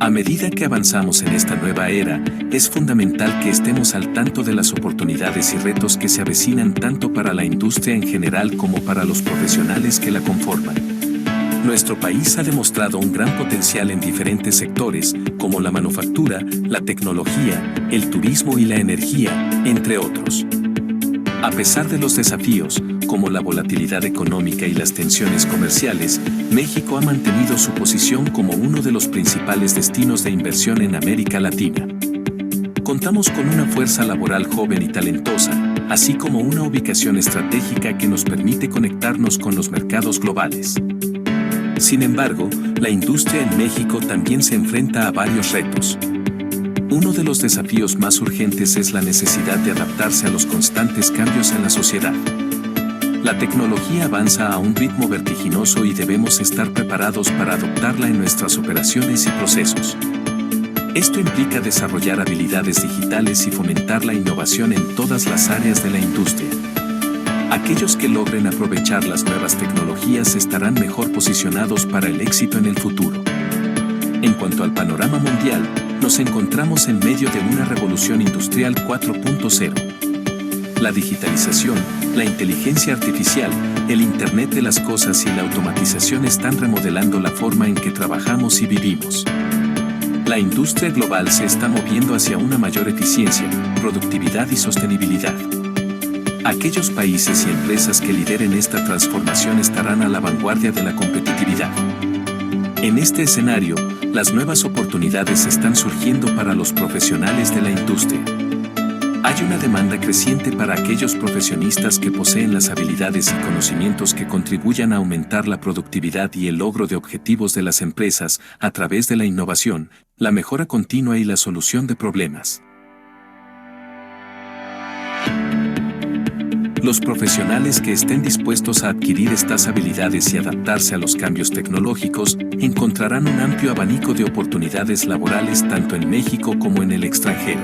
A medida que avanzamos en esta nueva era, es fundamental que estemos al tanto de las oportunidades y retos que se avecinan tanto para la industria en general como para los profesionales que la conforman. Nuestro país ha demostrado un gran potencial en diferentes sectores, como la manufactura, la tecnología, el turismo y la energía, entre otros. A pesar de los desafíos, como la volatilidad económica y las tensiones comerciales, México ha mantenido su posición como uno de los principales destinos de inversión en América Latina. Contamos con una fuerza laboral joven y talentosa, así como una ubicación estratégica que nos permite conectarnos con los mercados globales. Sin embargo, la industria en México también se enfrenta a varios retos. Uno de los desafíos más urgentes es la necesidad de adaptarse a los constantes cambios en la sociedad. La tecnología avanza a un ritmo vertiginoso y debemos estar preparados para adoptarla en nuestras operaciones y procesos. Esto implica desarrollar habilidades digitales y fomentar la innovación en todas las áreas de la industria. Aquellos que logren aprovechar las nuevas tecnologías estarán mejor posicionados para el éxito en el futuro. En cuanto al panorama mundial, nos encontramos en medio de una revolución industrial 4.0. La digitalización, la inteligencia artificial, el Internet de las cosas y la automatización están remodelando la forma en que trabajamos y vivimos. La industria global se está moviendo hacia una mayor eficiencia, productividad y sostenibilidad. Aquellos países y empresas que lideren esta transformación estarán a la vanguardia de la competitividad. En este escenario, las nuevas oportunidades están surgiendo para los profesionales de la industria. Hay una demanda creciente para aquellos profesionistas que poseen las habilidades y conocimientos que contribuyan a aumentar la productividad y el logro de objetivos de las empresas a través de la innovación, la mejora continua y la solución de problemas. Los profesionales que estén dispuestos a adquirir estas habilidades y adaptarse a los cambios tecnológicos encontrarán un amplio abanico de oportunidades laborales tanto en México como en el extranjero.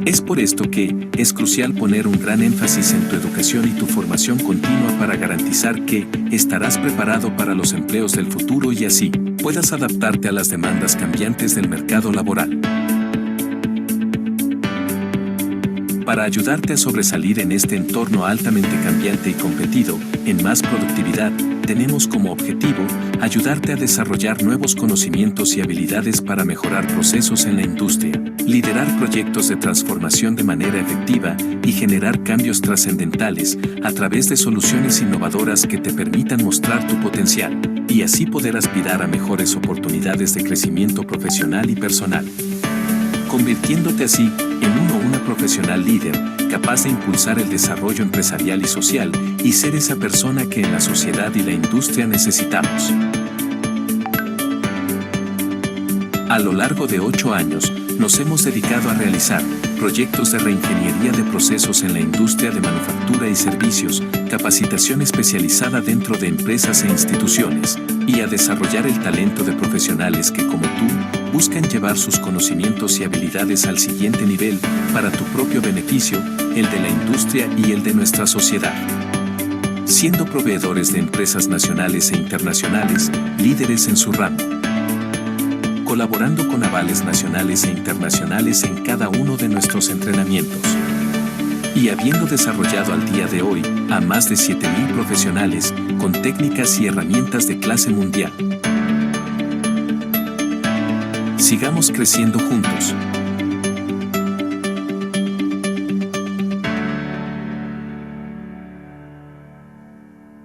Es por esto que es crucial poner un gran énfasis en tu educación y tu formación continua para garantizar que estarás preparado para los empleos del futuro y así puedas adaptarte a las demandas cambiantes del mercado laboral. Para ayudarte a sobresalir en este entorno altamente cambiante y competido, en más productividad, tenemos como objetivo ayudarte a desarrollar nuevos conocimientos y habilidades para mejorar procesos en la industria, liderar proyectos de transformación de manera efectiva y generar cambios trascendentales a través de soluciones innovadoras que te permitan mostrar tu potencial y así poder aspirar a mejores oportunidades de crecimiento profesional y personal, convirtiéndote así en una profesional líder, capaz de impulsar el desarrollo empresarial y social y ser esa persona que en la sociedad y la industria necesitamos. A lo largo de 8 años, nos hemos dedicado a realizar proyectos de reingeniería de procesos en la industria de manufactura y servicios, capacitación especializada dentro de empresas e instituciones, y a desarrollar el talento de profesionales que, como tú, buscan llevar sus conocimientos y habilidades al siguiente nivel para tu propio beneficio, el de la industria y el de nuestra sociedad. Siendo proveedores de empresas nacionales e internacionales, líderes en su ramo. Colaborando con avales nacionales e internacionales en cada uno de nuestros entrenamientos. Y habiendo desarrollado al día de hoy a más de 7,000 profesionales con técnicas y herramientas de clase mundial. Sigamos creciendo juntos.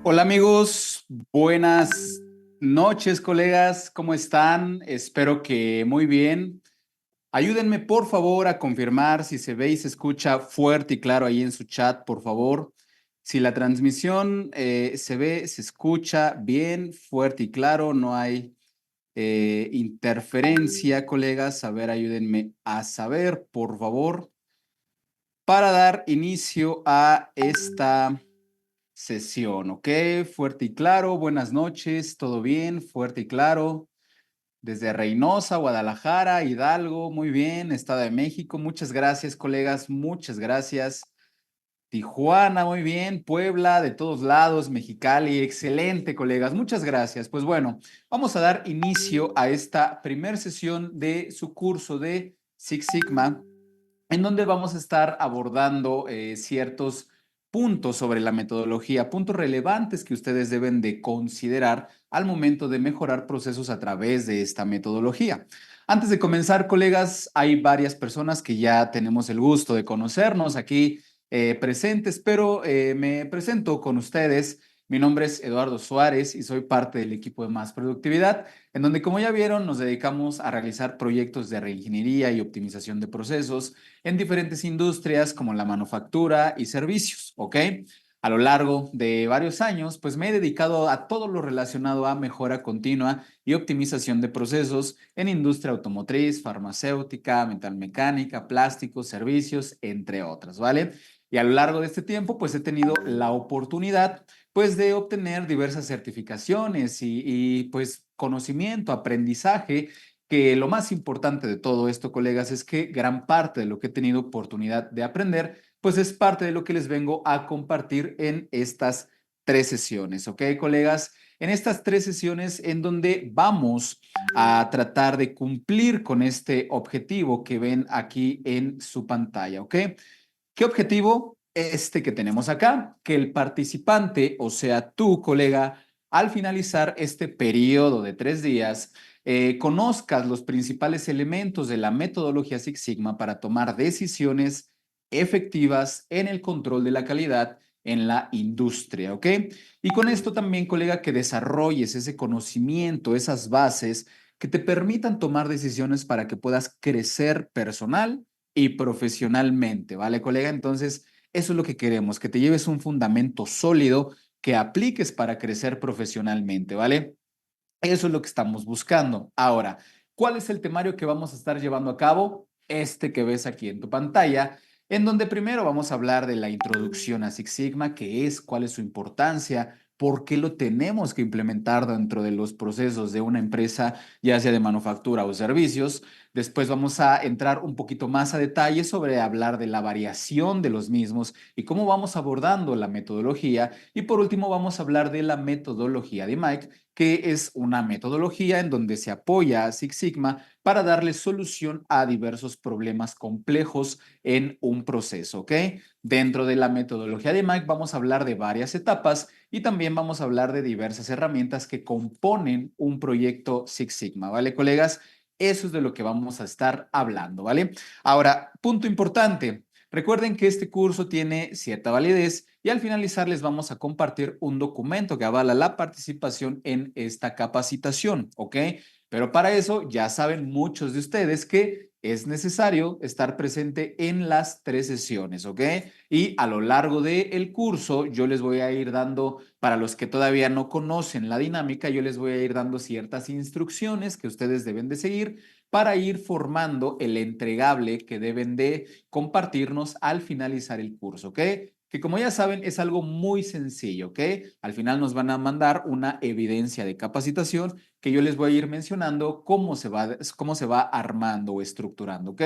Hola amigos, buenas noches colegas, ¿cómo están? Espero que muy bien. Ayúdenme por favor a confirmar si se ve y se escucha fuerte y claro ahí en su chat, por favor. Si la transmisión se ve, se escucha bien, fuerte y claro, no hay interferencia, colegas. A ver, ayúdenme a saber, por favor, para dar inicio a esta sesión, ¿ok? Fuerte y claro, buenas noches, ¿todo bien? Fuerte y claro. Desde Reynosa, Guadalajara, Hidalgo, muy bien, Estado de México. Muchas gracias, colegas, muchas gracias. Tijuana, muy bien, Puebla, de todos lados, Mexicali, excelente, colegas, muchas gracias. Pues bueno, vamos a dar inicio a esta primer sesión de su curso de Six Sigma, en donde vamos a estar abordando ciertos puntos sobre la metodología, puntos relevantes que ustedes deben de considerar al momento de mejorar procesos a través de esta metodología. Antes de comenzar, colegas, hay varias personas que ya tenemos el gusto de conocernos aquí presentes, pero me presento con ustedes. Mi nombre es Eduardo Suárez y soy parte del equipo de Más Productividad, en donde, como ya vieron, nos dedicamos a realizar proyectos de reingeniería y optimización de procesos en diferentes industrias como la manufactura y servicios, ¿ok? A lo largo de varios años, pues me he dedicado a todo lo relacionado a mejora continua y optimización de procesos en industria automotriz, farmacéutica, metalmecánica, plásticos, servicios, entre otras, ¿vale? Y a lo largo de este tiempo, pues he tenido la oportunidad, pues, de obtener diversas certificaciones pues, conocimiento, aprendizaje, que lo más importante de todo esto, colegas, es que gran parte de lo que he tenido oportunidad de aprender, pues es parte de lo que les vengo a compartir en estas 3 sesiones, ¿ok, colegas? En estas 3 sesiones en donde vamos a tratar de cumplir con este objetivo que ven aquí en su pantalla, ¿ok? ¿Qué objetivo? Este que tenemos acá, que el participante, o sea, tú, colega, al finalizar este periodo de 3 días, conozcas los principales elementos de la metodología Six Sigma para tomar decisiones efectivas en el control de la calidad en la industria, ¿ok? Y con esto también, colega, que desarrolles ese conocimiento, esas bases que te permitan tomar decisiones para que puedas crecer personal y profesionalmente, ¿vale, colega? Entonces, eso es lo que queremos, que te lleves un fundamento sólido que apliques para crecer profesionalmente, ¿vale? Eso es lo que estamos buscando. Ahora, ¿cuál es el temario que vamos a estar llevando a cabo? Este que ves aquí en tu pantalla, en donde primero vamos a hablar de la introducción a Six Sigma, qué es, cuál es su importancia, por qué lo tenemos que implementar dentro de los procesos de una empresa, ya sea de manufactura o servicios. Después vamos a entrar un poquito más a detalle sobre hablar de la variación de los mismos y cómo vamos abordando la metodología. Y por último, vamos a hablar de la metodología de Mike, que es una metodología en donde se apoya a Six Sigma para darle solución a diversos problemas complejos en un proceso, ¿ok? Dentro de la metodología de Mike vamos a hablar de varias etapas y también vamos a hablar de diversas herramientas que componen un proyecto Six Sigma, ¿vale, colegas? Eso es de lo que vamos a estar hablando, ¿vale? Ahora, punto importante. Recuerden que este curso tiene cierta validez y al finalizar les vamos a compartir un documento que avala la participación en esta capacitación, ¿ok? Pero para eso ya saben muchos de ustedes que es necesario estar presente en las 3 sesiones, ¿ok? Y a lo largo del curso yo les voy a ir dando, para los que todavía no conocen la dinámica, yo les voy a ir dando ciertas instrucciones que ustedes deben de seguir para ir formando el entregable que deben de compartirnos al finalizar el curso, ¿ok? Que como ya saben es algo muy sencillo, ¿ok? Al final nos van a mandar una evidencia de capacitación que yo les voy a ir mencionando cómo se va armando o estructurando, ¿ok?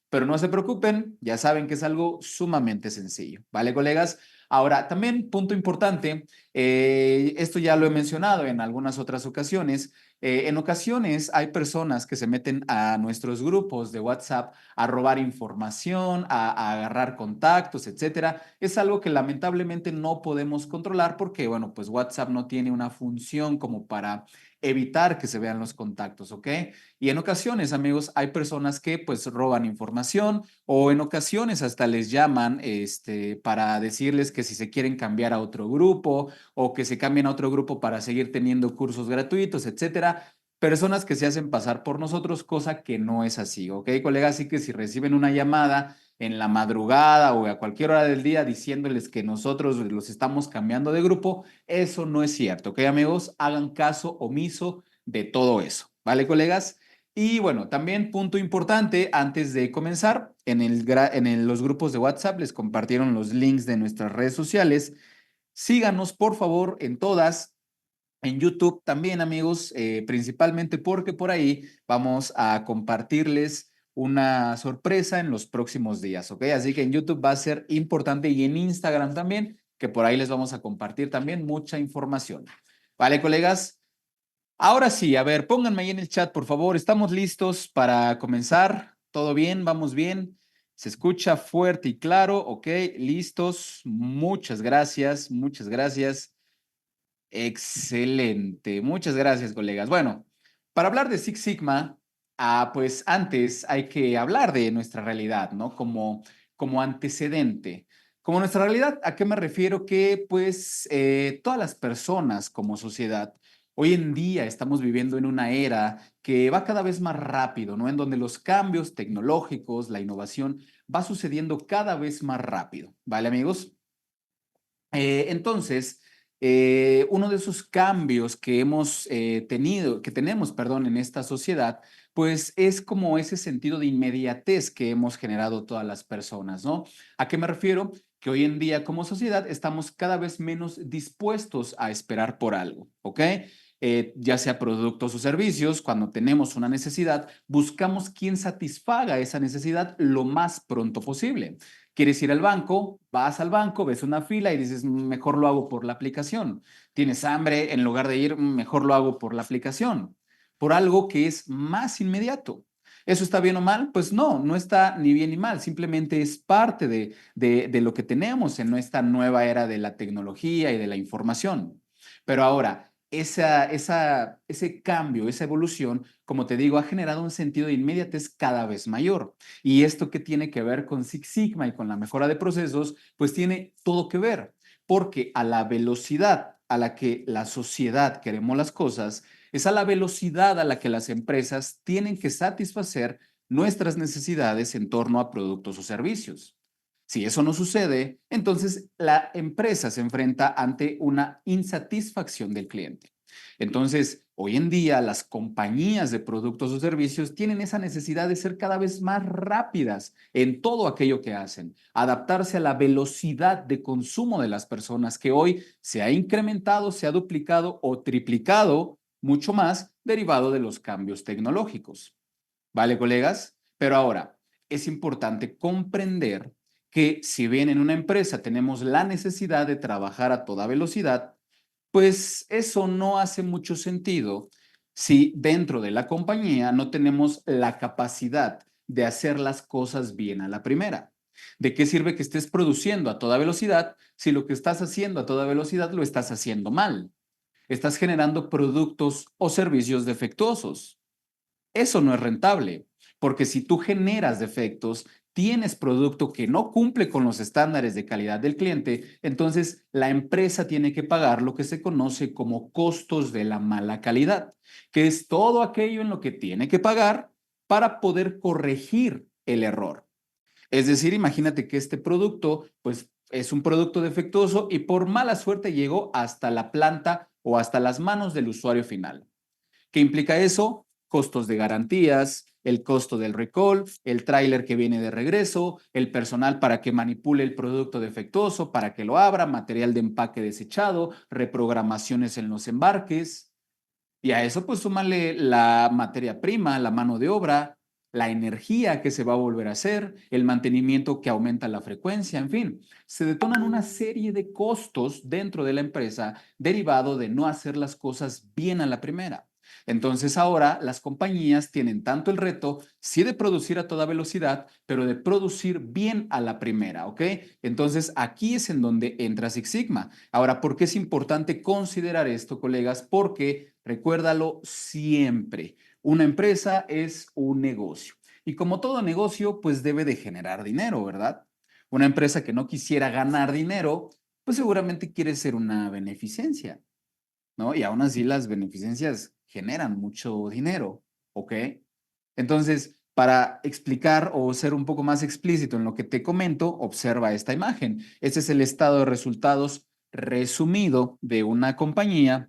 Pero no se preocupen, ya saben que es algo sumamente sencillo, ¿vale, colegas? Ahora, también punto importante, esto ya lo he mencionado en algunas otras ocasiones. En ocasiones hay personas que se meten a nuestros grupos de WhatsApp a robar información, a agarrar contactos, etcétera. Es algo que lamentablemente no podemos controlar porque, bueno, pues WhatsApp no tiene una función como para evitar que se vean los contactos, ¿ok? Y en ocasiones, amigos, hay personas que pues roban información o en ocasiones hasta les llaman para decirles que si se quieren cambiar a otro grupo o que se cambien a otro grupo para seguir teniendo cursos gratuitos, etcétera. Personas que se hacen pasar por nosotros, cosa que no es así, ¿ok, colegas? Así que si reciben una llamada en la madrugada o a cualquier hora del día diciéndoles que nosotros los estamos cambiando de grupo, eso no es cierto, ¿ok, amigos? Hagan caso omiso de todo eso, ¿vale, colegas? Y bueno, también punto importante, antes de comenzar, los grupos de WhatsApp les compartieron los links de nuestras redes sociales. Síganos, por favor, en todas. En YouTube también, amigos, principalmente porque por ahí vamos a compartirles una sorpresa en los próximos días, ¿ok? Así que en YouTube va a ser importante y en Instagram también, que por ahí les vamos a compartir también mucha información. ¿Vale, colegas? Ahora sí, a ver, pónganme ahí en el chat, por favor. ¿Estamos listos para comenzar? ¿Todo bien? ¿Vamos bien? ¿Se escucha fuerte y claro? Ok, listos. Muchas gracias, muchas gracias. Excelente. Muchas gracias, colegas. Bueno, para hablar de Six Sigma, pues antes hay que hablar de nuestra realidad, ¿no? Como antecedente. Como nuestra realidad, ¿a qué me refiero? Que pues todas las personas como sociedad, hoy en día estamos viviendo en una era que va cada vez más rápido, ¿no? En donde los cambios tecnológicos, la innovación, va sucediendo cada vez más rápido, ¿vale, amigos? Entonces, uno de esos cambios que hemos tenido, que tenemos, perdón, en esta sociedad, pues es como ese sentido de inmediatez que hemos generado todas las personas, ¿no? ¿A qué me refiero? Que hoy en día como sociedad estamos cada vez menos dispuestos a esperar por algo, ¿ok? Ya sea productos o servicios, cuando tenemos una necesidad, buscamos quien satisfaga esa necesidad lo más pronto posible. ¿Quieres ir al banco? Vas al banco, ves una fila y dices, mejor lo hago por la aplicación. ¿Tienes hambre? En lugar de ir, mejor lo hago por la aplicación. Por algo que es más inmediato. ¿Eso está bien o mal? Pues no, no está ni bien ni mal, simplemente es parte de lo que tenemos en esta nueva era de la tecnología y de la información. Pero ahora, ese cambio, esa evolución, como te digo, ha generado un sentido de inmediatez cada vez mayor. Y esto que tiene que ver con Six Sigma y con la mejora de procesos, pues tiene todo que ver, porque a la velocidad a la que la sociedad queremos las cosas, es a la velocidad a la que las empresas tienen que satisfacer nuestras necesidades en torno a productos o servicios. Si eso no sucede, entonces la empresa se enfrenta ante una insatisfacción del cliente. Entonces, hoy en día las compañías de productos o servicios tienen esa necesidad de ser cada vez más rápidas en todo aquello que hacen, adaptarse a la velocidad de consumo de las personas que hoy se ha incrementado, se ha duplicado o triplicado mucho más derivado de los cambios tecnológicos. ¿Vale, colegas? Pero ahora, es importante comprender que si bien en una empresa tenemos la necesidad de trabajar a toda velocidad, pues eso no hace mucho sentido si dentro de la compañía no tenemos la capacidad de hacer las cosas bien a la primera. ¿De qué sirve que estés produciendo a toda velocidad si lo que estás haciendo a toda velocidad lo estás haciendo mal? Estás generando productos o servicios defectuosos. Eso no es rentable, porque si tú generas defectos, tienes producto que no cumple con los estándares de calidad del cliente, entonces la empresa tiene que pagar lo que se conoce como costos de la mala calidad, que es todo aquello en lo que tiene que pagar para poder corregir el error. Es decir, imagínate que este producto, pues es un producto defectuoso y por mala suerte llegó hasta la planta o hasta las manos del usuario final. ¿Qué implica eso? Costos de garantías, el costo del recall, el tráiler que viene de regreso, el personal para que manipule el producto defectuoso, para que lo abra, material de empaque desechado, reprogramaciones en los embarques. Y a eso pues súmale la materia prima, la mano de obra, la energía que se va a volver a hacer, el mantenimiento que aumenta la frecuencia, en fin, se detonan una serie de costos dentro de la empresa derivado de no hacer las cosas bien a la primera. Entonces ahora las compañías tienen tanto el reto, sí de producir a toda velocidad, pero de producir bien a la primera, ¿ok? Entonces aquí es en donde entra Six Sigma. Ahora, ¿por qué es importante considerar esto, colegas? Porque recuérdalo siempre, una empresa es un negocio. Y como todo negocio, pues debe de generar dinero, ¿verdad? Una empresa que no quisiera ganar dinero, pues seguramente quiere ser una beneficencia, ¿no? Y aún así las beneficencias generan mucho dinero, ¿ok? Entonces, para explicar o ser un poco más explícito en lo que te comento, observa esta imagen. Este es el estado de resultados resumido de una compañía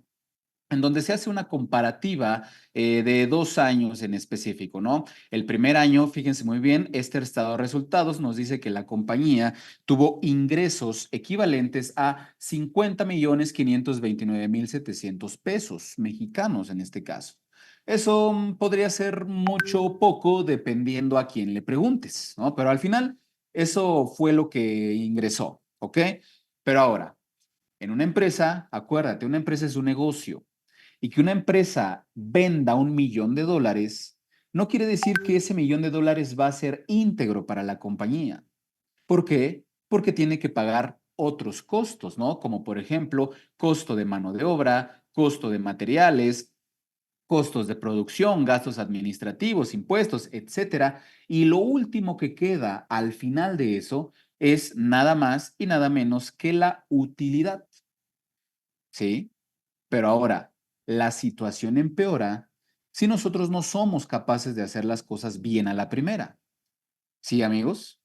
en donde se hace una comparativa de 2 años en específico, ¿no? El primer año, fíjense muy bien, este estado de resultados nos dice que la compañía tuvo ingresos equivalentes a 50.529.700 pesos mexicanos en este caso. Eso podría ser mucho o poco dependiendo a quién le preguntes, ¿no? Pero al final, eso fue lo que ingresó, ¿ok? Pero ahora, en una empresa, acuérdate, una empresa es un negocio y que una empresa venda $1 millón no quiere decir que ese $1 millón va a ser íntegro para la compañía. ¿Por qué? Porque tiene que pagar otros costos, ¿no? Como por ejemplo, costo de mano de obra, costo de materiales, costos de producción, gastos administrativos, impuestos, etcétera. Y lo último que queda al final de eso es nada más y nada menos que la utilidad, ¿sí? Pero ahora, la situación empeora si nosotros no somos capaces de hacer las cosas bien a la primera. ¿Sí, amigos?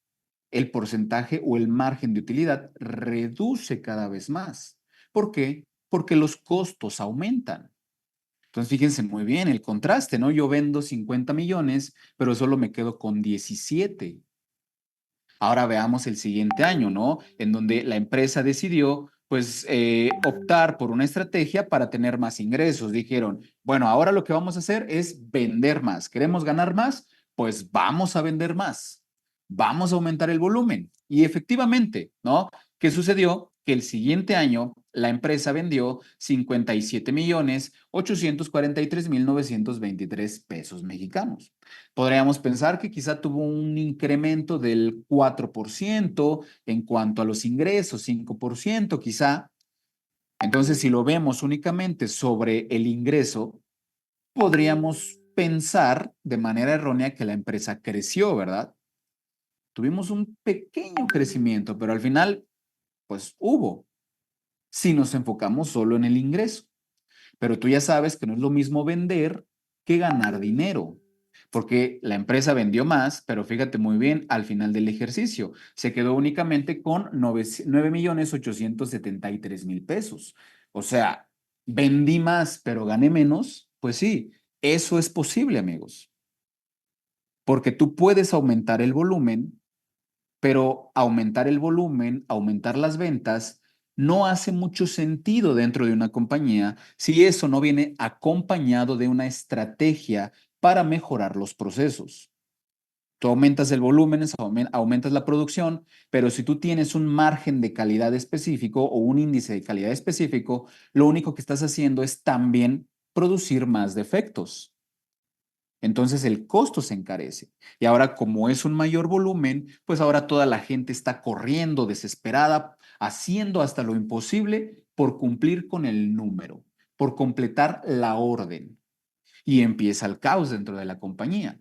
El porcentaje o el margen de utilidad reduce cada vez más. ¿Por qué? Porque los costos aumentan. Entonces, fíjense muy bien el contraste, ¿no? Yo vendo 50 millones, pero solo me quedo con 17. Ahora veamos el siguiente año, ¿no? En donde la empresa decidió, pues, optar por una estrategia para tener más ingresos. Dijeron, bueno, ahora lo que vamos a hacer es vender más. ¿Queremos ganar más? Pues vamos a vender más. Vamos a aumentar el volumen. Y efectivamente, ¿no? ¿Qué sucedió? Que el siguiente año la empresa vendió 57,843,923 pesos mexicanos. Podríamos pensar que quizá tuvo un incremento del 4% en cuanto a los ingresos, 5% quizá. Entonces, si lo vemos únicamente sobre el ingreso, podríamos pensar de manera errónea que la empresa creció, ¿verdad? Tuvimos un pequeño crecimiento, pero al final, pues hubo, si nos enfocamos solo en el ingreso. Pero tú ya sabes que no es lo mismo vender que ganar dinero, porque la empresa vendió más, pero fíjate muy bien, al final del ejercicio se quedó únicamente con 9,873,000 pesos. O sea, vendí más, pero gané menos. Pues sí, eso es posible, amigos, porque tú puedes aumentar el volumen, pero aumentar el volumen, aumentar las ventas, no hace mucho sentido dentro de una compañía si eso no viene acompañado de una estrategia para mejorar los procesos. Tú aumentas el volumen, aumentas la producción, pero si tú tienes un margen de calidad específico o un índice de calidad específico, lo único que estás haciendo es también producir más defectos. Entonces el costo se encarece. Y ahora, como es un mayor volumen, pues ahora toda la gente está corriendo desesperada, haciendo hasta lo imposible por cumplir con el número, por completar la orden. Y empieza el caos dentro de la compañía.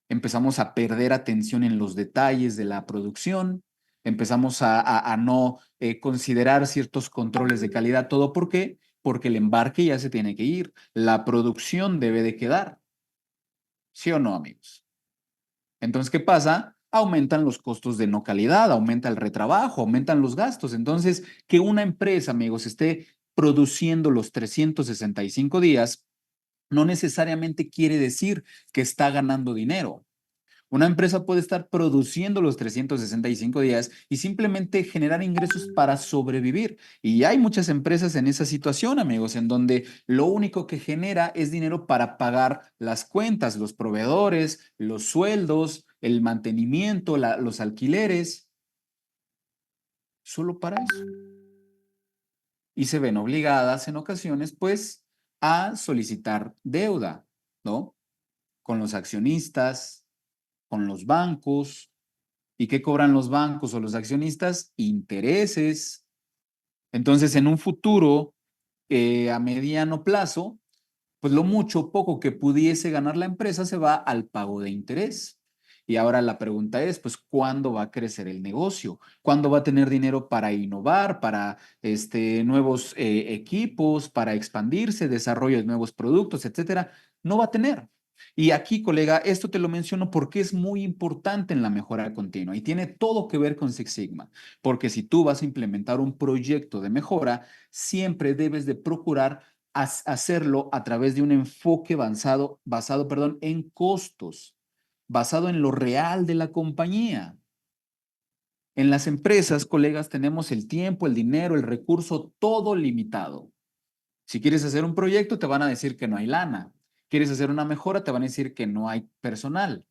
Empezamos a perder atención en los detalles de la producción, empezamos a no considerar ciertos controles de calidad. ¿Todo por qué? Porque el embarque ya se tiene que ir, la producción debe de quedar. ¿Sí o no, amigos? Entonces, ¿qué pasa? Aumentan los costos de no calidad, aumenta el retrabajo, aumentan los gastos. Entonces, que una empresa, amigos, esté produciendo los 365 días, no necesariamente quiere decir que está ganando dinero. Una empresa puede estar produciendo los 365 días y simplemente generar ingresos para sobrevivir. Y hay muchas empresas en esa situación, amigos, en donde lo único que genera es dinero para pagar las cuentas, los proveedores, los sueldos, el mantenimiento, los alquileres, solo para eso. Y se ven obligadas en ocasiones, pues, a solicitar deuda, ¿no? Con los accionistas, con los bancos. ¿Y qué cobran los bancos o los accionistas? Intereses. Entonces, en un futuro, a mediano plazo, pues lo mucho o poco que pudiese ganar la empresa se va al pago de interés. Y ahora la pregunta es, pues, ¿cuándo va a crecer el negocio? ¿Cuándo va a tener dinero para innovar, para nuevos equipos, para expandirse, desarrollo de nuevos productos, etcétera? No va a tener. Y aquí, colega, esto te lo menciono porque es muy importante en la mejora continua y tiene todo que ver con Six Sigma, porque si tú vas a implementar un proyecto de mejora, siempre debes de procurar hacerlo a través de un enfoque basado, perdón, en costos, basado en lo real de la compañía. En las empresas, colegas, tenemos el tiempo, el dinero, el recurso, todo limitado. Si quieres hacer un proyecto, te van a decir que no hay lana. ¿Quieres hacer una mejora? Te van a decir que no hay personal.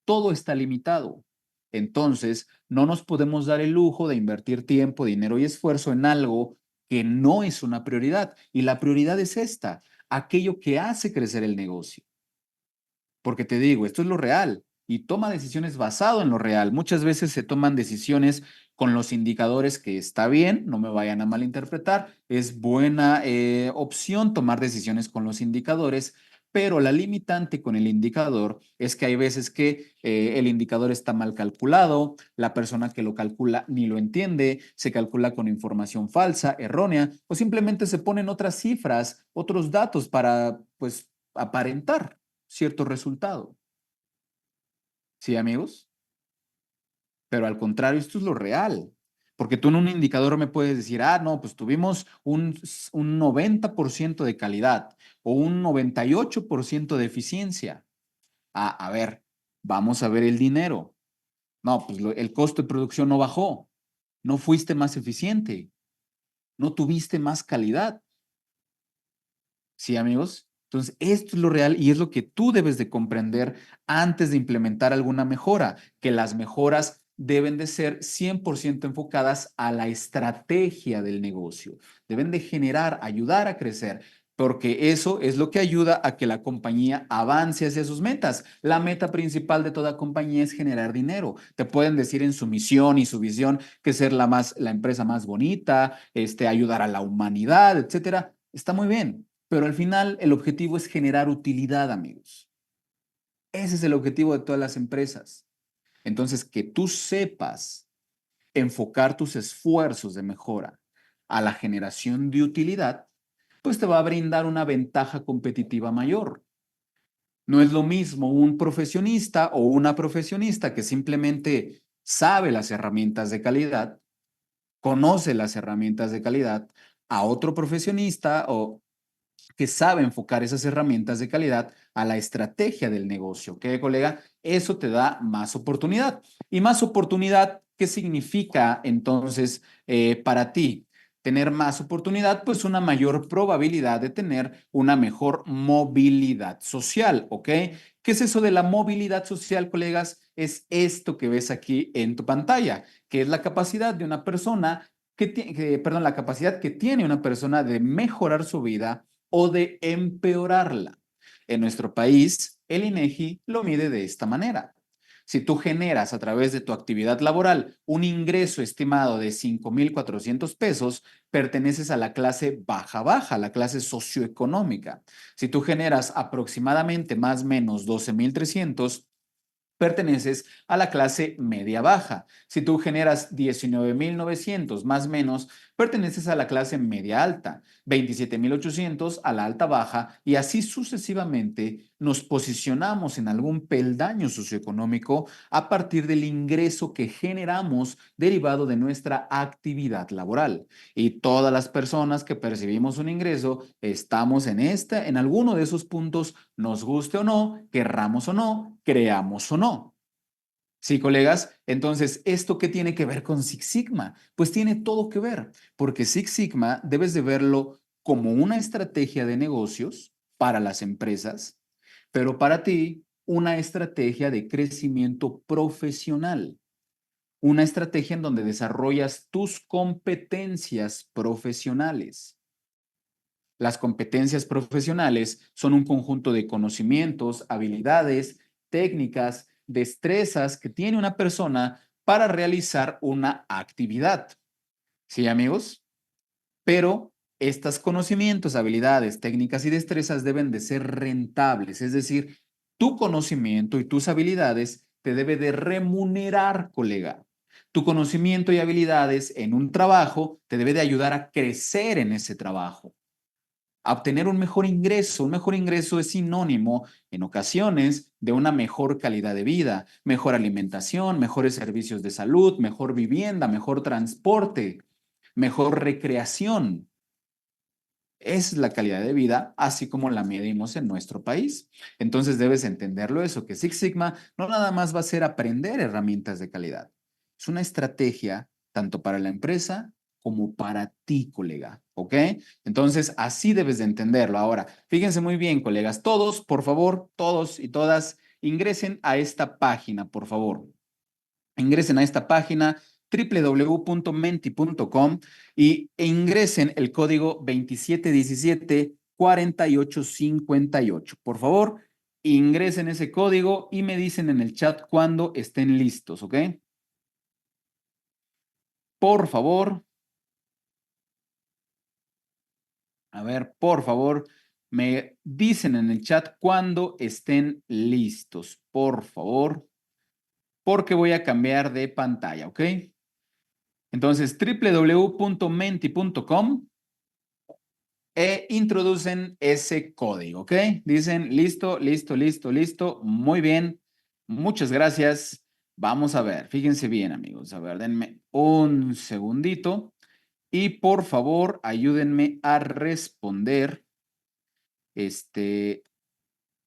Todo está limitado. Entonces, no nos podemos dar el lujo de invertir tiempo, dinero y esfuerzo en algo que no es una prioridad. Y la prioridad es esta, aquello que hace crecer el negocio. Porque te digo, esto es lo real y toma decisiones basado en lo real. Muchas veces se toman decisiones con los indicadores que está bien, no me vayan a malinterpretar, es buena opción tomar decisiones con los indicadores, pero la limitante con el indicador es que hay veces que el indicador está mal calculado, la persona que lo calcula ni lo entiende, se calcula con información falsa, errónea, o simplemente se ponen otras cifras, otros datos para, pues, aparentar cierto resultado. ¿Sí, amigos? Pero al contrario, esto es lo real. Porque tú en un indicador me puedes decir, ah, no, pues tuvimos un 90% de calidad o un 98% de eficiencia. Ah, a ver, vamos a ver el dinero. No, pues el costo de producción no bajó. No fuiste más eficiente. No tuviste más calidad. ¿Sí, amigos? Entonces, esto es lo real y es lo que tú debes de comprender antes de implementar alguna mejora, que las mejoras deben de ser 100% enfocadas a la estrategia del negocio. Deben de generar, ayudar a crecer, porque eso es lo que ayuda a que la compañía avance hacia sus metas. La meta principal de toda compañía es generar dinero. Te pueden decir en su misión y su visión que ser la empresa más bonita, ayudar a la humanidad, etcétera. Está muy bien. Pero al final el objetivo es generar utilidad, amigos. Ese es el objetivo de todas las empresas. Entonces, que tú sepas enfocar tus esfuerzos de mejora a la generación de utilidad, pues te va a brindar una ventaja competitiva mayor. No es lo mismo un profesionista o una profesionista que simplemente sabe las herramientas de calidad, conoce las herramientas de calidad, a otro profesionista o que sabe enfocar esas herramientas de calidad a la estrategia del negocio. ¿Ok, colega? Eso te da más oportunidad. Y más oportunidad, ¿qué significa entonces para ti? Tener más oportunidad, pues una mayor probabilidad de tener una mejor movilidad social, ¿ok? ¿Qué es eso de la movilidad social, colegas? Es esto que ves aquí en tu pantalla, que es la capacidad de una persona perdón, la capacidad que tiene una persona de mejorar su vida o de empeorarla. En nuestro país, el INEGI lo mide de esta manera. Si tú generas a través de tu actividad laboral un ingreso estimado de 5,400 pesos, perteneces a la clase baja, la clase socioeconómica. Si tú generas aproximadamente más o menos 12,300, perteneces a la clase media-baja. Si tú generas 19,900 más o menos, perteneces a la clase media-alta, 27,800 a la alta-baja y así sucesivamente nos posicionamos en algún peldaño socioeconómico a partir del ingreso que generamos derivado de nuestra actividad laboral. Y todas las personas que percibimos un ingreso estamos en alguno de esos puntos, nos guste o no, querramos o no, creamos o no. Sí, colegas, entonces, ¿esto qué tiene que ver con Six Sigma? Pues tiene todo que ver, porque Six Sigma debes de verlo como una estrategia de negocios para las empresas, pero para ti, una estrategia de crecimiento profesional, una estrategia en donde desarrollas tus competencias profesionales. Las competencias profesionales son un conjunto de conocimientos, habilidades, técnicas, destrezas que tiene una persona para realizar una actividad. ¿Sí, amigos? Pero estos conocimientos, habilidades, técnicas y destrezas deben de ser rentables, es decir, tu conocimiento y tus habilidades te debe de remunerar, colega. Tu conocimiento y habilidades en un trabajo te debe de ayudar a crecer en ese trabajo, a obtener un mejor ingreso. Un mejor ingreso es sinónimo en ocasiones de una mejor calidad de vida, mejor alimentación, mejores servicios de salud, mejor vivienda, mejor transporte, mejor recreación. Esa es la calidad de vida, así como la medimos en nuestro país. Entonces debes entenderlo eso, que Six Sigma no nada más va a ser aprender herramientas de calidad. Es una estrategia tanto para la empresa como para ti, colega, ¿ok? Entonces, así debes de entenderlo. Ahora, fíjense muy bien, colegas, todos, por favor, todos y todas, ingresen a esta página, por favor. Ingresen a esta página www.menti.com e ingresen el código 2717-4858. Por favor, ingresen ese código y me dicen en el chat cuando estén listos, ¿ok? Por favor. A ver, por favor, me dicen en el chat cuando estén listos, por favor, porque voy a cambiar de pantalla, ¿ok? Entonces, www.menti.com e introducen ese código, ¿ok? Dicen, listo, listo, listo, listo, muy bien, muchas gracias. Vamos a ver, fíjense bien, amigos, a ver, denme un segundito y por favor, ayúdenme a responder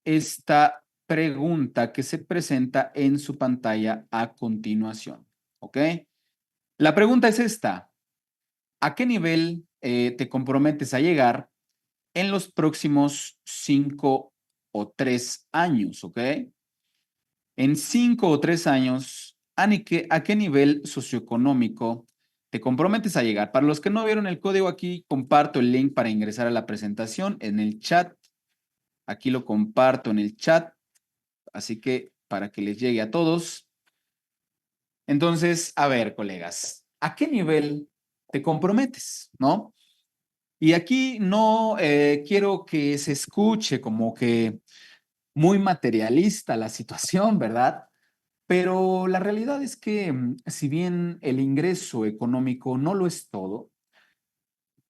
esta pregunta que se presenta en su pantalla a continuación, ¿ok? La pregunta es esta. ¿A qué nivel te comprometes a llegar en los próximos 5 o 3 años, ¿ok? En 5 o 3 años, ¿a qué nivel socioeconómico te comprometes a llegar? Para los que no vieron el código, aquí comparto el link para ingresar a la presentación en el chat. Aquí lo comparto en el chat, así que para que les llegue a todos. Entonces, a ver, colegas, ¿a qué nivel te comprometes, no? Y aquí no quiero que se escuche como que muy materialista la situación, ¿verdad? Pero la realidad es que si bien el ingreso económico no lo es todo,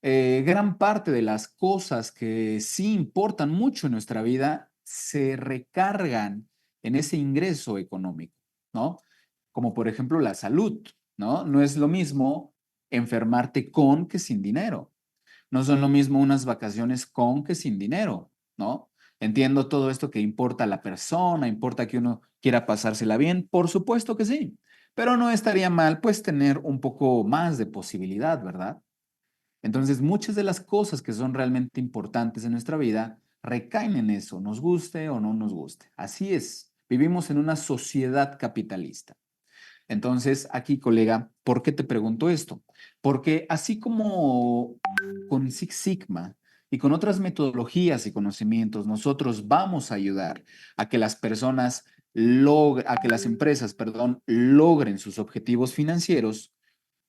gran parte de las cosas que sí importan mucho en nuestra vida se recargan en ese ingreso económico, ¿no? Como por ejemplo la salud, ¿no? No es lo mismo enfermarte con que sin dinero. No son lo mismo unas vacaciones con que sin dinero, ¿no? Entiendo todo esto que importa a la persona, importa que uno quiera pasársela bien, por supuesto que sí, pero no estaría mal pues tener un poco más de posibilidad, ¿verdad? Entonces, muchas de las cosas que son realmente importantes en nuestra vida recaen en eso, nos guste o no nos guste. Así es, vivimos en una sociedad capitalista. Entonces, aquí, colega, ¿por qué te pregunto esto? Porque así como con Six Sigma y con otras metodologías y conocimientos, nosotros vamos a ayudar a que las personas a que las empresas, perdón, logren sus objetivos financieros.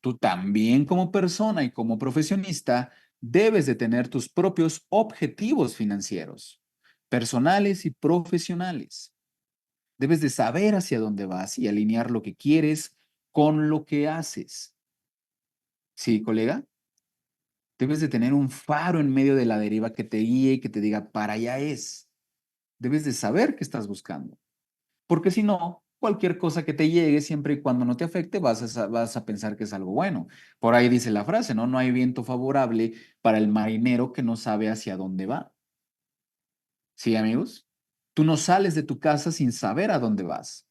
Tú también como persona y como profesionista debes de tener tus propios objetivos financieros, personales y profesionales. Debes de saber hacia dónde vas y alinear lo que quieres con lo que haces. ¿Sí, colega? Debes de tener un faro en medio de la deriva que te guíe y que te diga, para allá es. Debes de saber qué estás buscando. Porque si no, cualquier cosa que te llegue, siempre y cuando no te afecte, vas a pensar que es algo bueno. Por ahí dice la frase, ¿no? No hay viento favorable para el marinero que no sabe hacia dónde va. ¿Sí, amigos? Tú no sales de tu casa sin saber a dónde vas.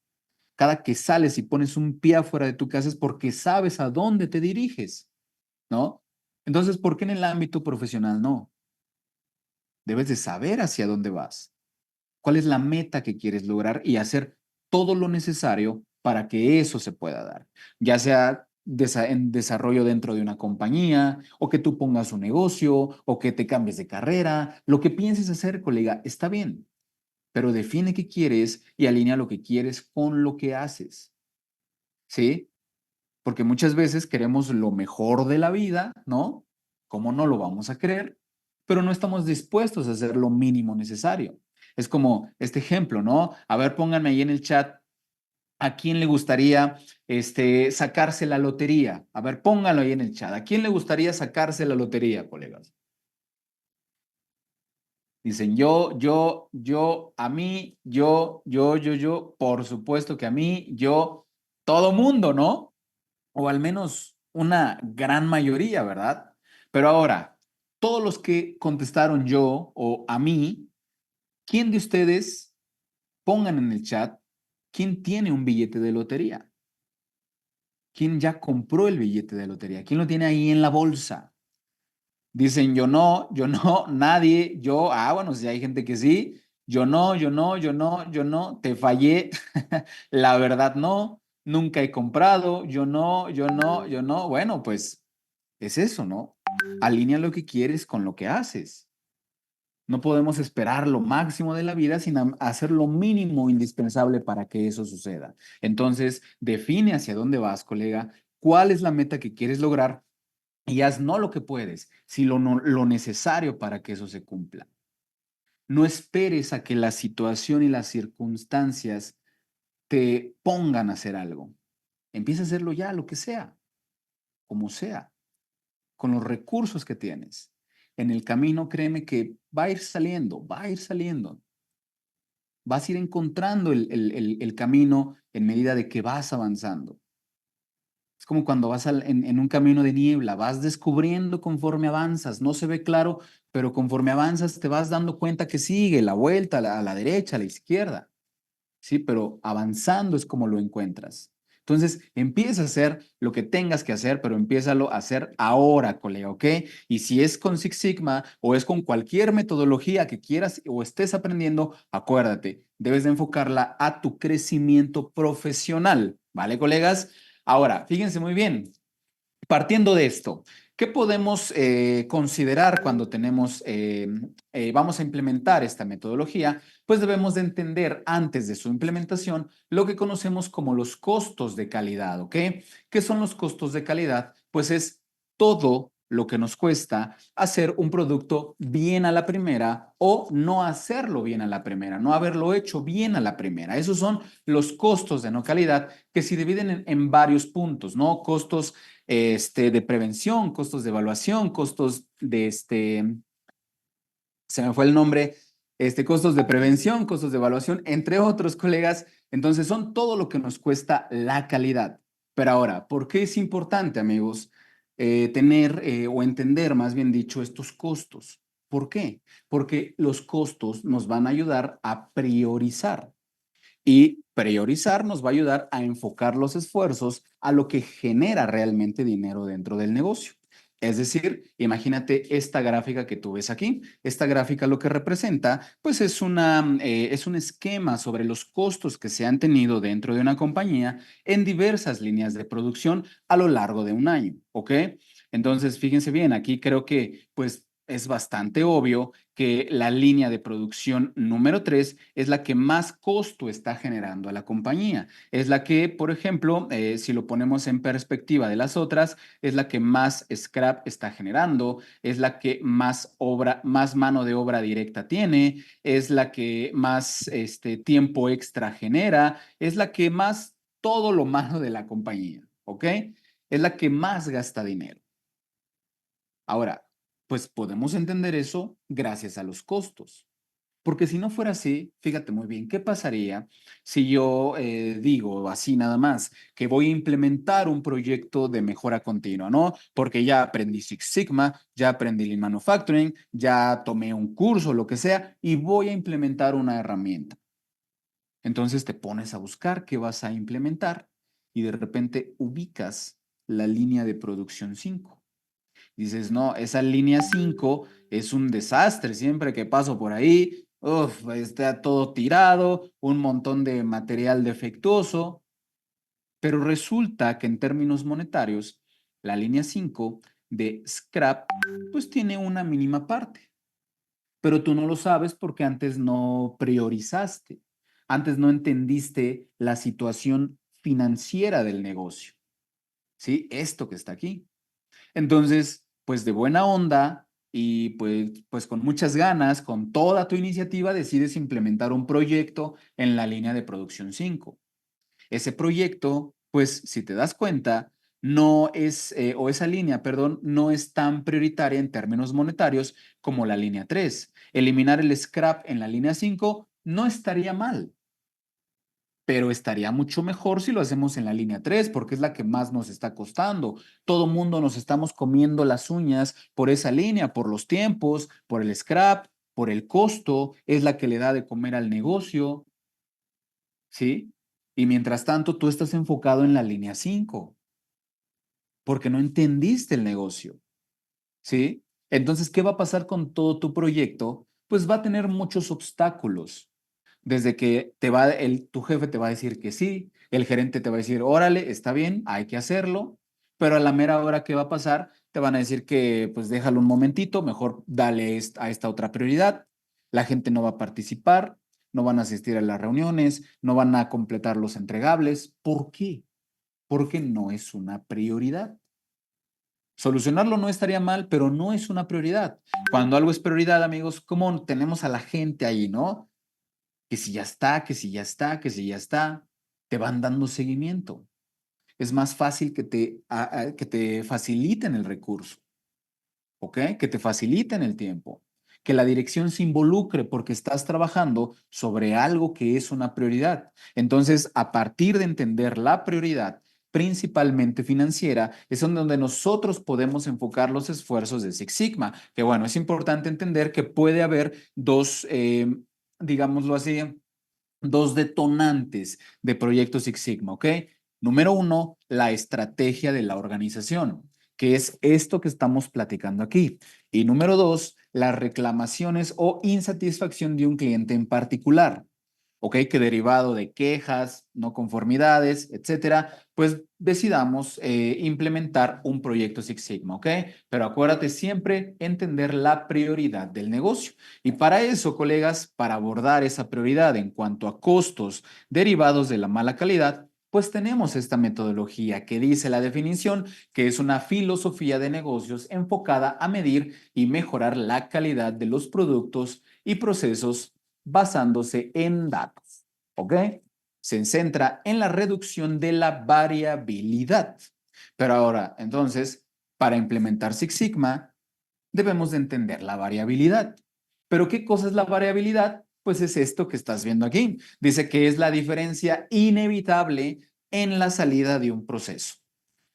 Cada que sales y pones un pie afuera de tu casa es porque sabes a dónde te diriges, ¿no? Entonces, ¿por qué en el ámbito profesional no? Debes de saber hacia dónde vas, cuál es la meta que quieres lograr y hacer todo lo necesario para que eso se pueda dar, ya sea en desarrollo dentro de una compañía o que tú pongas un negocio o que te cambies de carrera, lo que pienses hacer, colega, está bien, pero define qué quieres y alinea lo que quieres con lo que haces, ¿sí? Porque muchas veces queremos lo mejor de la vida, ¿no? ¿Cómo no lo vamos a querer? Pero no estamos dispuestos a hacer lo mínimo necesario. Es como este ejemplo, ¿no? A ver, pónganme ahí en el chat a quién le gustaría sacarse la lotería. A ver, pónganlo ahí en el chat. ¿A quién le gustaría sacarse la lotería, colegas? Dicen a mí, por supuesto que a mí, todo mundo, ¿no? O al menos una gran mayoría, ¿verdad? Pero ahora, todos los que contestaron yo o a mí, ¿quién de ustedes pongan en el chat quién tiene un billete de lotería? ¿Quién ya compró el billete de lotería? ¿Quién lo tiene ahí en la bolsa? Dicen yo no, nadie, yo, bueno, si hay gente que sí, yo no, te fallé, la verdad no, nunca he comprado, yo no, bueno, pues es eso, ¿no? Alinea lo que quieres con lo que haces. No podemos esperar lo máximo de la vida sin hacer lo mínimo indispensable para que eso suceda. Entonces, define hacia dónde vas, colega, cuál es la meta que quieres lograr y haz no lo que puedes, sino lo necesario para que eso se cumpla. No esperes a que la situación y las circunstancias te pongan a hacer algo. Empieza a hacerlo ya, lo que sea, como sea, con los recursos que tienes. En el camino, créeme que va a ir saliendo, va a ir saliendo. Vas a ir encontrando el camino en medida de que vas avanzando. Es como cuando vas en un camino de niebla, vas descubriendo conforme avanzas, no se ve claro, pero conforme avanzas te vas dando cuenta que sigue la vuelta a la derecha, a la izquierda, ¿sí? Pero avanzando es como lo encuentras. Entonces, empieza a hacer lo que tengas que hacer, pero empiézalo a hacer ahora, colega, ¿ok? Y si es con Six Sigma o es con cualquier metodología que quieras o estés aprendiendo, acuérdate, debes de enfocarla a tu crecimiento profesional, ¿vale, colegas? Ahora, fíjense muy bien, partiendo de esto, ¿qué podemos considerar cuando vamos a implementar esta metodología? Pues debemos de entender antes de su implementación lo que conocemos como los costos de calidad, ¿ok? ¿Qué son los costos de calidad? Pues es todo lo que nos cuesta hacer un producto bien a la primera o no hacerlo bien a la primera, no haberlo hecho bien a la primera. Esos son los costos de no calidad que se dividen en varios puntos, ¿no? Costos de prevención, costos de evaluación, costos se me fue el nombre, costos de prevención, costos de evaluación, entre otros, colegas. Entonces, son todo lo que nos cuesta la calidad. Pero ahora, ¿por qué es importante, amigos, tener o entender, más bien dicho, estos costos? ¿Por qué? Porque los costos nos van a ayudar a priorizar. Y priorizar nos va a ayudar a enfocar los esfuerzos a lo que genera realmente dinero dentro del negocio. Es decir, imagínate esta gráfica que tú ves aquí. Esta gráfica lo que representa, pues es un esquema sobre los costos que se han tenido dentro de una compañía en diversas líneas de producción a lo largo de un año, ¿ok? Entonces, fíjense bien, aquí creo que pues es bastante obvio que la línea de producción número 3 es la que más costo está generando a la compañía. Es la que, por ejemplo, si lo ponemos en perspectiva de las otras, es la que más scrap está generando, es la que más mano de obra directa tiene, es la que más tiempo extra genera, es la que más todo lo malo de la compañía, ¿ok? Es la que más gasta dinero. Ahora, pues podemos entender eso gracias a los costos. Porque si no fuera así, fíjate muy bien, ¿qué pasaría si yo digo así nada más que voy a implementar un proyecto de mejora continua, ¿no? Porque ya aprendí Six Sigma, ya aprendí Lean Manufacturing, ya tomé un curso, lo que sea, y voy a implementar una herramienta. Entonces te pones a buscar qué vas a implementar y de repente ubicas la línea de producción 5. Dices, no, esa línea 5 es un desastre. Siempre que paso por ahí, está todo tirado, un montón de material defectuoso. Pero resulta que en términos monetarios, la línea 5 de scrap, pues tiene una mínima parte. Pero tú no lo sabes porque antes no priorizaste. Antes no entendiste la situación financiera del negocio. ¿Sí? Esto que está aquí. Entonces, pues de buena onda y pues con muchas ganas, con toda tu iniciativa, decides implementar un proyecto en la línea de producción 5. Ese proyecto, pues si te das cuenta, no es, o esa línea, perdón, no es tan prioritaria en términos monetarios como la línea 3. Eliminar el scrap en la línea 5 no estaría mal, pero estaría mucho mejor si lo hacemos en la línea 3 porque es la que más nos está costando. Todo mundo nos estamos comiendo las uñas por esa línea, por los tiempos, por el scrap, por el costo, es la que le da de comer al negocio, ¿sí? Y mientras tanto, tú estás enfocado en la línea 5. porque no entendiste el negocio, ¿sí? Entonces, ¿qué va a pasar con todo tu proyecto? Pues va a tener muchos obstáculos. Desde que tu jefe te va a decir que sí, el gerente te va a decir, órale, está bien, hay que hacerlo, pero a la mera hora que va a pasar, te van a decir que pues déjalo un momentito, mejor dale a esta otra prioridad. La gente no va a participar, no van a asistir a las reuniones, no van a completar los entregables. ¿Por qué? Porque no es una prioridad. Solucionarlo no estaría mal, pero no es una prioridad. Cuando algo es prioridad, amigos, ¿cómo tenemos a la gente ahí, no? Que si ya está, que si ya está, que si ya está, te van dando seguimiento. Es más fácil que te faciliten el recurso, ¿ok? Que te faciliten el tiempo, que la dirección se involucre porque estás trabajando sobre algo que es una prioridad. Entonces, a partir de entender la prioridad, principalmente financiera, es donde nosotros podemos enfocar los esfuerzos de Six Sigma. Que bueno, es importante entender que puede haber dos, digámoslo así, dos detonantes de Proyecto Six Sigma, ¿ok? Número uno, la estrategia de la organización, que es esto que estamos platicando aquí. Y número dos, las reclamaciones o insatisfacción de un cliente en particular. ¿Ok? Que derivado de quejas, no conformidades, etcétera, pues decidamos implementar un proyecto Six Sigma, ¿ok? Pero acuérdate siempre entender la prioridad del negocio. Y para eso, colegas, para abordar esa prioridad en cuanto a costos derivados de la mala calidad, pues tenemos esta metodología que dice la definición que es una filosofía de negocios enfocada a medir y mejorar la calidad de los productos y procesos basándose en datos, ¿ok? Se centra en la reducción de la variabilidad. Pero ahora, entonces, para implementar Six Sigma, debemos de entender la variabilidad. ¿Pero qué cosa es la variabilidad? Pues es esto que estás viendo aquí. Dice que es la diferencia inevitable en la salida de un proceso,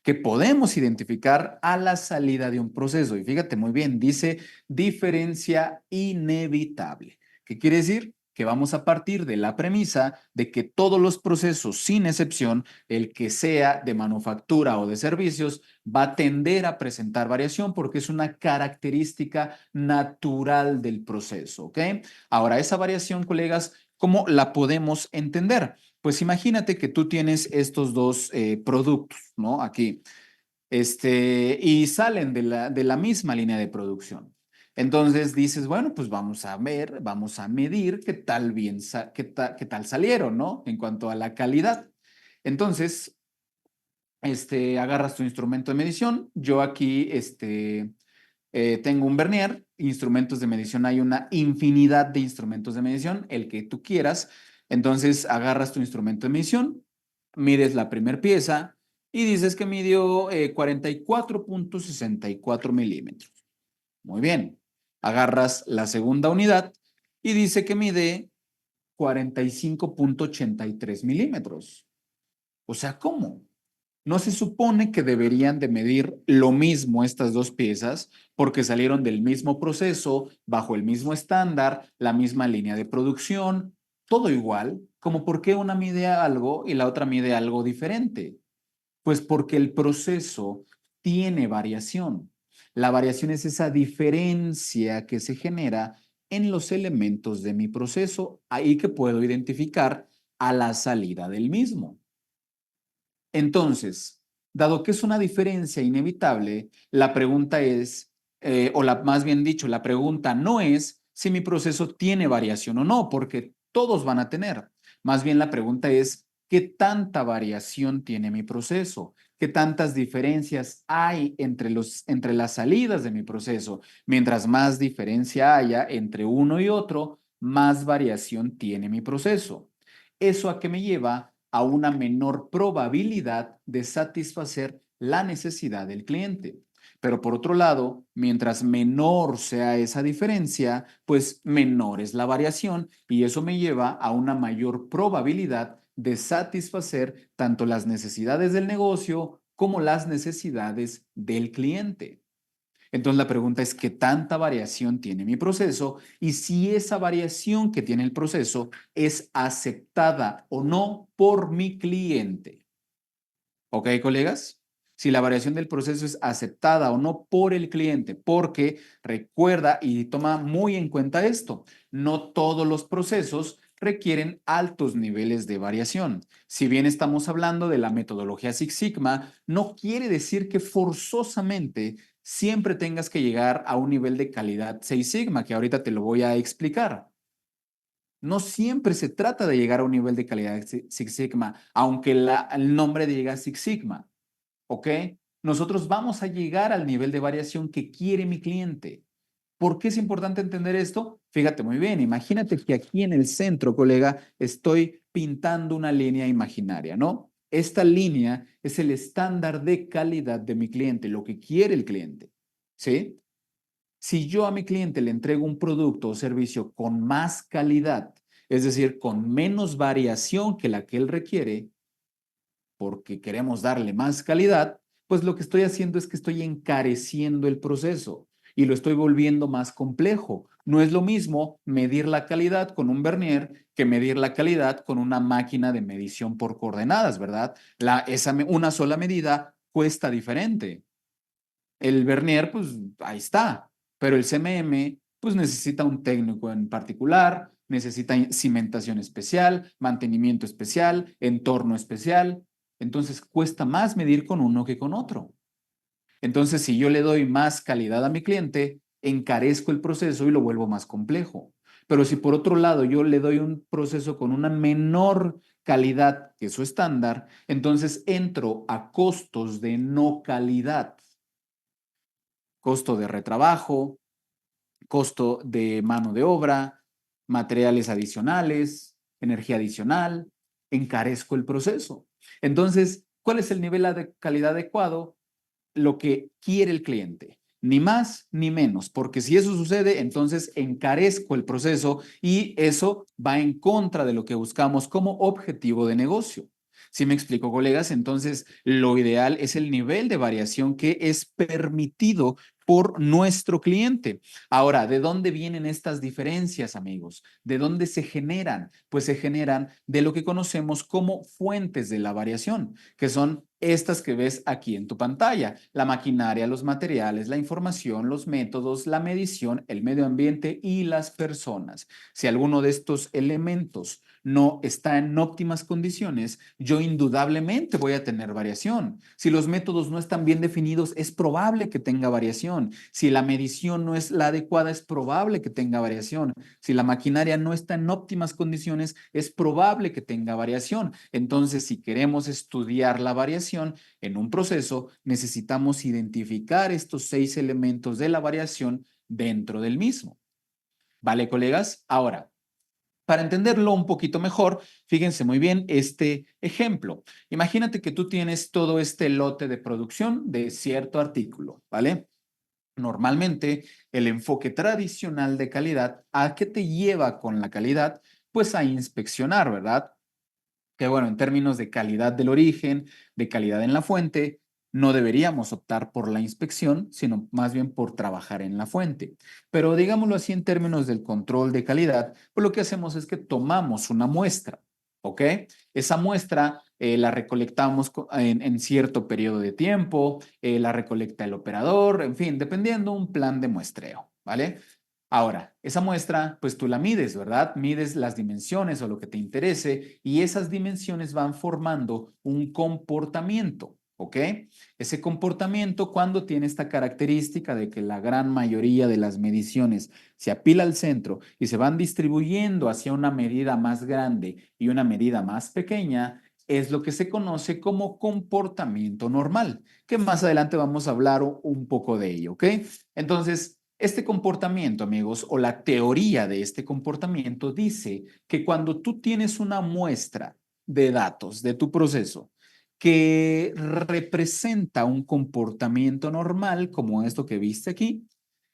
que podemos identificar a la salida de un proceso. Y fíjate muy bien, dice diferencia inevitable. ¿Qué quiere decir? Que vamos a partir de la premisa de que todos los procesos, sin excepción, el que sea de manufactura o de servicios, va a tender a presentar variación porque es una característica natural del proceso, ¿ok? Ahora, esa variación, colegas, ¿cómo la podemos entender? Pues imagínate que tú tienes estos dos productos, ¿no? Aquí, y salen de la misma línea de producción. Entonces dices, bueno, pues vamos a ver, vamos a medir qué tal qué tal salieron, ¿no? En cuanto a la calidad. Entonces, agarras tu instrumento de medición. Yo aquí, tengo un vernier, instrumentos de medición, hay una infinidad de instrumentos de medición, el que tú quieras. Entonces agarras tu instrumento de medición, mides la primera pieza y dices que midió 44.64 milímetros. Muy bien. Agarras la segunda unidad y dice que mide 45.83 milímetros. O sea, ¿cómo? ¿No se supone que deberían de medir lo mismo estas dos piezas porque salieron del mismo proceso, bajo el mismo estándar, la misma línea de producción, todo igual? ¿Como por qué una mide algo y la otra mide algo diferente? Pues porque el proceso tiene variación. La variación es esa diferencia que se genera en los elementos de mi proceso, ahí que puedo identificar a la salida del mismo. Entonces, dado que es una diferencia inevitable, la pregunta es, más bien dicho, la pregunta no es si mi proceso tiene variación o no, porque todos van a tener. Más bien la pregunta es, ¿qué tanta variación tiene mi proceso? ¿Qué tantas diferencias hay entre las salidas de mi proceso? Mientras más diferencia haya entre uno y otro, más variación tiene mi proceso. ¿Eso a qué me lleva? A una menor probabilidad de satisfacer la necesidad del cliente. Pero por otro lado, mientras menor sea esa diferencia, pues menor es la variación y eso me lleva a una mayor probabilidad de satisfacer tanto las necesidades del negocio como las necesidades del cliente. Entonces la pregunta es qué tanta variación tiene mi proceso y si esa variación que tiene el proceso es aceptada o no por mi cliente. ¿Ok, colegas? si la variación del proceso es aceptada o no por el cliente, porque recuerda y toma muy en cuenta esto, no todos los procesos requieren altos niveles de variación. Si bien estamos hablando de la metodología Six Sigma, no quiere decir que forzosamente siempre tengas que llegar a un nivel de calidad Six Sigma, que ahorita te lo voy a explicar. No siempre se trata de llegar a un nivel de calidad Six Sigma, aunque el nombre diga Six Sigma, ¿ok? Nosotros vamos a llegar al nivel de variación que quiere mi cliente. ¿Por qué es importante entender esto? Fíjate muy bien, imagínate que aquí en el centro, colega, estoy pintando una línea imaginaria, ¿no? Esta línea es el estándar de calidad de mi cliente, lo que quiere el cliente, ¿sí? Si yo a mi cliente le entrego un producto o servicio con más calidad, es decir, con menos variación que la que él requiere, porque queremos darle más calidad, pues lo que estoy haciendo es que estoy encareciendo el proceso y lo estoy volviendo más complejo. No es lo mismo medir la calidad con un vernier que medir la calidad con una máquina de medición por coordenadas, ¿verdad? Una sola medida cuesta diferente. El vernier, pues ahí está, pero el CMM, pues necesita un técnico en particular, necesita cimentación especial, mantenimiento especial, entorno especial. Entonces cuesta más medir con uno que con otro. Entonces, si yo le doy más calidad a mi cliente, encarezco el proceso y lo vuelvo más complejo. Pero si por otro lado yo le doy un proceso con una menor calidad que su estándar, entonces entro a costos de no calidad, costo de retrabajo, costo de mano de obra, materiales adicionales, energía adicional, encarezco el proceso. Entonces, ¿cuál es el nivel de calidad adecuado? Lo que quiere el cliente, ni más ni menos, porque si eso sucede, entonces encarezco el proceso y eso va en contra de lo que buscamos como objetivo de negocio. ¿Sí me explico, colegas? Entonces, lo ideal es el nivel de variación que es permitido por nuestro cliente. Ahora, ¿de dónde vienen estas diferencias, amigos? ¿De dónde se generan? Pues se generan de lo que conocemos como fuentes de la variación, que son estas que ves aquí en tu pantalla: la maquinaria, los materiales, la información, los métodos, la medición, el medio ambiente y las personas. Si alguno de estos elementos no está en óptimas condiciones, yo indudablemente voy a tener variación. Si los métodos no están bien definidos, es probable que tenga variación. Si la medición no es la adecuada, es probable que tenga variación. Si la maquinaria no está en óptimas condiciones, es probable que tenga variación. Entonces, si queremos estudiar la variación en un proceso, necesitamos identificar estos 6 elementos de la variación dentro del mismo. ¿Vale, colegas? Ahora, para entenderlo un poquito mejor, fíjense muy bien este ejemplo. Imagínate que tú tienes todo este lote de producción de cierto artículo, ¿vale? Normalmente, el enfoque tradicional de calidad, ¿a qué te lleva con la calidad? Pues a inspeccionar, ¿verdad? Que bueno, en términos de calidad del origen, de calidad en la fuente, no deberíamos optar por la inspección, sino más bien por trabajar en la fuente. Pero digámoslo así, en términos del control de calidad, pues lo que hacemos es que tomamos una muestra, ¿ok? Esa muestra la recolectamos en cierto periodo de tiempo, la recolecta el operador, en fin, dependiendo un plan de muestreo, ¿vale? Ahora, esa muestra, pues tú la mides, ¿verdad? Mides las dimensiones o lo que te interese y esas dimensiones van formando un comportamiento, ¿ok? Ese comportamiento, cuando tiene esta característica de que la gran mayoría de las mediciones se apila al centro y se van distribuyendo hacia una medida más grande y una medida más pequeña, es lo que se conoce como comportamiento normal, que más adelante vamos a hablar un poco de ello, ¿ok? Entonces, este comportamiento, amigos, o la teoría de este comportamiento dice que cuando tú tienes una muestra de datos de tu proceso que representa un comportamiento normal, como esto que viste aquí,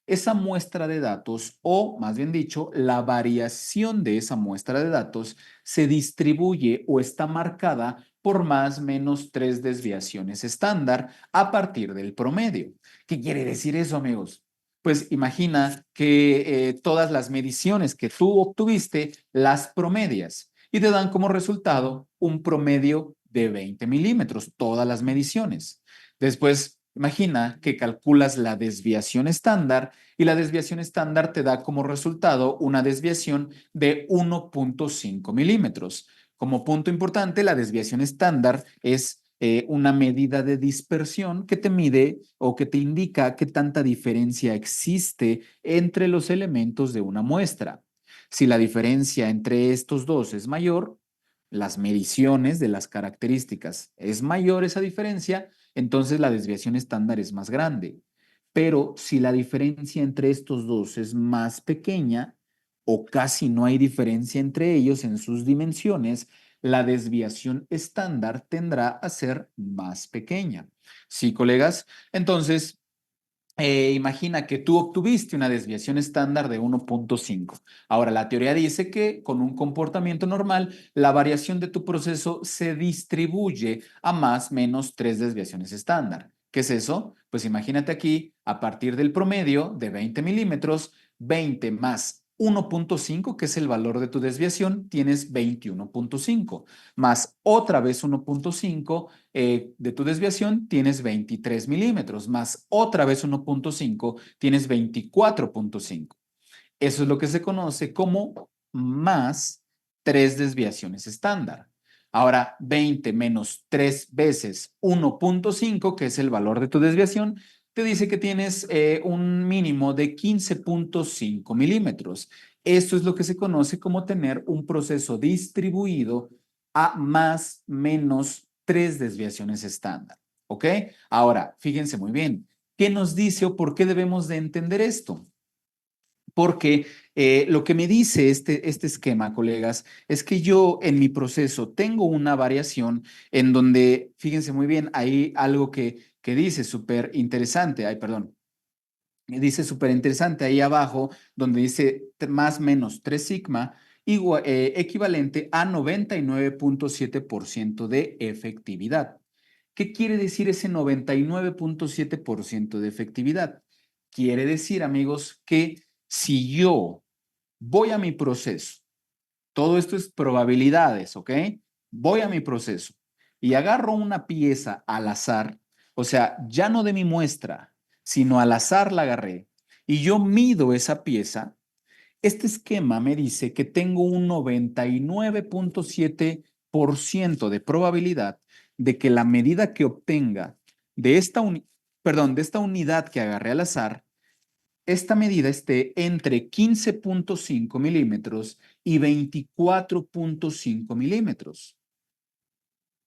esa muestra de datos, o más bien dicho, la variación de esa muestra de datos se distribuye o está marcada por más o menos 3 desviaciones estándar a partir del promedio. ¿Qué quiere decir eso, amigos? Pues imagina que todas las mediciones que tú obtuviste las promedias y te dan como resultado un promedio de 20 milímetros, todas las mediciones. Después, imagina que calculas la desviación estándar y la desviación estándar te da como resultado una desviación de 1.5 milímetros. Como punto importante, la desviación estándar es una medida de dispersión que te mide o que te indica qué tanta diferencia existe entre los elementos de una muestra. Si la diferencia entre estos dos es mayor, las mediciones de las características es mayor esa diferencia, entonces la desviación estándar es más grande. Pero si la diferencia entre estos dos es más pequeña o casi no hay diferencia entre ellos en sus dimensiones, la desviación estándar tendrá a ser más pequeña. ¿Sí, colegas? Entonces, imagina que tú obtuviste una desviación estándar de 1.5. Ahora, la teoría dice que con un comportamiento normal, la variación de tu proceso se distribuye a más o menos 3 desviaciones estándar. ¿Qué es eso? Pues imagínate aquí, a partir del promedio de 20 milímetros, 20 más 1.5, que es el valor de tu desviación, tienes 21.5, más otra vez 1.5 de tu desviación, tienes 23 milímetros, más otra vez 1.5, tienes 24.5. Eso es lo que se conoce como más 3 desviaciones estándar. Ahora, 20 menos 3 veces 1.5, que es el valor de tu desviación, te dice que tienes un mínimo de 15.5 milímetros. Esto es lo que se conoce como tener un proceso distribuido a más menos 3 desviaciones estándar. ¿Ok? Ahora, fíjense muy bien. ¿Qué nos dice o por qué debemos de entender esto? Porque lo que me dice este esquema, colegas, es que yo en mi proceso tengo una variación en donde, fíjense muy bien, hay algo que dice súper interesante, ay, perdón, dice súper interesante ahí abajo, donde dice más menos 3 sigma, equivalente a 99.7% de efectividad. ¿Qué quiere decir ese 99.7% de efectividad? Quiere decir, amigos, que si yo voy a mi proceso, todo esto es probabilidades, ¿ok? Voy a mi proceso y agarro una pieza al azar, o sea, ya no de mi muestra, sino al azar la agarré y yo mido esa pieza, este esquema me dice que tengo un 99.7% de probabilidad de que la medida que obtenga de de esta unidad que agarré al azar, esta medida esté entre 15.5 milímetros y 24.5 milímetros,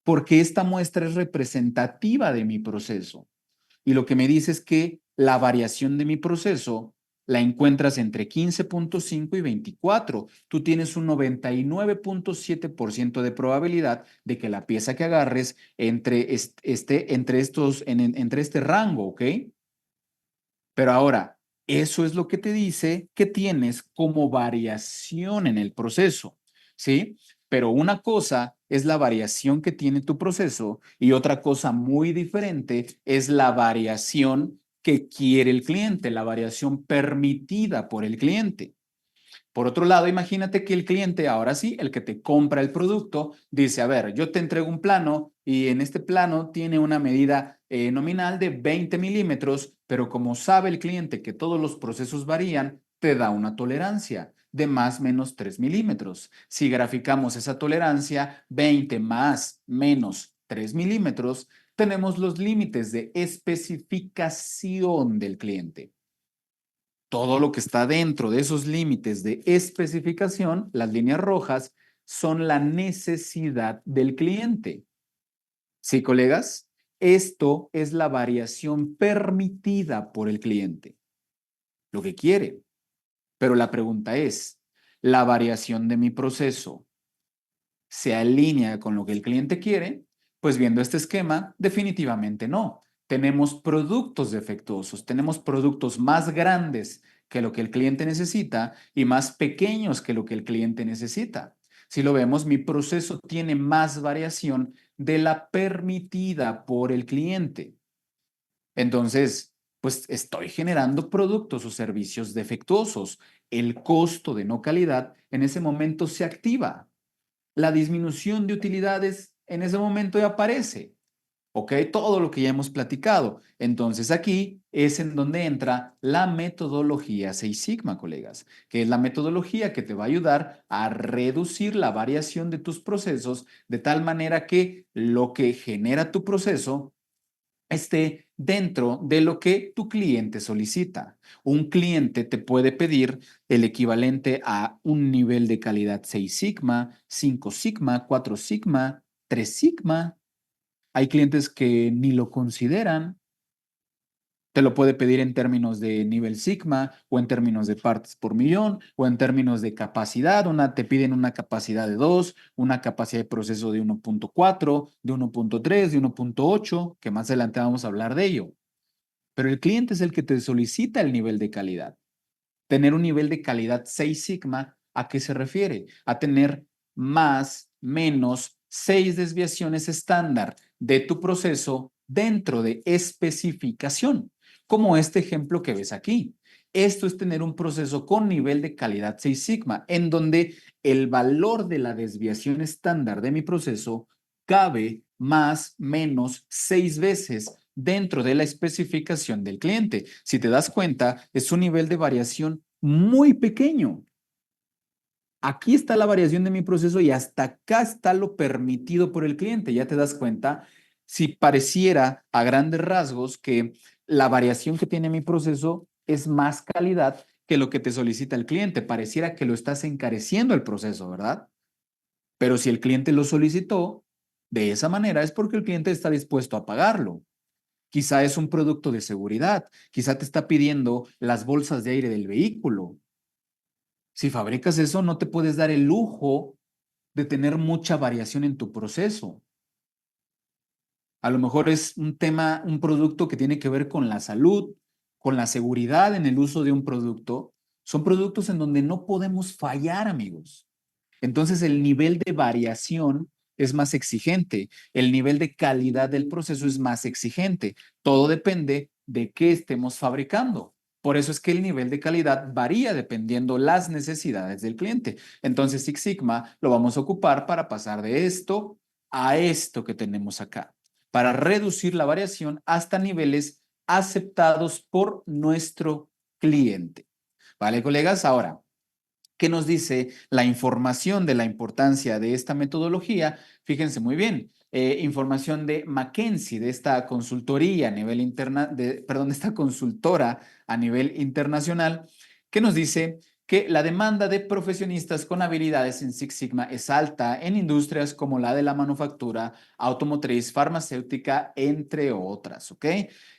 porque esta muestra es representativa de mi proceso. Y lo que me dice es que la variación de mi proceso la encuentras entre 15.5 y 24. Tú tienes un 99.7% de probabilidad de que la pieza que agarres entre este rango, ¿ok? Pero ahora, eso es lo que te dice que tienes como variación en el proceso, ¿sí? Pero una cosa es la variación que tiene tu proceso y otra cosa muy diferente es la variación que quiere el cliente, la variación permitida por el cliente. Por otro lado, imagínate que el cliente, ahora sí, el que te compra el producto, dice, a ver, yo te entrego un plano y en este plano tiene una medida nominal de 20 milímetros, pero como sabe el cliente que todos los procesos varían, te da una tolerancia de más menos 3 milímetros. Si graficamos esa tolerancia, 20 más menos 3 milímetros, tenemos los límites de especificación del cliente. Todo lo que está dentro de esos límites de especificación, las líneas rojas, son la necesidad del cliente. ¿Sí, colegas? Esto es la variación permitida por el cliente, lo que quiere. Pero la pregunta es, ¿la variación de mi proceso se alinea con lo que el cliente quiere? Pues viendo este esquema, definitivamente no. Tenemos productos defectuosos, tenemos productos más grandes que lo que el cliente necesita y más pequeños que lo que el cliente necesita. Si lo vemos, mi proceso tiene más variación de la permitida por el cliente. Entonces, pues estoy generando productos o servicios defectuosos. El costo de no calidad en ese momento se activa. La disminución de utilidades en ese momento ya aparece. ¿ok? Todo lo que ya hemos platicado. Entonces aquí es en donde entra la metodología Six Sigma, colegas, que es la metodología que te va a ayudar a reducir la variación de tus procesos de tal manera que lo que genera tu proceso esté dentro de lo que tu cliente solicita. Un cliente te puede pedir el equivalente a un nivel de calidad 6 sigma, 5 sigma, 4 sigma, 3 sigma. Hay clientes que ni lo consideran. Te lo puede pedir en términos de nivel sigma o en términos de partes por millón o en términos de capacidad. Te piden una capacidad de 2, una capacidad de proceso de 1.4, de 1.3, de 1.8, que más adelante vamos a hablar de ello. Pero el cliente es el que te solicita el nivel de calidad. Tener un nivel de calidad 6 sigma, ¿a qué se refiere? A tener más, menos 6 desviaciones estándar de tu proceso dentro de especificación, como este ejemplo que ves aquí. Esto es tener un proceso con nivel de calidad 6 sigma, en donde el valor de la desviación estándar de mi proceso cabe más, menos 6 veces dentro de la especificación del cliente. Si te das cuenta, es un nivel de variación muy pequeño. Aquí está la variación de mi proceso y hasta acá está lo permitido por el cliente. Ya te das cuenta, si pareciera a grandes rasgos que la variación que tiene mi proceso es más calidad que lo que te solicita el cliente. Pareciera que lo estás encareciendo el proceso, ¿verdad? Pero si el cliente lo solicitó de esa manera es porque el cliente está dispuesto a pagarlo. Quizá es un producto de seguridad, quizá te está pidiendo las bolsas de aire del vehículo. Si fabricas eso, no te puedes dar el lujo de tener mucha variación en tu proceso. A lo mejor es un tema, un producto que tiene que ver con la salud, con la seguridad en el uso de un producto. Son productos en donde no podemos fallar, amigos. Entonces, el nivel de variación es más exigente, el nivel de calidad del proceso es más exigente. Todo depende de qué estemos fabricando. Por eso es que el nivel de calidad varía dependiendo las necesidades del cliente. Entonces, Six Sigma lo vamos a ocupar para pasar de esto a esto que tenemos acá, para reducir la variación hasta niveles aceptados por nuestro cliente. ¿Vale, colegas? Ahora, ¿qué nos dice la información de la importancia de esta metodología? Fíjense muy bien, información de McKinsey, de esta consultoría a nivel perdón, de esta consultora a nivel internacional, que nos dice que la demanda de profesionistas con habilidades en Six Sigma es alta en industrias como la de la manufactura, automotriz, farmacéutica, entre otras, ¿ok?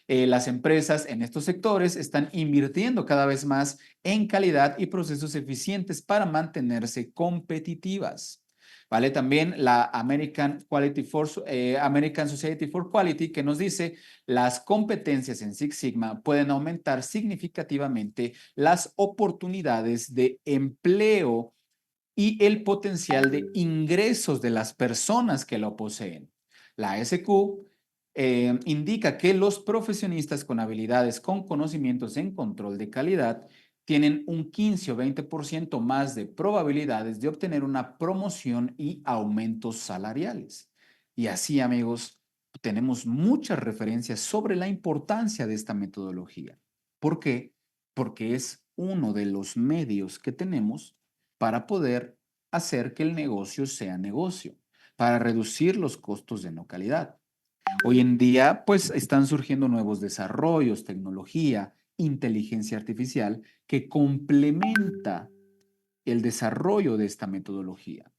Las empresas en estos sectores están invirtiendo cada vez más en calidad y procesos eficientes para mantenerse competitivas. ¿Vale? También la American Society for Quality, que nos dice las competencias en Six Sigma pueden aumentar significativamente las oportunidades de empleo y el potencial de ingresos de las personas que lo poseen. La SQ indica que los profesionistas con habilidades con conocimientos en control de calidad tienen un 15 o 20% más de probabilidades de obtener una promoción y aumentos salariales. Y así, amigos, tenemos muchas referencias sobre la importancia de esta metodología. ¿Por qué? Porque es uno de los medios que tenemos para poder hacer que el negocio sea negocio, para reducir los costos de no calidad. Hoy en día, pues están surgiendo nuevos desarrollos, tecnología, inteligencia artificial que complementa el desarrollo de esta metodología,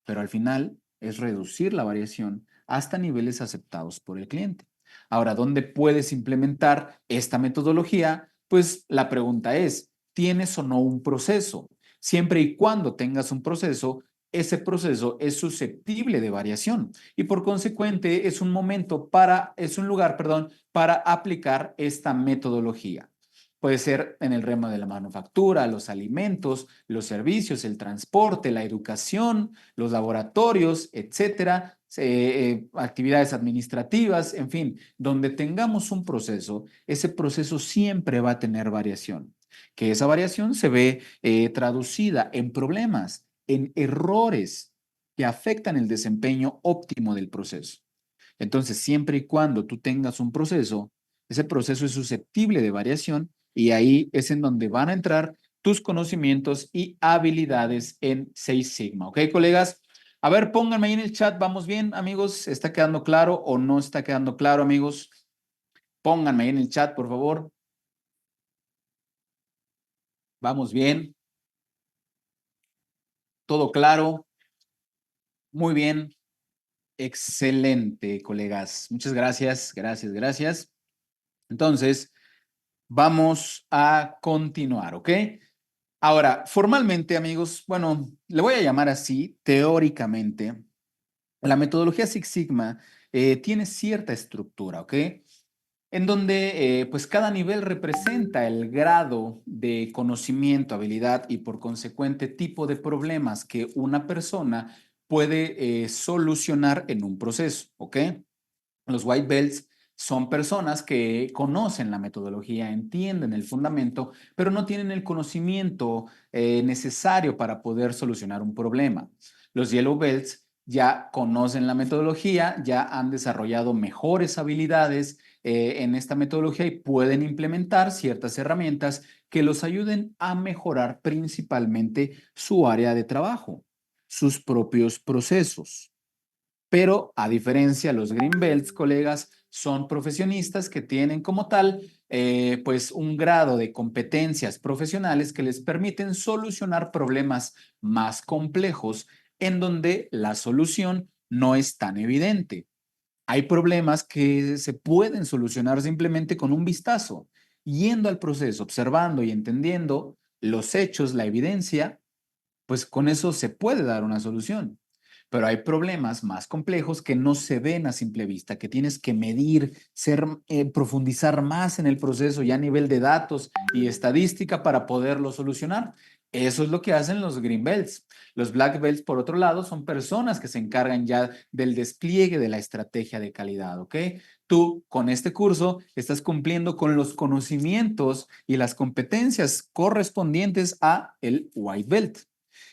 pero al final es reducir la variación hasta niveles aceptados por el cliente. Ahora, ¿dónde puedes implementar esta metodología? Pues la pregunta es, ¿tienes o no un proceso? Siempre y cuando tengas un proceso, ese proceso es susceptible de variación y por consecuente es un lugar, perdón, para aplicar esta metodología. Puede ser en el ramo de la manufactura, los alimentos, los servicios, el transporte, la educación, los laboratorios, etcétera, actividades administrativas, en fin, donde tengamos un proceso, ese proceso siempre va a tener variación. Que esa variación se ve traducida en problemas, en errores que afectan el desempeño óptimo del proceso. Entonces, siempre y cuando tú tengas un proceso, ese proceso es susceptible de variación y ahí es en donde van a entrar tus conocimientos y habilidades en Six Sigma. ¿Ok, colegas? A ver, pónganme ahí en el chat, ¿vamos bien, amigos? ¿Está quedando claro o no está quedando claro, amigos? Pónganme ahí en el chat, por favor. ¿Vamos bien? ¿Todo claro? Muy bien. Excelente, colegas. Muchas gracias, gracias, gracias. Entonces, vamos a continuar, ¿ok? Ahora, formalmente, amigos, bueno, le voy a llamar así, teóricamente, la metodología Six Sigma tiene cierta estructura, ¿ok? En donde pues cada nivel representa el grado de conocimiento, habilidad y por consecuente tipo de problemas que una persona puede solucionar en un proceso, ¿ok? Los white belts son personas que conocen la metodología, entienden el fundamento, pero no tienen el conocimiento necesario para poder solucionar un problema. Los yellow belts ya conocen la metodología, ya han desarrollado mejores habilidades en esta metodología y pueden implementar ciertas herramientas que los ayuden a mejorar principalmente su área de trabajo, sus propios procesos. Pero a diferencia, los Green Belts, colegas, son profesionistas que tienen como tal, pues un grado de competencias profesionales que les permiten solucionar problemas más complejos en donde la solución no es tan evidente. Hay problemas que se pueden solucionar simplemente con un vistazo, yendo al proceso, observando y entendiendo los hechos, la evidencia, pues con eso se puede dar una solución. Pero hay problemas más complejos que no se ven a simple vista, que tienes que medir, profundizar más en el proceso ya a nivel de datos y estadística para poderlo solucionar. Eso es lo que hacen los Green Belts. Los Black Belts, por otro lado, son personas que se encargan ya del despliegue de la estrategia de calidad, ¿ok? Tú, con este curso, estás cumpliendo con los conocimientos y las competencias correspondientes a el White Belt.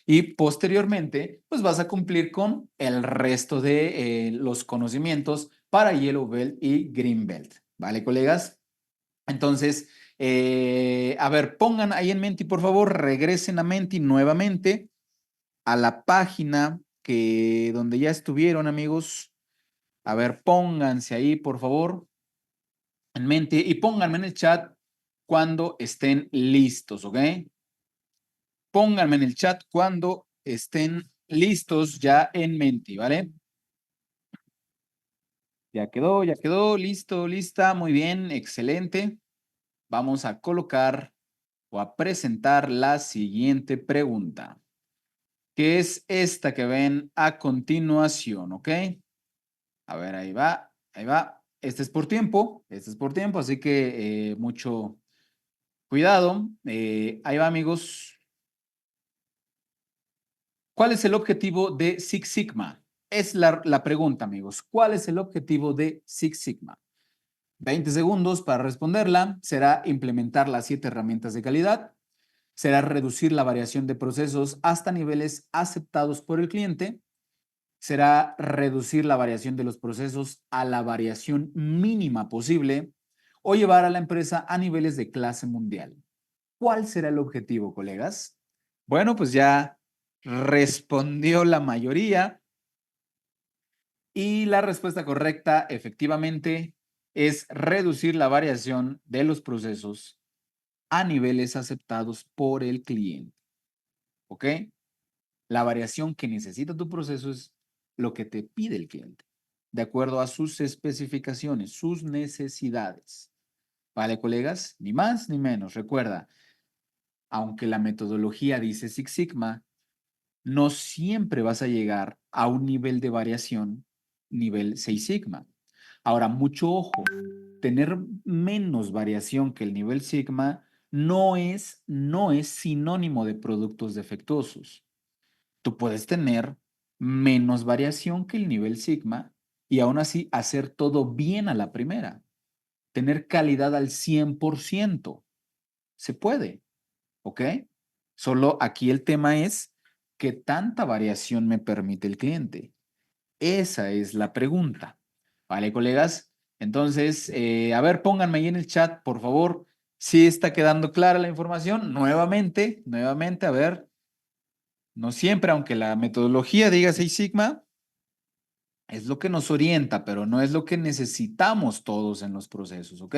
Y posteriormente, pues vas a cumplir con el resto de los conocimientos para Yellow Belt y Green Belt. ¿Vale, colegas? Entonces, a ver, pongan ahí en Menti, por favor, regresen a Menti nuevamente a la página donde ya estuvieron, amigos. A ver, pónganse ahí, por favor, en Menti y pónganme en el chat cuando estén listos, ¿ok? Pónganme en el chat cuando estén listos ya en Menti, ¿vale? Ya quedó, listo, lista, muy bien, excelente. Vamos a colocar o a presentar la siguiente pregunta, que es esta que ven a continuación, ¿ok? A ver, ahí va, ahí va. Este es por tiempo, así que mucho cuidado. Ahí va, amigos. ¿Cuál es el objetivo de Six Sigma? Es la pregunta, amigos. ¿Cuál es el objetivo de Six Sigma? 20 segundos para responderla. Será implementar las 7 herramientas de calidad. Será reducir la variación de procesos hasta niveles aceptados por el cliente. Será reducir la variación de los procesos a la variación mínima posible o llevar a la empresa a niveles de clase mundial. ¿Cuál será el objetivo, colegas? Bueno, pues ya respondió la mayoría y la respuesta correcta efectivamente es reducir la variación de los procesos a niveles aceptados por el cliente. ¿Ok? La variación que necesita tu proceso es lo que te pide el cliente, de acuerdo a sus especificaciones, sus necesidades. ¿Vale, colegas? Ni más ni menos. Recuerda, aunque la metodología dice Six Sigma, no siempre vas a llegar a un nivel de variación nivel 6 sigma. Ahora, mucho ojo, tener menos variación que el nivel sigma no es sinónimo de productos defectuosos. Tú puedes tener menos variación que el nivel sigma y aún así hacer todo bien a la primera. Tener calidad al 100%. Se puede. ¿Ok? Solo aquí el tema es qué tanta variación me permite el cliente. Esa es la pregunta. ¿Vale, colegas? Entonces, a ver, pónganme ahí en el chat, por favor, si está quedando clara la información. Nuevamente, a ver, no siempre, aunque la metodología diga Six Sigma, es lo que nos orienta, pero no es lo que necesitamos todos en los procesos, ¿ok?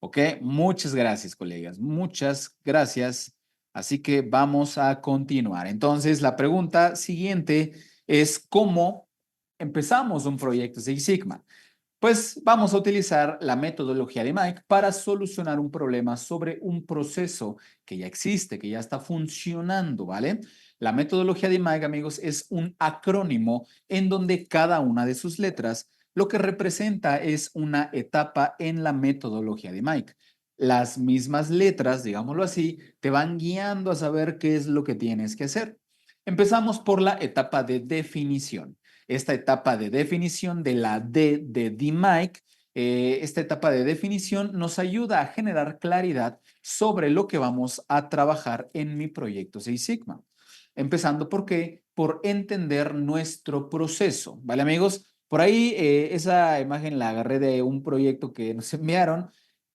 ¿Ok? Muchas gracias, colegas. Muchas gracias. Así que vamos a continuar. Entonces, la pregunta siguiente es ¿cómo empezamos un proyecto Six Sigma? Pues vamos a utilizar la metodología de Mike para solucionar un problema sobre un proceso que ya existe, que ya está funcionando, ¿vale? La metodología de Mike, amigos, es un acrónimo en donde cada una de sus letras lo que representa es una etapa en la metodología de Mike. Las mismas letras, digámoslo así, te van guiando a saber qué es lo que tienes que hacer. Empezamos por la etapa de definición. Esta etapa de definición de la D de DMIC, esta etapa de definición nos ayuda a generar claridad sobre lo que vamos a trabajar en mi proyecto Six Sigma. Empezando por qué? Por entender nuestro proceso, ¿vale, amigos? Por ahí esa imagen la agarré de un proyecto que nos enviaron,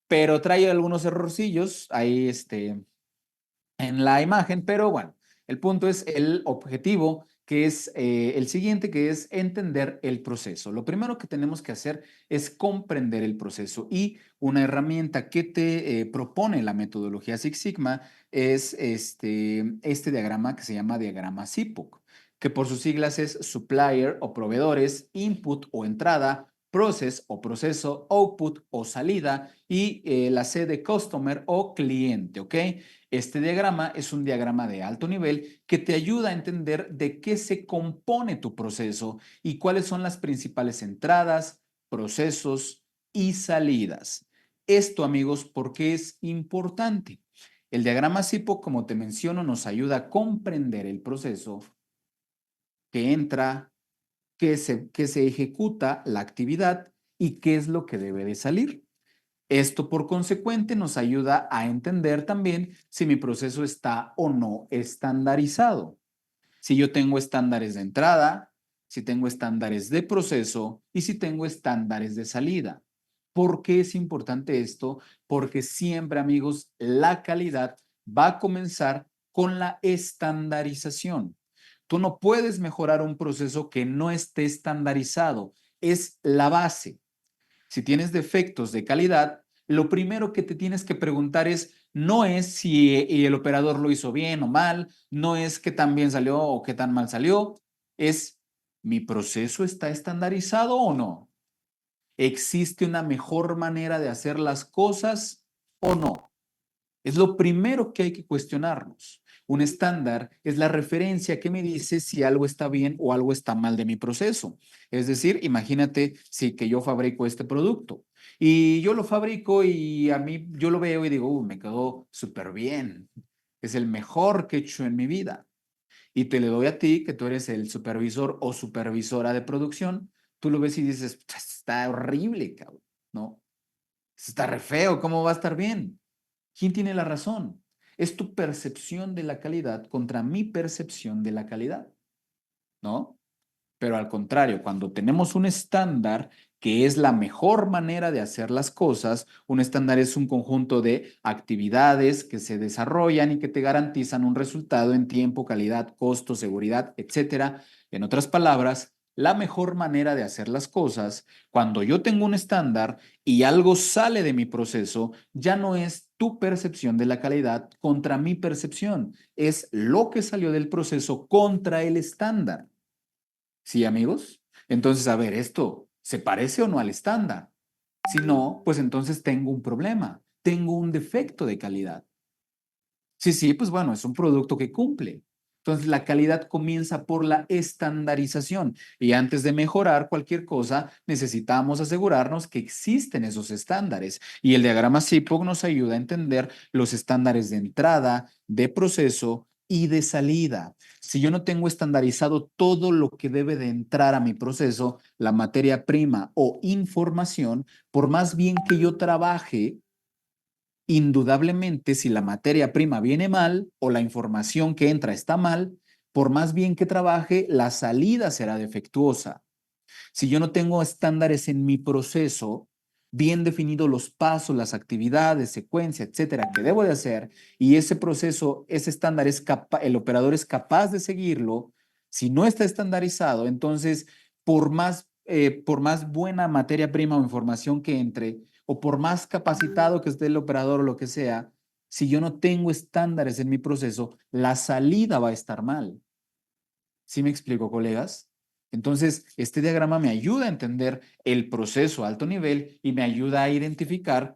pero trae algunos errorcillos ahí en la imagen, pero bueno, el punto es el objetivo, que es el siguiente, que es entender el proceso. Lo primero que tenemos que hacer es comprender el proceso y una herramienta que te propone la metodología Six Sigma es este diagrama que se llama diagrama SIPOC, que por sus siglas es Supplier o Proveedores, Input o Entrada, Process o Proceso, Output o Salida y la C de Customer o Cliente, ¿ok? Este diagrama es un diagrama de alto nivel que te ayuda a entender de qué se compone tu proceso y cuáles son las principales entradas, procesos y salidas. Esto, amigos, ¿por qué es importante? El diagrama SIPO, como te menciono, nos ayuda a comprender el proceso que entra, que se ejecuta la actividad y qué es lo que debe de salir. Esto por consecuente nos ayuda a entender también si mi proceso está o no estandarizado. Si yo tengo estándares de entrada, si tengo estándares de proceso y si tengo estándares de salida. ¿Por qué es importante esto? Porque siempre, amigos, la calidad va a comenzar con la estandarización. Tú no puedes mejorar un proceso que no esté estandarizado. Es la base. Si tienes defectos de calidad, lo primero que te tienes que preguntar es, no es si el operador lo hizo bien o mal, no es qué tan bien salió o qué tan mal salió, es, ¿mi proceso está estandarizado o no? ¿Existe una mejor manera de hacer las cosas o no? Es lo primero que hay que cuestionarnos. Un estándar es la referencia que me dice si algo está bien o algo está mal de mi proceso. Es decir, imagínate si que yo fabrico este producto y yo lo fabrico y a mí yo lo veo y digo, me quedó súper bien. Es el mejor que he hecho en mi vida. Y te le doy a ti, que tú eres el supervisor o supervisora de producción, tú lo ves y dices, está horrible, cabrón, ¿no? Está re feo, ¿cómo va a estar bien? ¿Quién tiene la razón? Es tu percepción de la calidad contra mi percepción de la calidad, ¿no? Pero al contrario, cuando tenemos un estándar que es la mejor manera de hacer las cosas, un estándar es un conjunto de actividades que se desarrollan y que te garantizan un resultado en tiempo, calidad, costo, seguridad, etcétera. En otras palabras, la mejor manera de hacer las cosas, cuando yo tengo un estándar y algo sale de mi proceso, ya no es tu percepción de la calidad contra mi percepción, es lo que salió del proceso contra el estándar. ¿Sí, amigos? Entonces, a ver, ¿esto se parece o no al estándar? Si no, pues entonces tengo un problema, tengo un defecto de calidad. Sí, sí, pues bueno, es un producto que cumple. Entonces, la calidad comienza por la estandarización y antes de mejorar cualquier cosa, necesitamos asegurarnos que existen esos estándares. Y el diagrama SIPOC nos ayuda a entender los estándares de entrada, de proceso y de salida. Si yo no tengo estandarizado todo lo que debe de entrar a mi proceso, la materia prima o información, por más bien que yo trabaje, indudablemente, si la materia prima viene mal o la información que entra está mal, por más bien que trabaje, la salida será defectuosa. Si yo no tengo estándares en mi proceso, bien definidos los pasos, las actividades, secuencia, etcétera, que debo de hacer, y ese proceso, ese estándar el operador es capaz de seguirlo, si no está estandarizado, entonces, por más buena materia prima o información que entre, o por más capacitado que esté el operador o lo que sea, si yo no tengo estándares en mi proceso, la salida va a estar mal. ¿Sí me explico, colegas? Entonces, este diagrama me ayuda a entender el proceso a alto nivel y me ayuda a identificar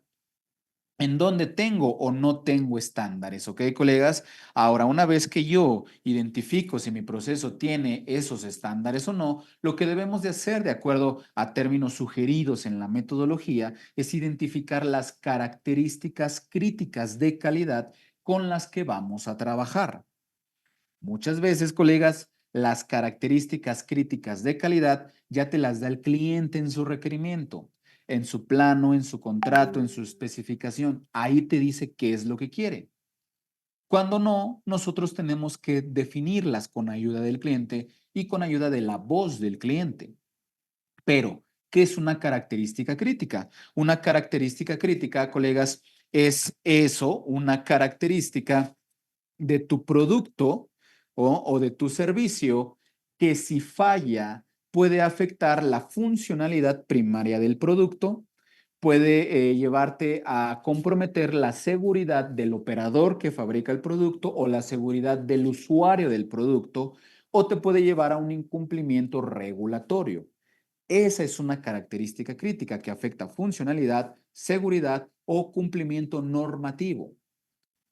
en dónde tengo o no tengo estándares, ¿ok, colegas? Ahora, una vez que yo identifico si mi proceso tiene esos estándares o no, lo que debemos de hacer, de acuerdo a términos sugeridos en la metodología, es identificar las características críticas de calidad con las que vamos a trabajar. Muchas veces, colegas, las características críticas de calidad ya te las da el cliente en su requerimiento, en su plano, en su contrato, en su especificación. Ahí te dice qué es lo que quiere. Cuando no, nosotros tenemos que definirlas con ayuda del cliente y con ayuda de la voz del cliente. Pero, ¿qué es una característica crítica? Una característica crítica, colegas, es eso, una característica de tu producto o de tu servicio que si falla puede afectar la funcionalidad primaria del producto, puede llevarte a comprometer la seguridad del operador que fabrica el producto o la seguridad del usuario del producto o te puede llevar a un incumplimiento regulatorio. Esa es una característica crítica que afecta funcionalidad, seguridad o cumplimiento normativo.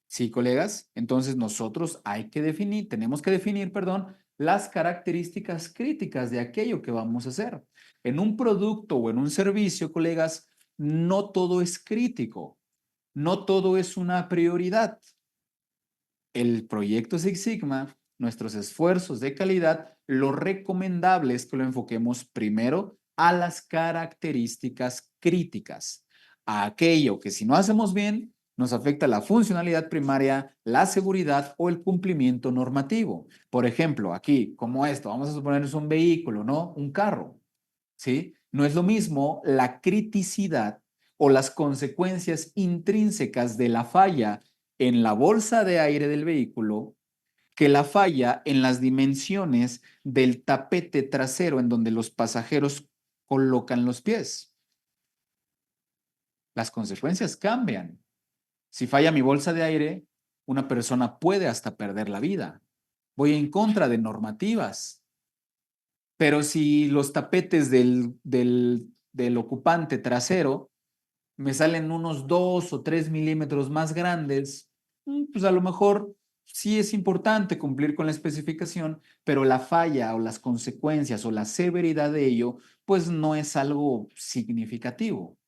Sí, colegas, entonces nosotros tenemos que definir, perdón, las características críticas de aquello que vamos a hacer. En un producto o en un servicio, colegas, no todo es crítico, no todo es una prioridad. El proyecto Six Sigma, nuestros esfuerzos de calidad, lo recomendable es que lo enfoquemos primero a las características críticas, a aquello que si no hacemos bien, nos afecta la funcionalidad primaria, la seguridad o el cumplimiento normativo. Por ejemplo, aquí, como esto, vamos a suponer es un vehículo, ¿no? Un carro, ¿sí? No es lo mismo la criticidad o las consecuencias intrínsecas de la falla en la bolsa de aire del vehículo que la falla en las dimensiones del tapete trasero en donde los pasajeros colocan los pies. Las consecuencias cambian. Si falla mi bolsa de aire, una persona puede hasta perder la vida. Voy en contra de normativas. Pero si los tapetes del ocupante trasero me salen unos 2 o 3 milímetros más grandes, pues a lo mejor sí es importante cumplir con la especificación, pero la falla o las consecuencias o la severidad de ello, pues no es algo significativo.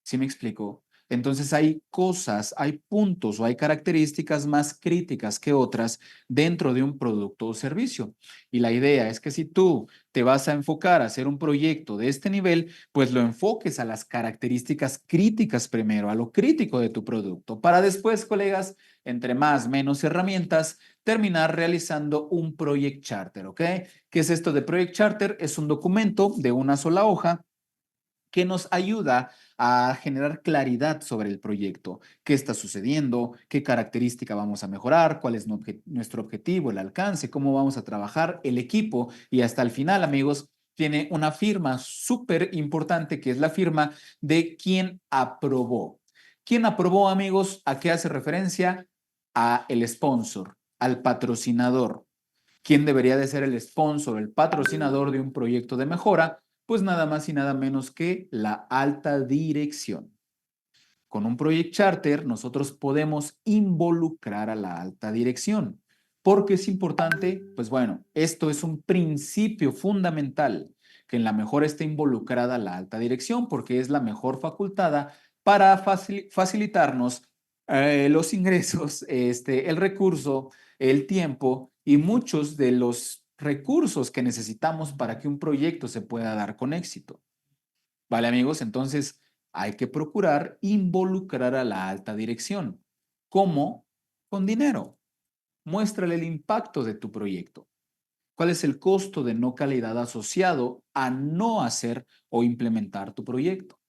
¿Sí me explico? Entonces hay cosas, hay puntos o hay características más críticas que otras dentro de un producto o servicio. Y la idea es que si tú te vas a enfocar a hacer un proyecto de este nivel, pues lo enfoques a las características críticas primero, a lo crítico de tu producto, para después, colegas, entre más, menos herramientas, terminar realizando un Project Charter, ¿ok? ¿Qué es esto de Project Charter? Es un documento de una sola hoja que nos ayuda a generar claridad sobre el proyecto, qué está sucediendo, qué característica vamos a mejorar, cuál es nuestro objetivo, el alcance, cómo vamos a trabajar el equipo y hasta el final, amigos, tiene una firma súper importante que es la firma de quien aprobó. ¿Quién aprobó, amigos? ¿A qué hace referencia? A el sponsor, al patrocinador. ¿Quién debería de ser el sponsor, el patrocinador de un proyecto de mejora? Pues nada más y nada menos que la alta dirección. Con un Project Charter nosotros podemos involucrar a la alta dirección. ¿Por qué es importante? Pues bueno, esto es un principio fundamental, que en la mejora esté involucrada la alta dirección porque es la mejor facultada para facilitarnos los ingresos, el recurso, el tiempo y muchos de los recursos que necesitamos para que un proyecto se pueda dar con éxito. ¿Vale, amigos? Entonces, hay que procurar involucrar a la alta dirección. ¿Cómo? Con dinero. Muéstrale el impacto de tu proyecto. ¿Cuál es el costo de no calidad asociado a no hacer o implementar tu proyecto?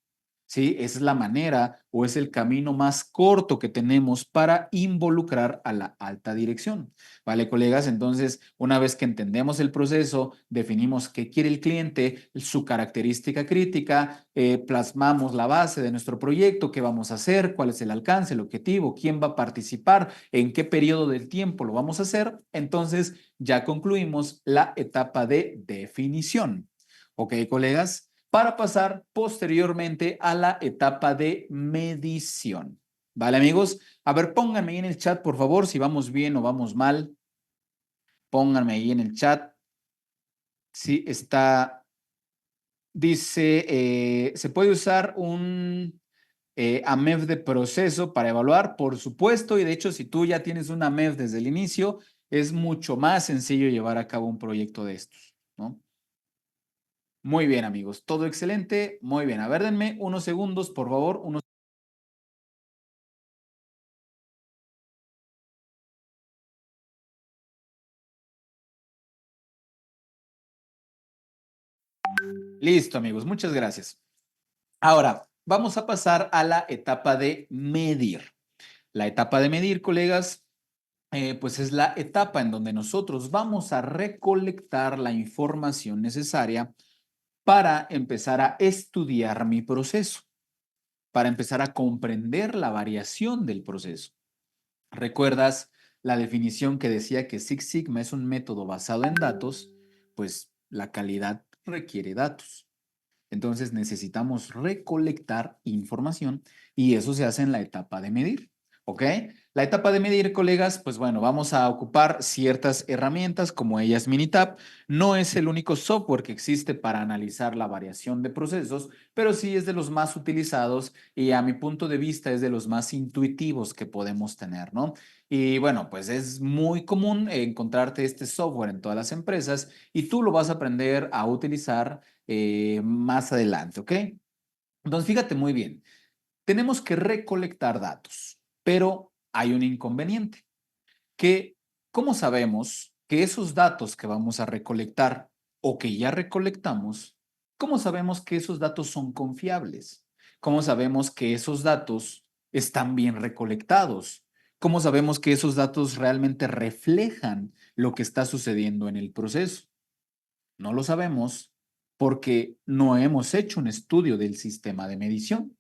¿Sí? Esa es la manera o es el camino más corto que tenemos para involucrar a la alta dirección. ¿Vale, colegas? Entonces, una vez que entendemos el proceso, definimos qué quiere el cliente, su característica crítica, plasmamos la base de nuestro proyecto, qué vamos a hacer, cuál es el alcance, el objetivo, quién va a participar, en qué periodo del tiempo lo vamos a hacer. Entonces, ya concluimos la etapa de definición. ¿Ok, colegas? Para pasar posteriormente a la etapa de medición. ¿Vale, amigos? A ver, pónganme ahí en el chat, por favor, si vamos bien o vamos mal. Pónganme ahí en el chat. Si está, dice, ¿se puede usar un AMEF de proceso para evaluar? Por supuesto, y de hecho, si tú ya tienes un AMEF desde el inicio, es mucho más sencillo llevar a cabo un proyecto de estos, ¿no? Muy bien, amigos. Todo excelente. Muy bien. A ver, denme unos segundos, por favor. Listo, amigos. Muchas gracias. Ahora, vamos a pasar a la etapa de medir. La etapa de medir, colegas, pues es la etapa en donde nosotros vamos a recolectar la información necesaria para empezar a estudiar mi proceso, para empezar a comprender la variación del proceso. ¿Recuerdas la definición que decía que Six Sigma es un método basado en datos? Pues la calidad requiere datos. Entonces necesitamos recolectar información y eso se hace en la etapa de medir, ¿ok? La etapa de medir, colegas, pues bueno, vamos a ocupar ciertas herramientas como ellas Minitab. No es el único software que existe para analizar la variación de procesos, pero sí es de los más utilizados y a mi punto de vista es de los más intuitivos que podemos tener, ¿no? Y bueno, pues es muy común encontrarte este software en todas las empresas y tú lo vas a aprender a utilizar más adelante, ¿ok? Entonces, fíjate muy bien, tenemos que recolectar datos, pero hay un inconveniente, que ¿cómo sabemos que esos datos que vamos a recolectar o que ya recolectamos, cómo sabemos que esos datos son confiables? ¿Cómo sabemos que esos datos están bien recolectados? ¿Cómo sabemos que esos datos realmente reflejan lo que está sucediendo en el proceso? No lo sabemos porque no hemos hecho un estudio del sistema de medición.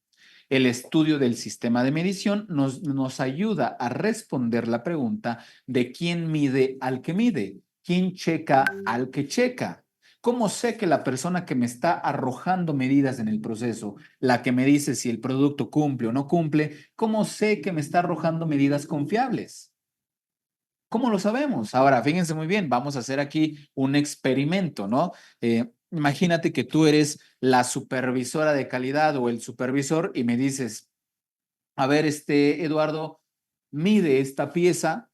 El estudio del sistema de medición nos ayuda a responder la pregunta de quién mide al que mide, quién checa al que checa. ¿Cómo sé que la persona que me está arrojando medidas en el proceso, la que me dice si el producto cumple o no cumple, cómo sé que me está arrojando medidas confiables? ¿Cómo lo sabemos? Ahora, fíjense muy bien, vamos a hacer aquí un experimento, ¿no? Imagínate que tú eres la supervisora de calidad o el supervisor y me dices, a ver, Eduardo, mide esta pieza,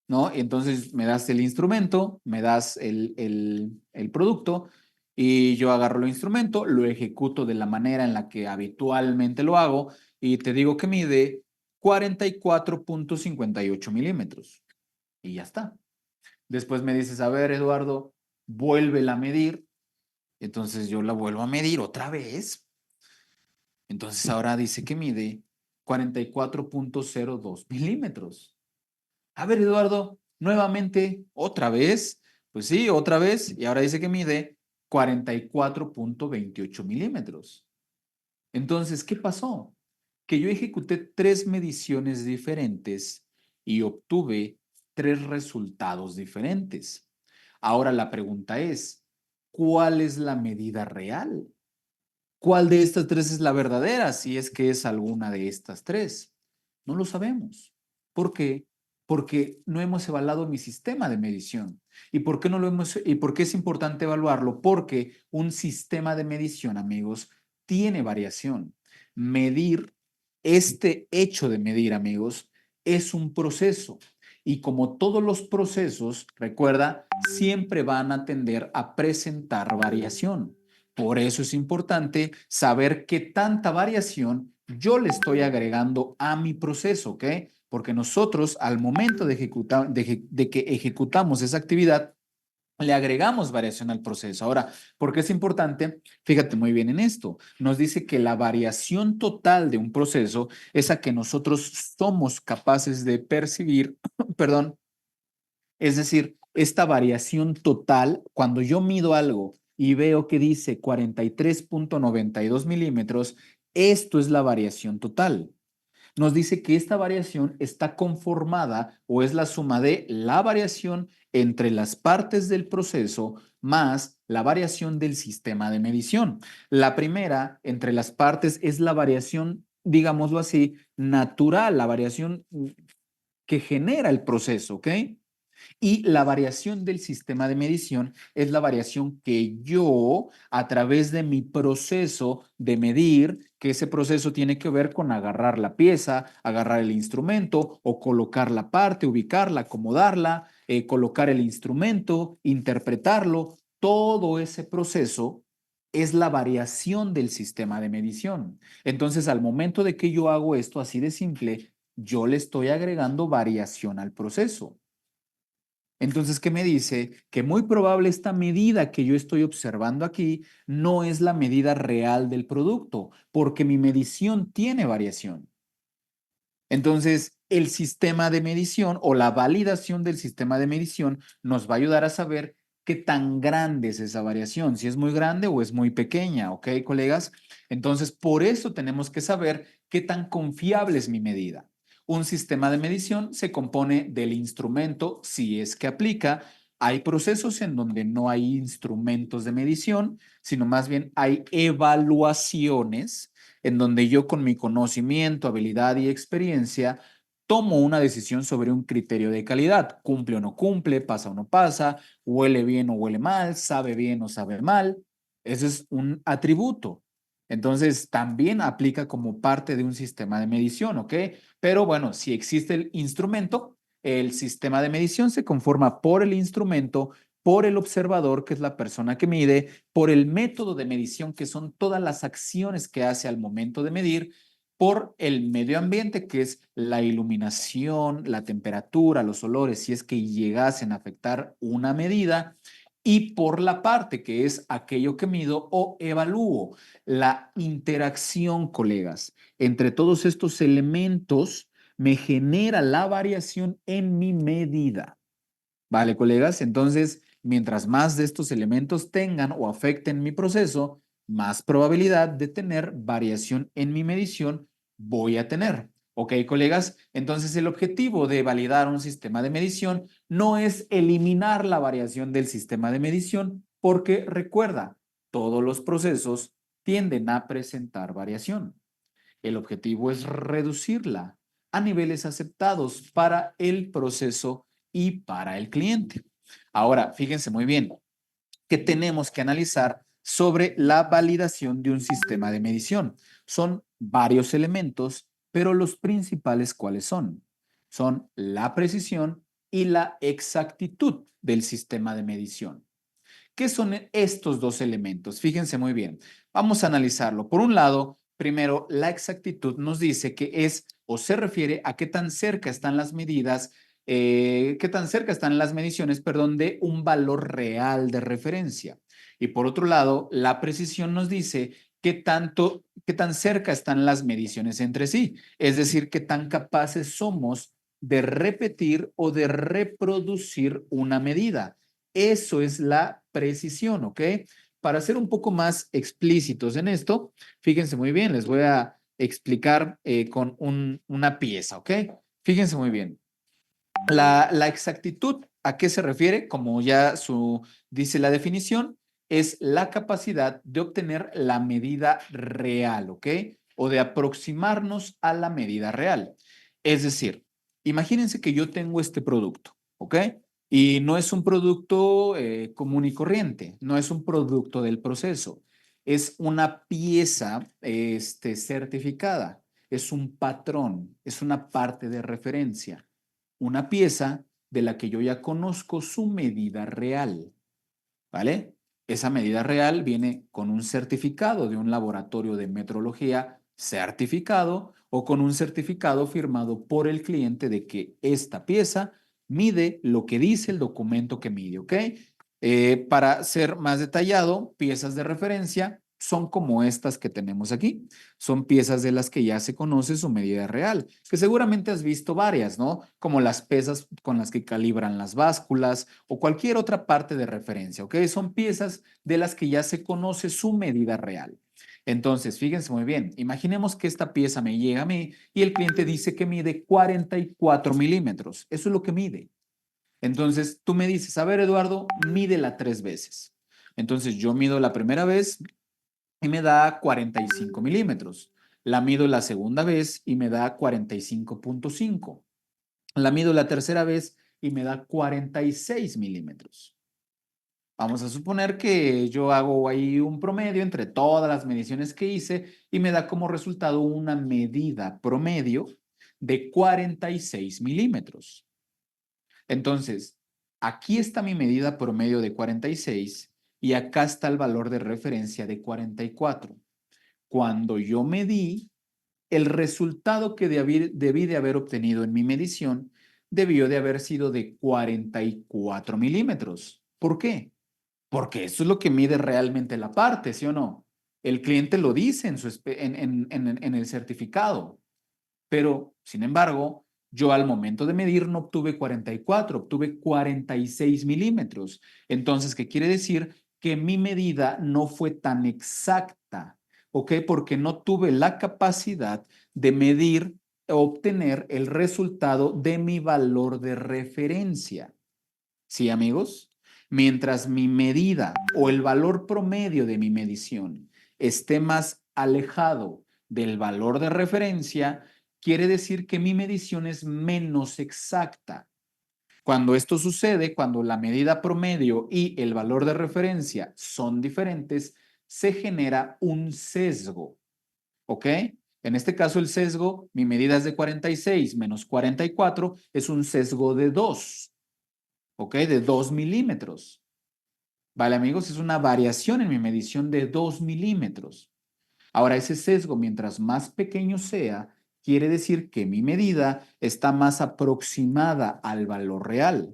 ¿no? Y entonces me das el instrumento, me das el producto y yo agarro el instrumento, lo ejecuto de la manera en la que habitualmente lo hago y te digo que mide 44.58 milímetros y ya está. Después me dices, a ver, Eduardo, vuélvela a medir. Entonces yo la vuelvo a medir otra vez. Entonces ahora dice que mide 44.02 milímetros. A ver, Eduardo, nuevamente, otra vez. Pues sí, otra vez. Y ahora dice que mide 44.28 milímetros. Entonces, ¿qué pasó? Que yo ejecuté tres mediciones diferentes y obtuve tres resultados diferentes. Ahora la pregunta es, ¿cuál es la medida real? ¿Cuál de estas tres es la verdadera, si es que es alguna de estas tres? No lo sabemos. ¿Por qué? Porque no hemos evaluado mi sistema de medición. ¿Y por qué no lo hemos, y por qué es importante evaluarlo? Porque un sistema de medición, amigos, tiene variación. Medir, este hecho de medir, amigos, es un proceso. Y como todos los procesos, recuerda, siempre van a tender a presentar variación. Por eso es importante saber qué tanta variación yo le estoy agregando a mi proceso, ¿ok? Porque nosotros al momento de, de que ejecutamos esa actividad, le agregamos variación al proceso. Ahora, ¿por qué es importante? Fíjate muy bien en esto. Nos dice que la variación total de un proceso es a que nosotros somos capaces de percibir, perdón, es decir, esta variación total, cuando yo mido algo y veo que dice 43,92 milímetros, esto es la variación total. Nos dice que esta variación está conformada o es la suma de la variación entre las partes del proceso más la variación del sistema de medición. La primera entre las partes es la variación, digámoslo así, natural, la variación que genera el proceso, ¿ok? Y la variación del sistema de medición es la variación que yo, a través de mi proceso de medir, que ese proceso tiene que ver con agarrar la pieza, agarrar el instrumento o colocar la parte, ubicarla, acomodarla, colocar el instrumento, interpretarlo, todo ese proceso es la variación del sistema de medición. Entonces, al momento de que yo hago esto así de simple, yo le estoy agregando variación al proceso. Entonces, ¿qué me dice? Que muy probable esta medida que yo estoy observando aquí no es la medida real del producto, porque mi medición tiene variación. Entonces, el sistema de medición o la validación del sistema de medición nos va a ayudar a saber qué tan grande es esa variación, si es muy grande o es muy pequeña, ¿ok, colegas? Entonces, por eso tenemos que saber qué tan confiable es mi medida. Un sistema de medición se compone del instrumento, si es que aplica. Hay procesos en donde no hay instrumentos de medición, sino más bien hay evaluaciones en donde yo con mi conocimiento, habilidad y experiencia tomo una decisión sobre un criterio de calidad. Cumple o no cumple, pasa o no pasa, huele bien o huele mal, sabe bien o sabe mal. Ese es un atributo. Entonces, también aplica como parte de un sistema de medición, ¿ok? Pero bueno, si existe el instrumento, el sistema de medición se conforma por el instrumento, por el observador, que es la persona que mide, por el método de medición, que son todas las acciones que hace al momento de medir, por el medio ambiente, que es la iluminación, la temperatura, los olores, si es que llegasen a afectar una medida, y por la parte que es aquello que mido o evalúo, la interacción, colegas, entre todos estos elementos me genera la variación en mi medida. ¿Vale, colegas? Entonces, mientras más de estos elementos tengan o afecten mi proceso, más probabilidad de tener variación en mi medición voy a tener. ¿Ok, colegas? Entonces, el objetivo de validar un sistema de medición no es eliminar la variación del sistema de medición, porque recuerda, todos los procesos tienden a presentar variación. El objetivo es reducirla a niveles aceptados para el proceso y para el cliente. Ahora, fíjense muy bien, que tenemos que analizar sobre la validación de un sistema de medición. Son varios elementos, pero los principales, ¿cuáles son? Son la precisión y la exactitud del sistema de medición. ¿Qué son estos dos elementos? Fíjense muy bien. Vamos a analizarlo. Por un lado, primero, la exactitud nos dice que es o se refiere a qué tan cerca están las medidas, qué tan cerca están las mediciones, perdón, de un valor real de referencia. Y por otro lado, la precisión nos dice qué tan cerca están las mediciones entre sí. Es decir, qué tan capaces somos de repetir o de reproducir una medida. Eso es la precisión, ¿ok? Para ser un poco más explícitos en esto, fíjense muy bien, les voy a explicar con una pieza, ¿ok? Fíjense muy bien. La exactitud, ¿a qué se refiere? Como ya dice la definición, es la capacidad de obtener la medida real, ¿ok? O de aproximarnos a la medida real. Es decir, imagínense que yo tengo este producto, ¿ok? Y no es un producto común y corriente, no es un producto del proceso, es una pieza certificada, es un patrón, es una parte de referencia, una pieza de la que yo ya conozco su medida real, ¿vale? Esa medida real viene con un certificado de un laboratorio de metrología certificado o con un certificado firmado por el cliente de que esta pieza mide lo que dice el documento que mide, ¿ok? Para ser más detallado, piezas de referencia son como estas que tenemos aquí. Son piezas de las que ya se conoce su medida real, que seguramente has visto varias, ¿no? Como las pesas con las que calibran las básculas o cualquier otra parte de referencia, ¿ok? Son piezas de las que ya se conoce su medida real. Entonces, fíjense muy bien, imaginemos que esta pieza me llega a mí y el cliente dice que mide 44 milímetros. Eso es lo que mide. Entonces, tú me dices, a ver, Eduardo, mídela 3 veces. Entonces, yo mido la primera vez y me da 45 milímetros. La mido la segunda vez y me da 45,5. La mido la tercera vez y me da 46 milímetros. Vamos a suponer que yo hago ahí un promedio entre todas las mediciones que hice y me da como resultado una medida promedio de 46 milímetros. Entonces, aquí está mi medida promedio de 46 y acá está el valor de referencia de 44. Cuando yo medí, el resultado que debí de haber obtenido en mi medición debió de haber sido de 44 milímetros. ¿Por qué? Porque eso es lo que mide realmente la parte, ¿sí o no? El cliente lo dice en el certificado. Pero, sin embargo, yo al momento de medir no obtuve 44, obtuve 46 milímetros. Entonces, ¿qué quiere decir? Que mi medida no fue tan exacta, ¿ok? Porque no tuve la capacidad de medir o obtener el resultado de mi valor de referencia. ¿Sí, amigos? Mientras mi medida o el valor promedio de mi medición esté más alejado del valor de referencia, quiere decir que mi medición es menos exacta. Cuando esto sucede, cuando la medida promedio y el valor de referencia son diferentes, se genera un sesgo. ¿Ok? En este caso, el sesgo, mi medida es de 46 menos 44, es un sesgo de 2. ¿Ok? De 2 milímetros. Vale, amigos, es una variación en mi medición de 2 milímetros. Ahora, ese sesgo, mientras más pequeño sea, quiere decir que mi medida está más aproximada al valor real.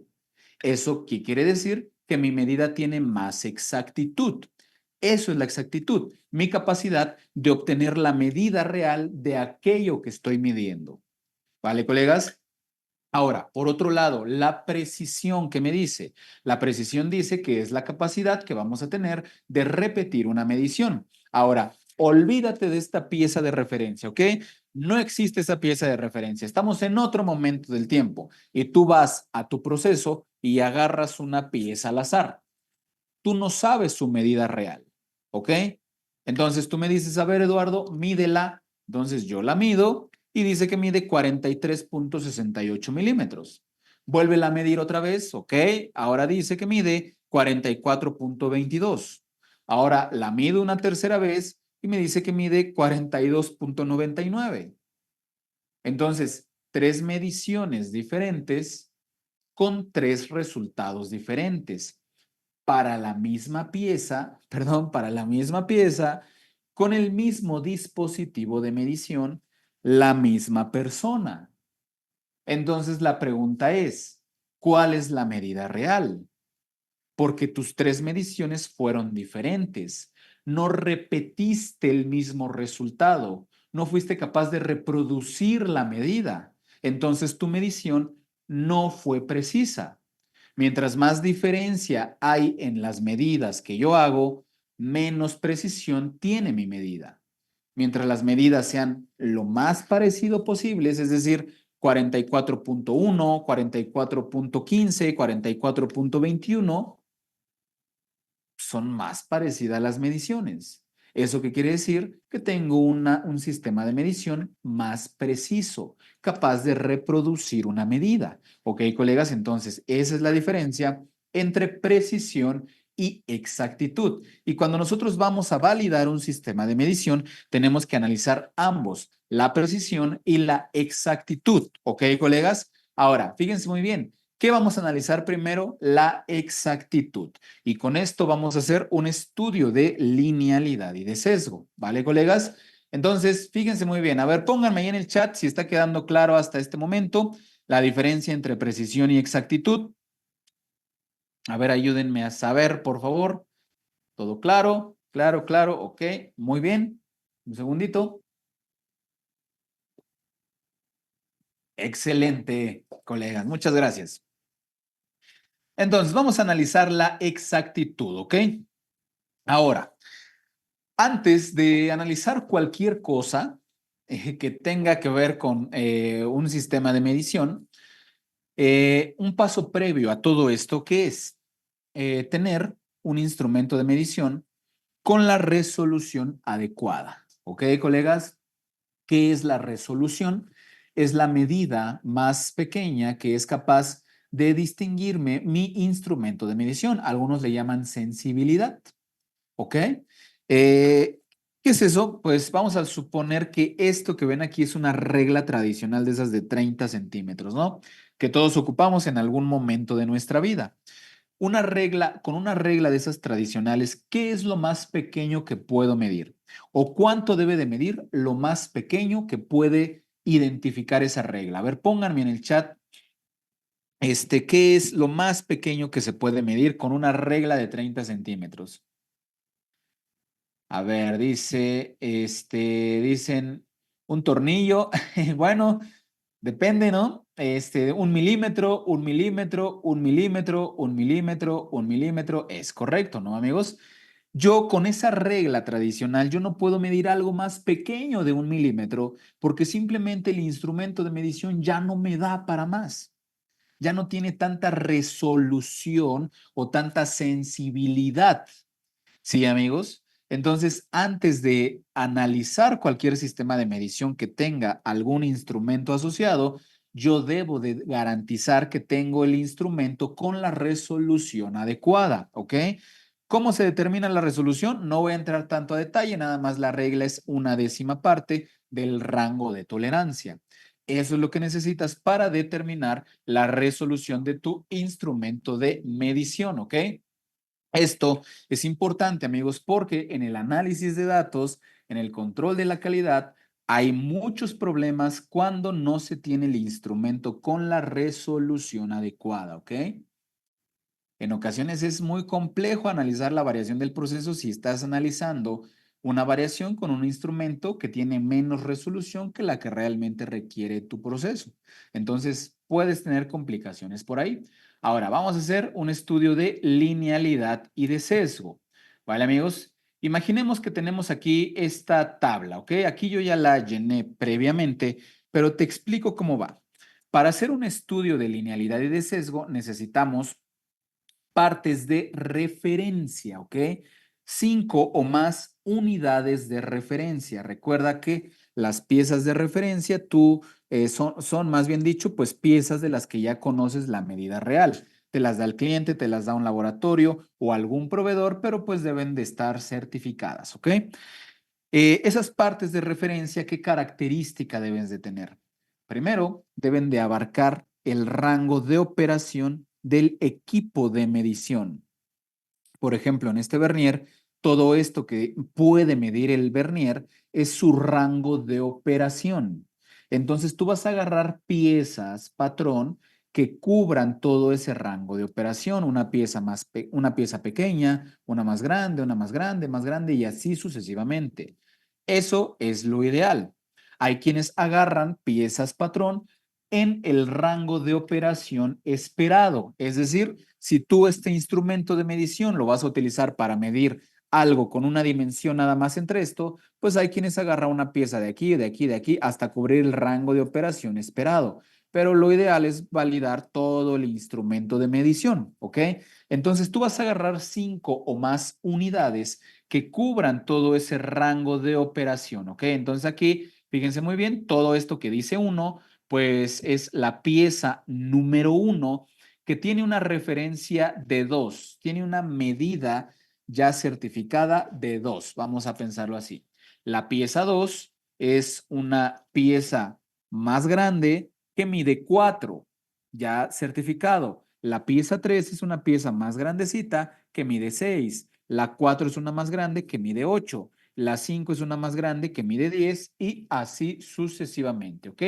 ¿Eso qué quiere decir? Que mi medida tiene más exactitud. Eso es la exactitud, mi capacidad de obtener la medida real de aquello que estoy midiendo. ¿Vale, colegas? Ahora, por otro lado, la precisión que me dice. La precisión dice que es la capacidad que vamos a tener de repetir una medición. Ahora, olvídate de esta pieza de referencia, ¿ok? No existe esa pieza de referencia. Estamos en otro momento del tiempo y tú vas a tu proceso y agarras una pieza al azar. Tú no sabes su medida real, ¿ok? Entonces tú me dices, a ver, Eduardo, mídela. Entonces yo la mido y dice que mide 43,68 milímetros. Vuélvela a medir otra vez, ¿ok? Ahora dice que mide 44,22. Ahora la mido una tercera vez y me dice que mide 42,99. Entonces, tres mediciones diferentes con tres resultados diferentes para la misma pieza, perdón, para la misma pieza, con el mismo dispositivo de medición, la misma persona. Entonces la pregunta es, ¿cuál es la medida real? Porque tus tres mediciones fueron diferentes. No repetiste el mismo resultado. No fuiste capaz de reproducir la medida. Entonces tu medición no fue precisa. Mientras más diferencia hay en las medidas que yo hago, menos precisión tiene mi medida. Mientras las medidas sean lo más parecido posibles, es decir, 44,1, 44,15, 44,21, son más parecidas las mediciones. ¿Eso qué quiere decir? Que tengo un sistema de medición más preciso, capaz de reproducir una medida. ¿Ok, colegas? Entonces, esa es la diferencia entre precisión y exactitud. Y cuando nosotros vamos a validar un sistema de medición, tenemos que analizar ambos, la precisión y la exactitud. ¿Ok, colegas? Ahora, fíjense muy bien. ¿Qué vamos a analizar primero? La exactitud. Y con esto vamos a hacer un estudio de linealidad y de sesgo, ¿vale, colegas? Entonces, fíjense muy bien. A ver, pónganme ahí en el chat si está quedando claro hasta este momento la diferencia entre precisión y exactitud. A ver, ayúdenme a saber, por favor. ¿Todo claro? Claro, claro, ok. Muy bien. Un segundito. Excelente, colegas. Muchas gracias. Entonces, vamos a analizar la exactitud, ¿ok? Ahora, antes de analizar cualquier cosa que tenga que ver con un sistema de medición, un paso previo a todo esto, que es tener un instrumento de medición con la resolución adecuada. ¿Ok, colegas? ¿Qué es la resolución? Es la medida más pequeña que es capaz de distinguirme mi instrumento de medición. Algunos le llaman sensibilidad. ¿Ok? ¿Qué es eso? Pues vamos a suponer que esto que ven aquí es una regla tradicional de esas de 30 centímetros, ¿no? Que todos ocupamos en algún momento de nuestra vida. Con una regla de esas tradicionales, ¿qué es lo más pequeño que puedo medir? ¿O cuánto debe de medir lo más pequeño que puede identificar esa regla? A ver, pónganme en el chat, ¿qué es lo más pequeño que se puede medir con una regla de 30 centímetros? A ver, dicen un tornillo. Bueno, depende, ¿no? 1 milímetro, 1 milímetro, 1 milímetro, 1 milímetro, 1 milímetro. Es correcto, ¿no, amigos? Yo con esa regla tradicional, yo no puedo medir algo más pequeño de 1 milímetro porque simplemente el instrumento de medición ya no me da para más. Ya no tiene tanta resolución o tanta sensibilidad. Sí, amigos. Entonces, antes de analizar cualquier sistema de medición que tenga algún instrumento asociado, yo debo de garantizar que tengo el instrumento con la resolución adecuada, ¿ok? ¿Cómo se determina la resolución? No voy a entrar tanto a detalle, nada más la regla es 1/10 parte del rango de tolerancia. Eso es lo que necesitas para determinar la resolución de tu instrumento de medición, ¿ok? Esto es importante, amigos, porque en el análisis de datos, en el control de la calidad, hay muchos problemas cuando no se tiene el instrumento con la resolución adecuada, ¿ok? En ocasiones es muy complejo analizar la variación del proceso si estás analizando una variación con un instrumento que tiene menos resolución que la que realmente requiere tu proceso. Entonces, puedes tener complicaciones por ahí. Ahora, vamos a hacer un estudio de linealidad y de sesgo. ¿Vale, amigos? Imaginemos que tenemos aquí esta tabla, ¿ok? Aquí yo ya la llené previamente, pero te explico cómo va. Para hacer un estudio de linealidad y de sesgo necesitamos partes de referencia, ¿ok? 5 o más unidades de referencia. Recuerda que las piezas de referencia son más bien dicho, pues piezas de las que ya conoces la medida real. Te las da el cliente, te las da un laboratorio o algún proveedor, pero pues deben de estar certificadas, ¿ok? Esas partes de referencia, ¿qué característica debes de tener? Primero, deben de abarcar el rango de operación del equipo de medición. Por ejemplo, en este vernier, todo esto que puede medir el vernier es su rango de operación. Entonces, tú vas a agarrar piezas, patrón, que cubran todo ese rango de operación, una pieza pequeña, una más grande, una más grande y así sucesivamente. Eso es lo ideal. Hay quienes agarran piezas patrón en el rango de operación esperado. Es decir, si tú este instrumento de medición lo vas a utilizar para medir algo con una dimensión nada más entre esto, pues hay quienes agarran una pieza de aquí, de aquí, de aquí, hasta cubrir el rango de operación esperado. Pero lo ideal es validar todo el instrumento de medición, ¿ok? Entonces tú vas a agarrar 5 o más unidades que cubran todo ese rango de operación, ¿ok? Entonces aquí, fíjense muy bien, todo esto que dice 1 pues es la pieza número 1 que tiene una referencia de 2, tiene una medida ya certificada de 2, vamos a pensarlo así. La pieza 2 es una pieza más grande que mide 4, ya certificado. La pieza 3 es una pieza más grandecita que mide 6. La 4 es una más grande que mide 8. La 5 es una más grande que mide 10 y así sucesivamente, ¿ok?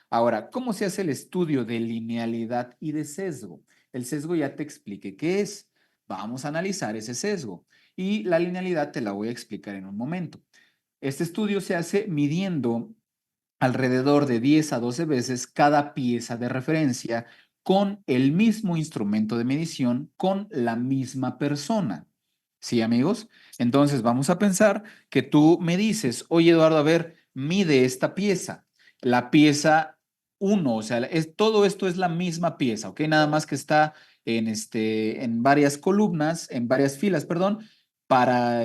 Ahora, ¿cómo se hace el estudio de linealidad y de sesgo? El sesgo ya te expliqué qué es. Vamos a analizar ese sesgo. Y la linealidad te la voy a explicar en un momento. Este estudio se hace midiendo alrededor de 10 a 12 veces cada pieza de referencia con el mismo instrumento de medición con la misma persona. ¿Sí, amigos? Entonces vamos a pensar que tú me dices, oye Eduardo, a ver, mide esta pieza. La pieza uno, o sea, todo esto es la misma pieza, ¿ok? Nada más que está en varias columnas, en varias filas, perdón, para,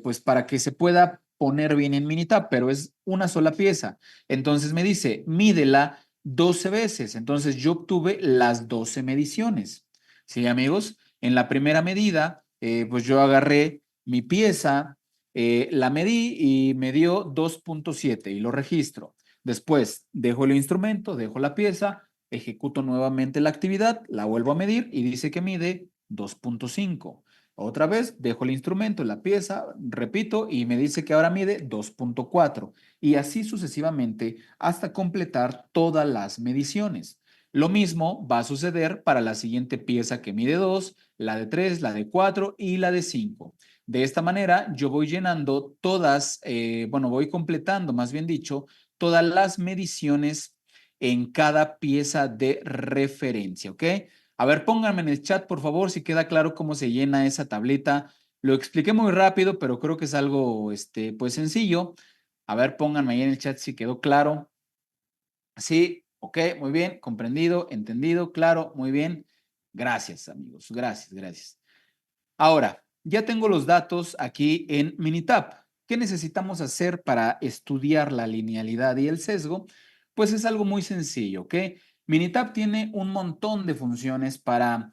pues para que se pueda poner bien en Minitab, pero es una sola pieza. Entonces me dice, mídela 12 veces. Entonces yo obtuve las 12 mediciones. ¿Sí, amigos? En la primera medida, pues yo agarré mi pieza, la medí y me dio 2.7 y lo registro. Después dejo el instrumento, dejo la pieza, ejecuto nuevamente la actividad, la vuelvo a medir y dice que mide 2.5. Otra vez dejo el instrumento, la pieza, repito y me dice que ahora mide 2.4 y así sucesivamente hasta completar todas las mediciones. Lo mismo va a suceder para la siguiente pieza que mide 2, la de 3, la de 4 y la de 5. De esta manera yo voy llenando todas, bueno, voy completando, más bien dicho, todas las mediciones en cada pieza de referencia, ¿ok? A ver, pónganme en el chat, por favor, si queda claro cómo se llena esa tableta. Lo expliqué muy rápido, pero creo que es algo, pues sencillo. A ver, pónganme ahí en el chat si quedó claro. Sí, ok, muy bien, comprendido, entendido, claro, muy bien. Gracias, amigos, gracias, gracias. Ahora, ya tengo los datos aquí en Minitab. ¿Qué necesitamos hacer para estudiar la linealidad y el sesgo? Pues es algo muy sencillo, ¿ok? Minitab tiene un montón de funciones para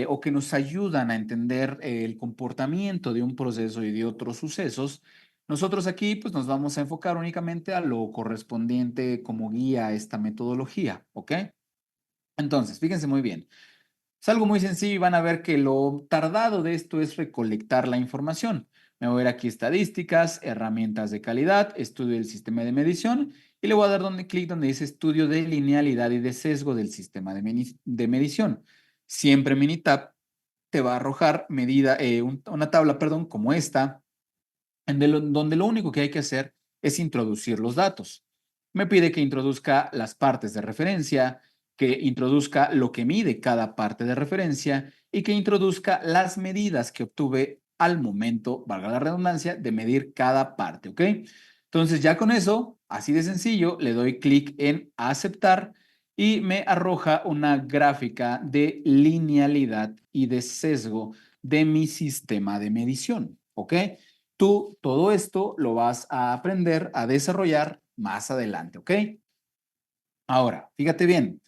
o que nos ayudan a entender el comportamiento de un proceso y de otros sucesos. Nosotros aquí pues nos vamos a enfocar únicamente a lo correspondiente como guía a esta metodología, ¿ok? Entonces, fíjense muy bien. Es algo muy sencillo y van a ver que lo tardado de esto es recolectar la información. Me voy a ir aquí estadísticas, herramientas de calidad, estudio del sistema de medición y le voy a dar clic donde dice estudio de linealidad y de sesgo del sistema de medición. Siempre Minitab te va a arrojar una tabla, perdón, como esta, donde lo único que hay que hacer es introducir los datos. Me pide que introduzca las partes de referencia, que introduzca lo que mide cada parte de referencia y que introduzca las medidas que obtuve al momento, valga la redundancia, de medir cada parte, ¿ok? Entonces ya con eso, así de sencillo, le doy clic en aceptar y me arroja una gráfica de linealidad y de sesgo de mi sistema de medición, ¿ok? Tú todo esto lo vas a aprender a desarrollar más adelante, ¿ok? Ahora, fíjate bien,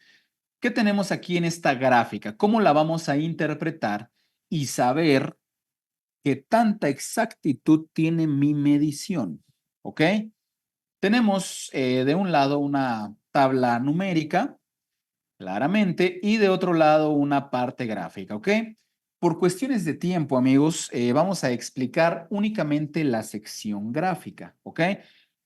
¿qué tenemos aquí en esta gráfica? ¿Cómo la vamos a interpretar y saber qué tanta exactitud tiene mi medición? ¿Ok? Tenemos de un lado una tabla numérica, claramente, y de otro lado una parte gráfica, ¿ok? Por cuestiones de tiempo, amigos, vamos a explicar únicamente la sección gráfica, ¿ok?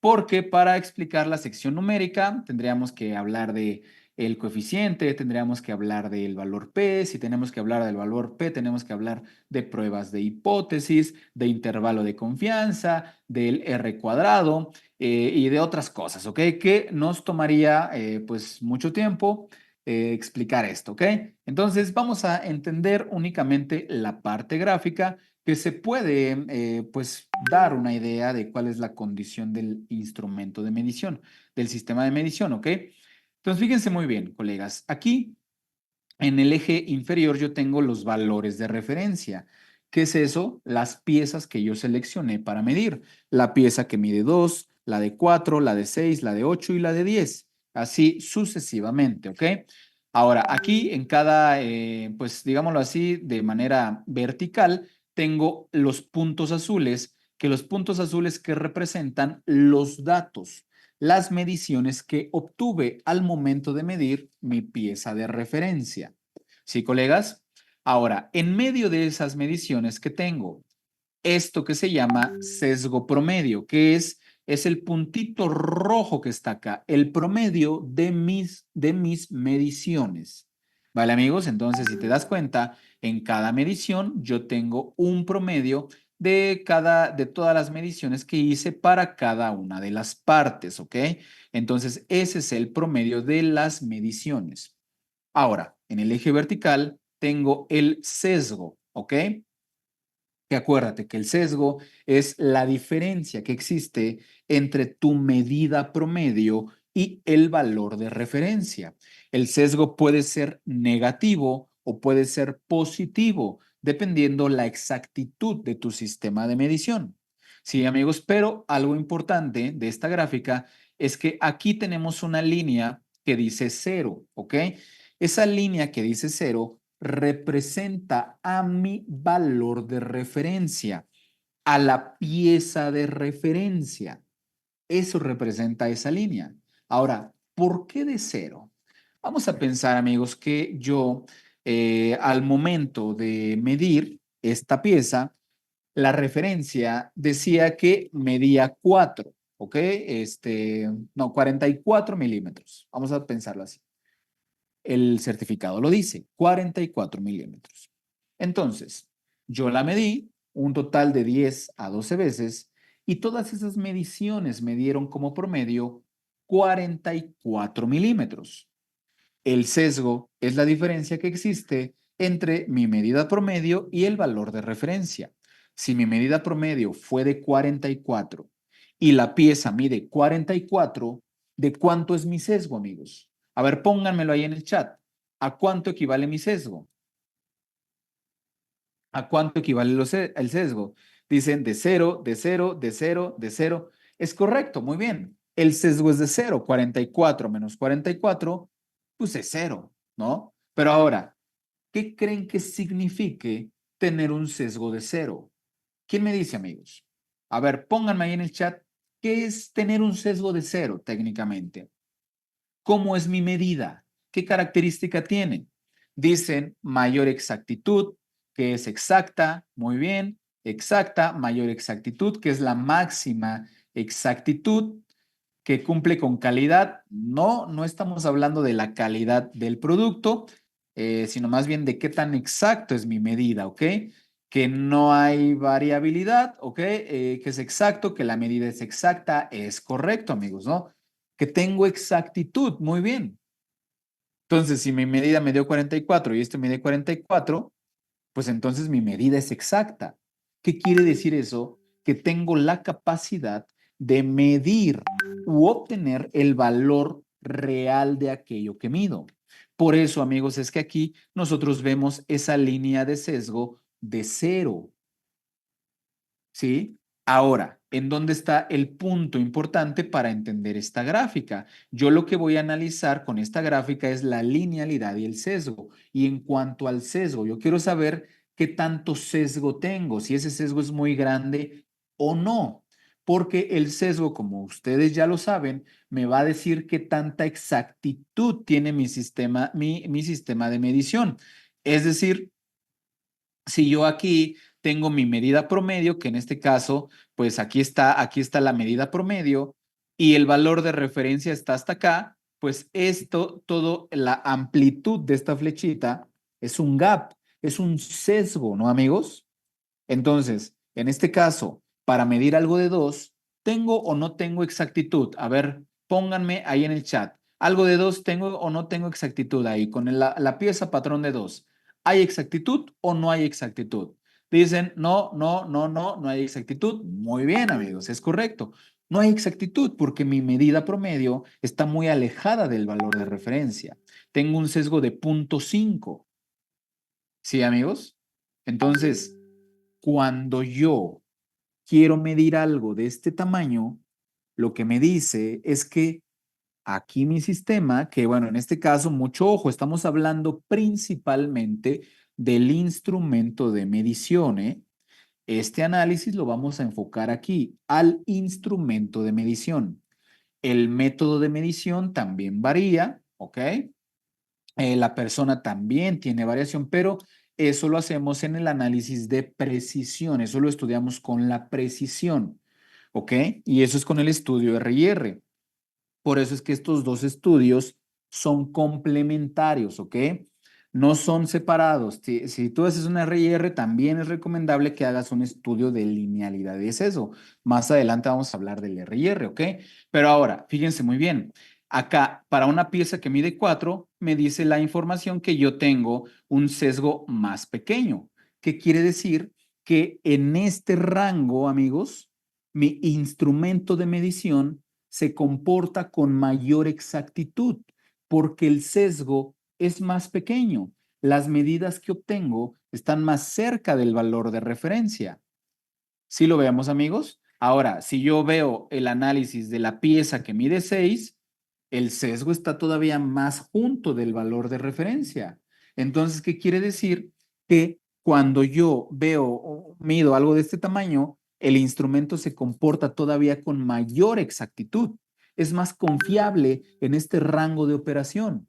Porque para explicar la sección numérica tendríamos que hablar de el coeficiente, tendríamos que hablar del valor P, si tenemos que hablar del valor P, tenemos que hablar de pruebas de hipótesis, de intervalo de confianza, del R cuadrado y de otras cosas, ¿ok? Que nos tomaría pues mucho tiempo explicar esto, ¿ok? Entonces vamos a entender únicamente la parte gráfica que se puede, pues, dar una idea de cuál es la condición del instrumento de medición, del sistema de medición, ¿ok? Entonces fíjense muy bien, colegas, aquí en el eje inferior yo tengo los valores de referencia. ¿Qué es eso? Las piezas que yo seleccioné para medir. La pieza que mide 2, la de 4, la de 6, la de 8 y la de 10. Así sucesivamente, ¿ok? Ahora, aquí en cada, pues digámoslo así, de manera vertical, tengo los puntos azules, que los puntos azules que representan los datos, las mediciones que obtuve al momento de medir mi pieza de referencia. ¿Sí, colegas? Ahora, en medio de esas mediciones que tengo, esto que se llama sesgo promedio, que es el puntito rojo que está acá, el promedio de mis mediciones. ¿Vale, amigos? Entonces, si te das cuenta, en cada medición yo tengo un promedio de todas las mediciones que hice para cada una de las partes, ¿ok? Entonces, ese es el promedio de las mediciones. Ahora, en el eje vertical tengo el sesgo, ¿ok? Que acuérdate que el sesgo es la diferencia que existe entre tu medida promedio y el valor de referencia. El sesgo puede ser negativo o puede ser positivo, dependiendo la exactitud de tu sistema de medición. Sí, amigos, pero algo importante de esta gráfica es que aquí tenemos una línea que dice cero, ¿ok? Esa línea que dice cero representa a mi valor de referencia, a la pieza de referencia. Eso representa esa línea. Ahora, ¿por qué de cero? Vamos a pensar, amigos, que yo al momento de medir esta pieza, la referencia decía que medía 4, ¿ok? No, 44 milímetros. Vamos a pensarlo así. El certificado lo dice, 44 milímetros. Entonces, yo la medí un total de 10 a 12 veces y todas esas mediciones me dieron como promedio 44 milímetros. El sesgo es la diferencia que existe entre mi medida promedio y el valor de referencia. Si mi medida promedio fue de 44 y la pieza mide 44, ¿de cuánto es mi sesgo, amigos? A ver, pónganmelo ahí en el chat. ¿A cuánto equivale mi sesgo? ¿A cuánto equivale el sesgo? Dicen de cero, de cero, de cero, de cero. Es correcto, muy bien. El sesgo es de cero. 44 menos 44, pues es cero, ¿no? Pero ahora, ¿qué creen que signifique tener un sesgo de cero? ¿Quién me dice, amigos? A ver, pónganme ahí en el chat, ¿qué es tener un sesgo de cero técnicamente? ¿Cómo es mi medida? ¿Qué característica tiene? Dicen mayor exactitud, que es exacta, muy bien, exacta, mayor exactitud, que es la máxima exactitud, que cumple con calidad. No, no estamos hablando de la calidad del producto, sino más bien de qué tan exacto es mi medida, ¿ok? Que no hay variabilidad, ¿ok? Que es exacto, que la medida es exacta, es correcto, amigos, ¿no? Que tengo exactitud, muy bien. Entonces, si mi medida me dio 44 y esto me dio 44, pues entonces mi medida es exacta. ¿Qué quiere decir eso? Que tengo la capacidad de medir u obtener el valor real de aquello que mido. Por eso, amigos, es que aquí nosotros vemos esa línea de sesgo de cero. ¿Sí? Ahora, ¿en dónde está el punto importante para entender esta gráfica? Yo lo que voy a analizar con esta gráfica es la linealidad y el sesgo. Y en cuanto al sesgo, yo quiero saber qué tanto sesgo tengo, si ese sesgo es muy grande o no. Porque el sesgo, como ustedes ya lo saben, me va a decir qué tanta exactitud tiene mi sistema de medición. Es decir, si yo aquí tengo mi medida promedio, que en este caso, pues aquí está la medida promedio y el valor de referencia está hasta acá, pues esto, todo la amplitud de esta flechita es un gap, es un sesgo, ¿no, amigos? Entonces, en este caso, para medir algo de 2, ¿tengo o no tengo exactitud? A ver, pónganme ahí en el chat. Algo de 2, ¿tengo o no tengo exactitud ahí con la pieza patrón de 2? ¿Hay exactitud o no hay exactitud? Dicen, no, no, no, no, no hay exactitud. Muy bien, amigos, es correcto. No hay exactitud porque mi medida promedio está muy alejada del valor de referencia. Tengo un sesgo de 0.5. ¿Sí, amigos? Entonces, cuando yo quiero medir algo de este tamaño, lo que me dice es que aquí mi sistema, que bueno, en este caso, mucho ojo, estamos hablando principalmente del instrumento de medición, ¿eh? Este análisis lo vamos a enfocar aquí, al instrumento de medición. El método de medición también varía, ¿ok? La persona también tiene variación, pero eso lo hacemos en el análisis de precisión, eso lo estudiamos con la precisión, ¿ok? Y eso es con el estudio R&R. Por eso es que estos dos estudios son complementarios, ¿ok? No son separados. Si tú haces un R&R, también es recomendable que hagas un estudio de linealidad de sesgo. Más adelante vamos a hablar del R&R, ¿ok? Pero ahora, fíjense muy bien. Acá, para una pieza que mide 4, me dice la información que yo tengo un sesgo más pequeño. ¿Qué quiere decir? Que en este rango, amigos, mi instrumento de medición se comporta con mayor exactitud porque el sesgo es más pequeño. Las medidas que obtengo están más cerca del valor de referencia. ¿Sí lo veamos, amigos? Ahora, si yo veo el análisis de la pieza que mide 6, el sesgo está todavía más junto del valor de referencia. Entonces, ¿qué quiere decir? Que cuando yo veo o mido algo de este tamaño, el instrumento se comporta todavía con mayor exactitud. Es más confiable en este rango de operación.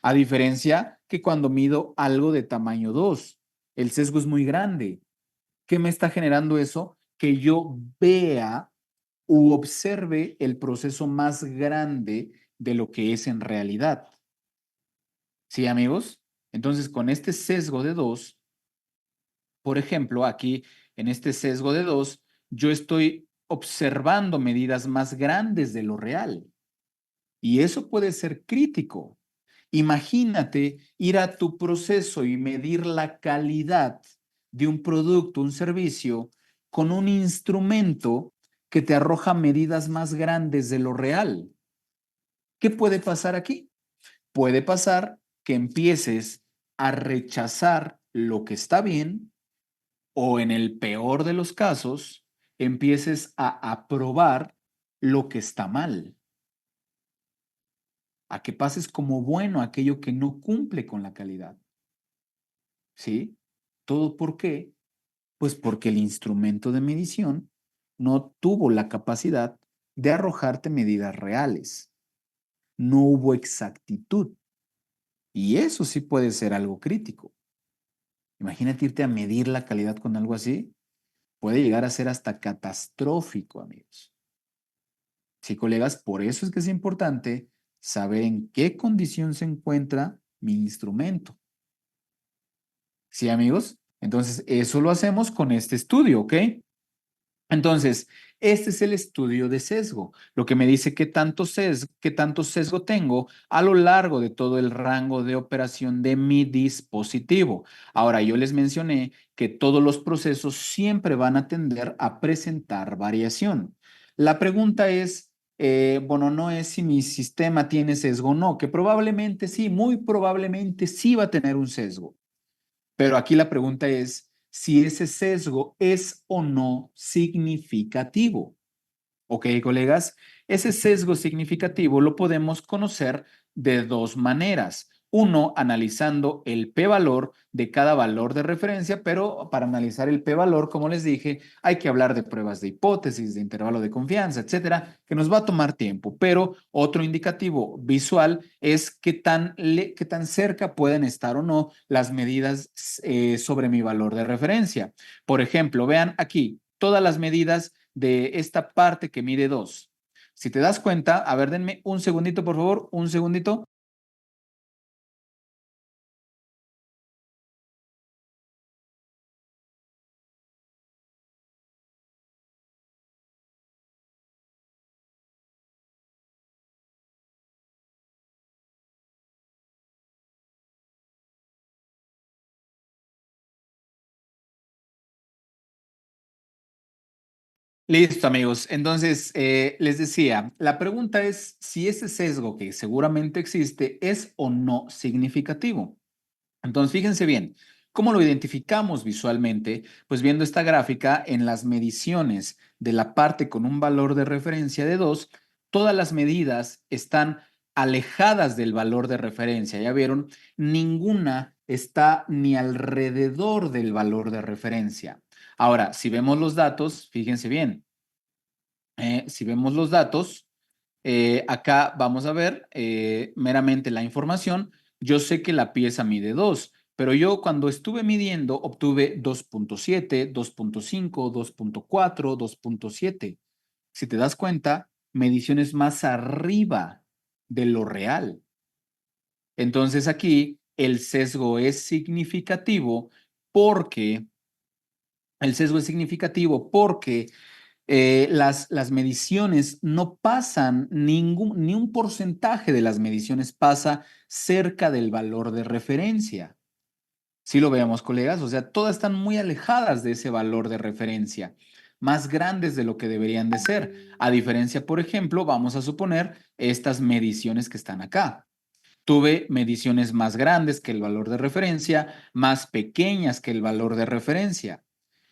A diferencia que cuando mido algo de tamaño 2, el sesgo es muy grande. ¿Qué me está generando eso? Que yo vea u observe el proceso más grande de lo que es en realidad. ¿Sí, amigos? Entonces, con este sesgo de 2, por ejemplo, aquí en este sesgo de 2, yo estoy observando medidas más grandes de lo real. Y eso puede ser crítico. Imagínate ir a tu proceso y medir la calidad de un producto, un servicio, con un instrumento que te arroja medidas más grandes de lo real. ¿Qué puede pasar aquí? Puede pasar que empieces a rechazar lo que está bien o en el peor de los casos, empieces a aprobar lo que está mal. A que pases como bueno aquello que no cumple con la calidad. ¿Sí? ¿Todo por qué? Pues porque el instrumento de medición no tuvo la capacidad de arrojarte medidas reales. No hubo exactitud. Y eso sí puede ser algo crítico. Imagínate irte a medir la calidad con algo así. Puede llegar a ser hasta catastrófico, amigos. Sí, colegas, por eso es que es importante saber en qué condición se encuentra mi instrumento. ¿Sí, amigos? Entonces, eso lo hacemos con este estudio, ¿ok? Entonces, este es el estudio de sesgo, lo que me dice qué tanto sesgo tengo a lo largo de todo el rango de operación de mi dispositivo. Ahora, yo les mencioné que todos los procesos siempre van a tender a presentar variación. La pregunta es, bueno, no es si mi sistema tiene sesgo o no, que probablemente sí, muy probablemente sí va a tener un sesgo. Pero aquí la pregunta es si ese sesgo es o no significativo. ¿Ok, colegas? Ese sesgo significativo lo podemos conocer de dos maneras. Uno, analizando el p-valor de cada valor de referencia, pero para analizar el p-valor, como les dije, hay que hablar de pruebas de hipótesis, de intervalo de confianza, etcétera, que nos va a tomar tiempo. Pero otro indicativo visual es qué tan cerca pueden estar o no las medidas sobre mi valor de referencia. Por ejemplo, vean aquí todas las medidas de esta parte que mide 2. Si te das cuenta, a ver, denme un segundito, por favor, un segundito. Listo, amigos. Entonces, les decía, la pregunta es si ese sesgo que seguramente existe es o no significativo. Entonces, fíjense bien, ¿cómo lo identificamos visualmente? Pues viendo esta gráfica en las mediciones de la parte con un valor de referencia de 2, todas las medidas están alejadas del valor de referencia. Ya vieron, ninguna está ni alrededor del valor de referencia. Ahora, si vemos los datos, fíjense bien, si vemos los datos, acá vamos a ver meramente la información. Yo sé que la pieza mide 2, pero yo cuando estuve midiendo obtuve 2.7, 2.5, 2.4, 2.7. Si te das cuenta, mediciones más arriba de lo real. Entonces aquí el sesgo es significativo porque, el sesgo es significativo porque las mediciones no pasan, ni un porcentaje de las mediciones pasa cerca del valor de referencia. Sí lo veamos, colegas, o sea, todas están muy alejadas de ese valor de referencia, más grandes de lo que deberían de ser. A diferencia, por ejemplo, vamos a suponer estas mediciones que están acá. Tuve mediciones más grandes que el valor de referencia, más pequeñas que el valor de referencia.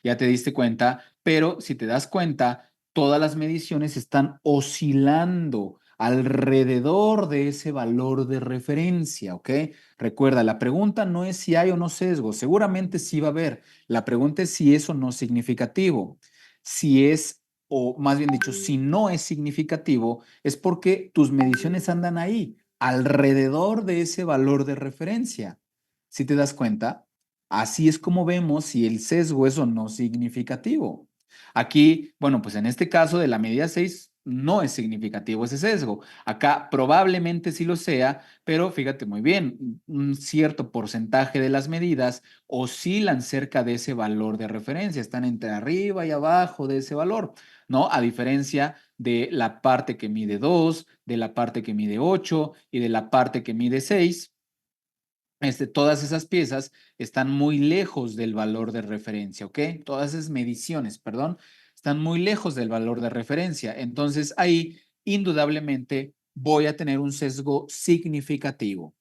Ya te diste cuenta, pero si te das cuenta, todas las mediciones están oscilando alrededor de ese valor de referencia, ¿ok? Recuerda, la pregunta no es si hay o no sesgo, seguramente sí va a haber. La pregunta es si es o no significativo. Si es, o más bien dicho, si no es significativo, es porque tus mediciones andan ahí alrededor de ese valor de referencia. Si te das cuenta, así es como vemos si el sesgo es o no significativo. Aquí, bueno, pues en este caso de la medida 6 no es significativo ese sesgo. Acá probablemente sí lo sea, pero fíjate muy bien, un cierto porcentaje de las medidas oscilan cerca de ese valor de referencia, están entre arriba y abajo de ese valor, ¿no? A diferencia de la parte que mide 2, de la parte que mide 8 y de la parte que mide 6. Todas esas piezas están muy lejos del valor de referencia, ¿ok? Todas esas mediciones, perdón, están muy lejos del valor de referencia. Entonces ahí, indudablemente, voy a tener un sesgo significativo.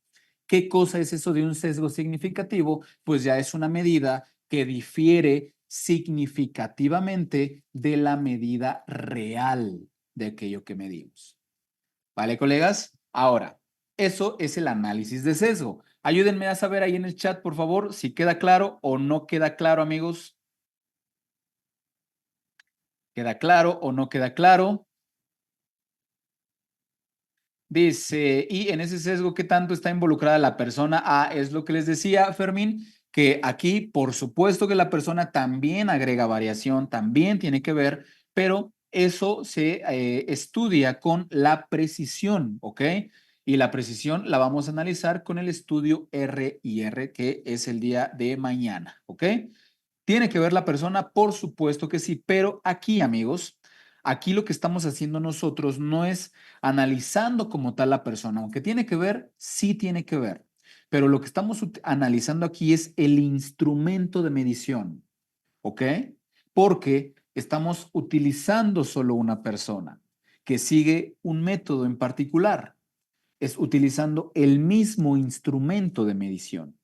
¿Qué cosa es eso de un sesgo significativo? Pues ya es una medida que difiere significativamente de la medida real de aquello que medimos. ¿Vale, colegas? Ahora, eso es el análisis de sesgo. Ayúdenme a saber ahí en el chat, por favor, si queda claro o no queda claro, amigos. ¿Queda claro o no queda claro? Dice, y en ese sesgo, ¿qué tanto está involucrada la persona? Ah, es lo que les decía, Fermín, que aquí, por supuesto que la persona también agrega variación, también tiene que ver, pero eso se estudia con la precisión, ¿ok? Y la precisión la vamos a analizar con el estudio RIR, que es el día de mañana, ¿ok? ¿Tiene que ver la persona? Por supuesto que sí, pero aquí, amigos, aquí lo que estamos haciendo nosotros no es analizando como tal la persona, aunque tiene que ver, sí tiene que ver, pero lo que estamos analizando aquí es el instrumento de medición, ¿ok? Porque estamos utilizando solo una persona que sigue un método en particular, es utilizando el mismo instrumento de medición,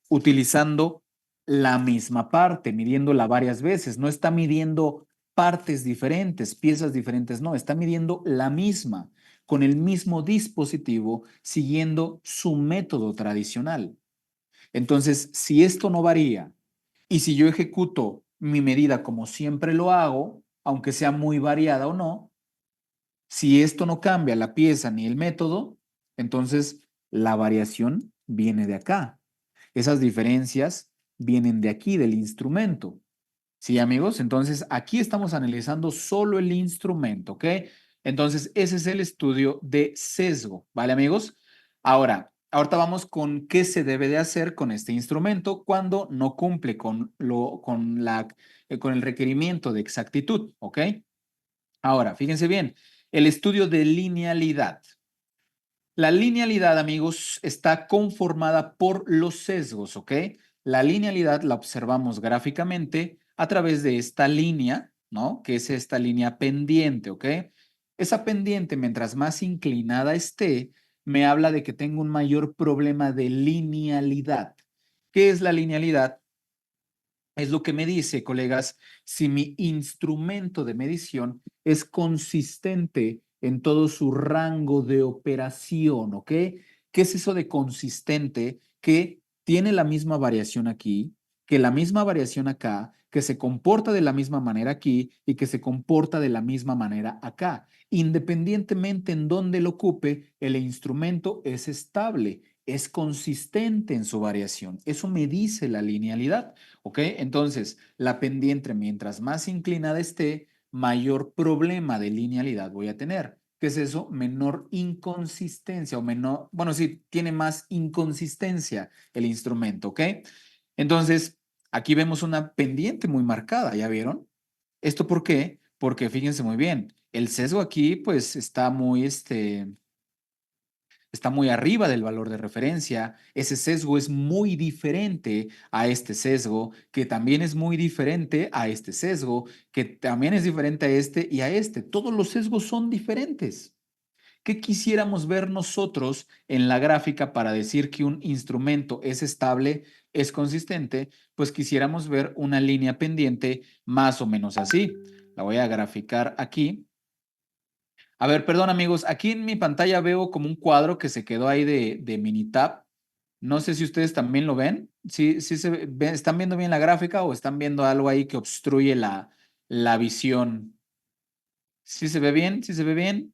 utilizando la misma parte, midiéndola varias veces. No está midiendo partes diferentes, piezas diferentes, no, está midiendo la misma, con el mismo dispositivo, siguiendo su método tradicional. Entonces, si esto no varía y si yo ejecuto mi medida como siempre lo hago, aunque sea muy variada o no, si esto no cambia la pieza ni el método, entonces la variación viene de acá. Esas diferencias vienen de aquí, del instrumento. ¿Sí, amigos? Entonces, aquí estamos analizando solo el instrumento, ¿ok? Entonces, ese es el estudio de sesgo, ¿vale, amigos? Ahora, ahorita vamos con qué se debe de hacer con este instrumento cuando no cumple con el requerimiento de exactitud, ¿ok? Ahora, fíjense bien, el estudio de linealidad. La linealidad, amigos, está conformada por los sesgos, ¿ok? La linealidad la observamos gráficamente a través de esta línea, ¿no? Que es esta línea pendiente, ¿ok? Esa pendiente, mientras más inclinada esté, me habla de que tengo un mayor problema de linealidad. ¿Qué es la linealidad? Es lo que me dice, colegas, si mi instrumento de medición es consistente en todo su rango de operación, ¿ok? ¿Qué es eso de consistente? Que tiene la misma variación aquí, que la misma variación acá, que se comporta de la misma manera aquí y que se comporta de la misma manera acá. Independientemente en dónde lo ocupe, el instrumento es estable, es consistente en su variación. Eso me dice la linealidad. ¿Ok? Entonces, la pendiente, mientras más inclinada esté, mayor problema de linealidad voy a tener. ¿Qué es eso? Menor inconsistencia o menor, bueno, sí, tiene más inconsistencia el instrumento, ¿ok? Entonces, aquí vemos una pendiente muy marcada, ¿ya vieron? ¿Esto por qué? Porque fíjense muy bien, el sesgo aquí pues está muy arriba del valor de referencia. Ese sesgo es muy diferente a este sesgo, que también es muy diferente a este sesgo, que también es diferente a este y a este. Todos los sesgos son diferentes. ¿Qué quisiéramos ver nosotros en la gráfica para decir que un instrumento es estable, es consistente? Pues quisiéramos ver una línea pendiente más o menos así. La voy a graficar aquí. A ver, perdón amigos, aquí en mi pantalla veo como un cuadro que se quedó ahí de Minitab. No sé si ustedes también lo ven. ¿Sí, están viendo bien la gráfica o están viendo algo ahí que obstruye la visión? ¿Sí se ve bien? ¿Sí se ve bien?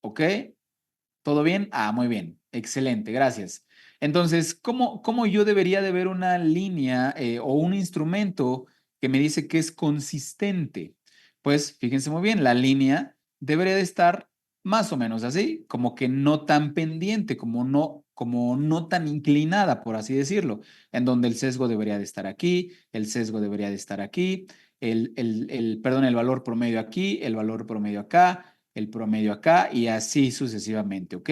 ¿Ok? ¿Todo bien? Ah, muy bien. Excelente, gracias. Entonces, ¿cómo yo debería de ver una línea o un instrumento que me dice que es consistente? Pues fíjense muy bien, la línea debería de estar más o menos así, como que no tan pendiente, como no tan inclinada, por así decirlo, en donde el sesgo debería de estar aquí, el sesgo debería de estar aquí, perdón, el valor promedio aquí, el valor promedio acá, el promedio acá y así sucesivamente, ¿ok?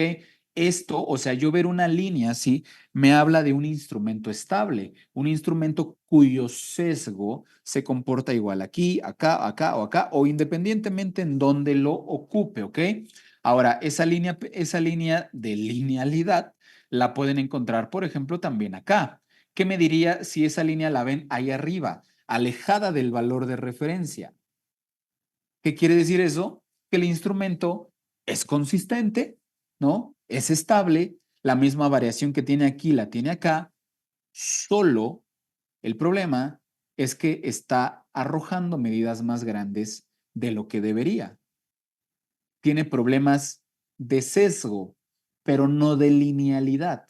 Esto, o sea, yo ver una línea así, me habla de un instrumento estable, un instrumento cuyo sesgo se comporta igual aquí, acá, acá o acá, o independientemente en donde lo ocupe, ¿ok? Ahora, esa línea de linealidad la pueden encontrar, por ejemplo, también acá. ¿Qué me diría si esa línea la ven ahí arriba, alejada del valor de referencia? ¿Qué quiere decir eso? Que el instrumento es consistente, ¿no? Es estable, la misma variación que tiene aquí la tiene acá, solo el problema es que está arrojando medidas más grandes de lo que debería. Tiene problemas de sesgo, pero no de linealidad.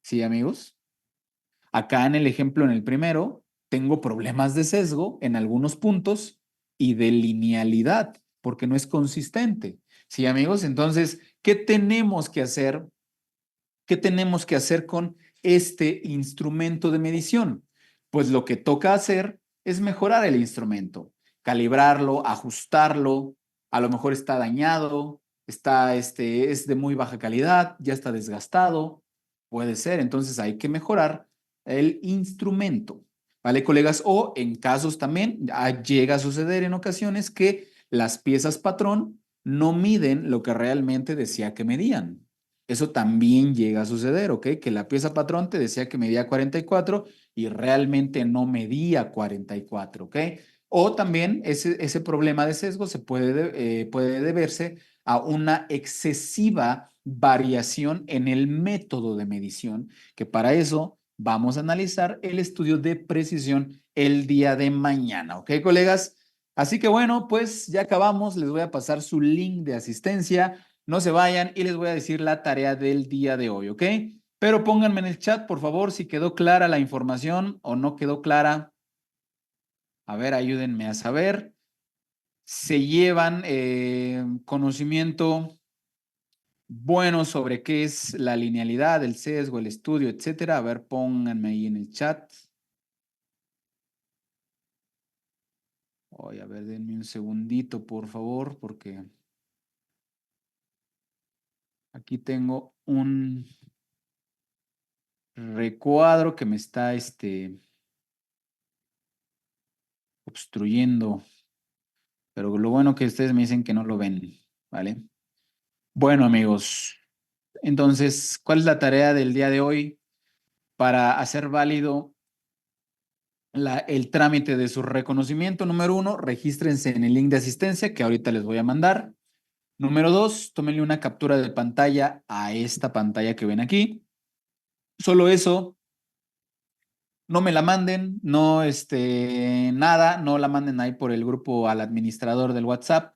¿Sí, amigos? Acá en el ejemplo, en el primero, tengo problemas de sesgo en algunos puntos y de linealidad, porque no es consistente. ¿Sí, amigos? Entonces, ¿qué tenemos que hacer? ¿Qué tenemos que hacer con este instrumento de medición? Pues lo que toca hacer es mejorar el instrumento, calibrarlo, ajustarlo, a lo mejor está dañado, es de muy baja calidad, ya está desgastado, puede ser, entonces hay que mejorar el instrumento, ¿vale, colegas? O en casos también llega a suceder en ocasiones que las piezas patrón no miden lo que realmente decía que medían. Eso también llega a suceder, ¿ok? Que la pieza patrón te decía que medía 44 y realmente no medía 44, ¿ok? O también ese problema de sesgo puede deberse a una excesiva variación en el método de medición, que para eso vamos a analizar el estudio de precisión el día de mañana, ¿ok, colegas? Así que bueno, pues ya acabamos, les voy a pasar su link de asistencia. No se vayan y les voy a decir la tarea del día de hoy, ¿ok? Pero pónganme en el chat, por favor, si quedó clara la información o no quedó clara. A ver, ayúdenme a saber. Se llevan conocimiento bueno sobre qué es la linealidad, el sesgo, el estudio, etcétera. A ver, pónganme ahí en el chat. Oye, a ver, denme un segundito, por favor, porque aquí tengo un recuadro que me está obstruyendo. Pero lo bueno que ustedes me dicen que no lo ven, ¿vale? Bueno, amigos, entonces, ¿cuál es la tarea del día de hoy para hacer válido el trámite de su reconocimiento? Número 1, regístrense en el link de asistencia que ahorita les voy a mandar. Número 2, tómenle una captura de pantalla a esta pantalla que ven aquí. Solo eso, no me la manden, no, nada, no la manden ahí por el grupo al administrador del WhatsApp.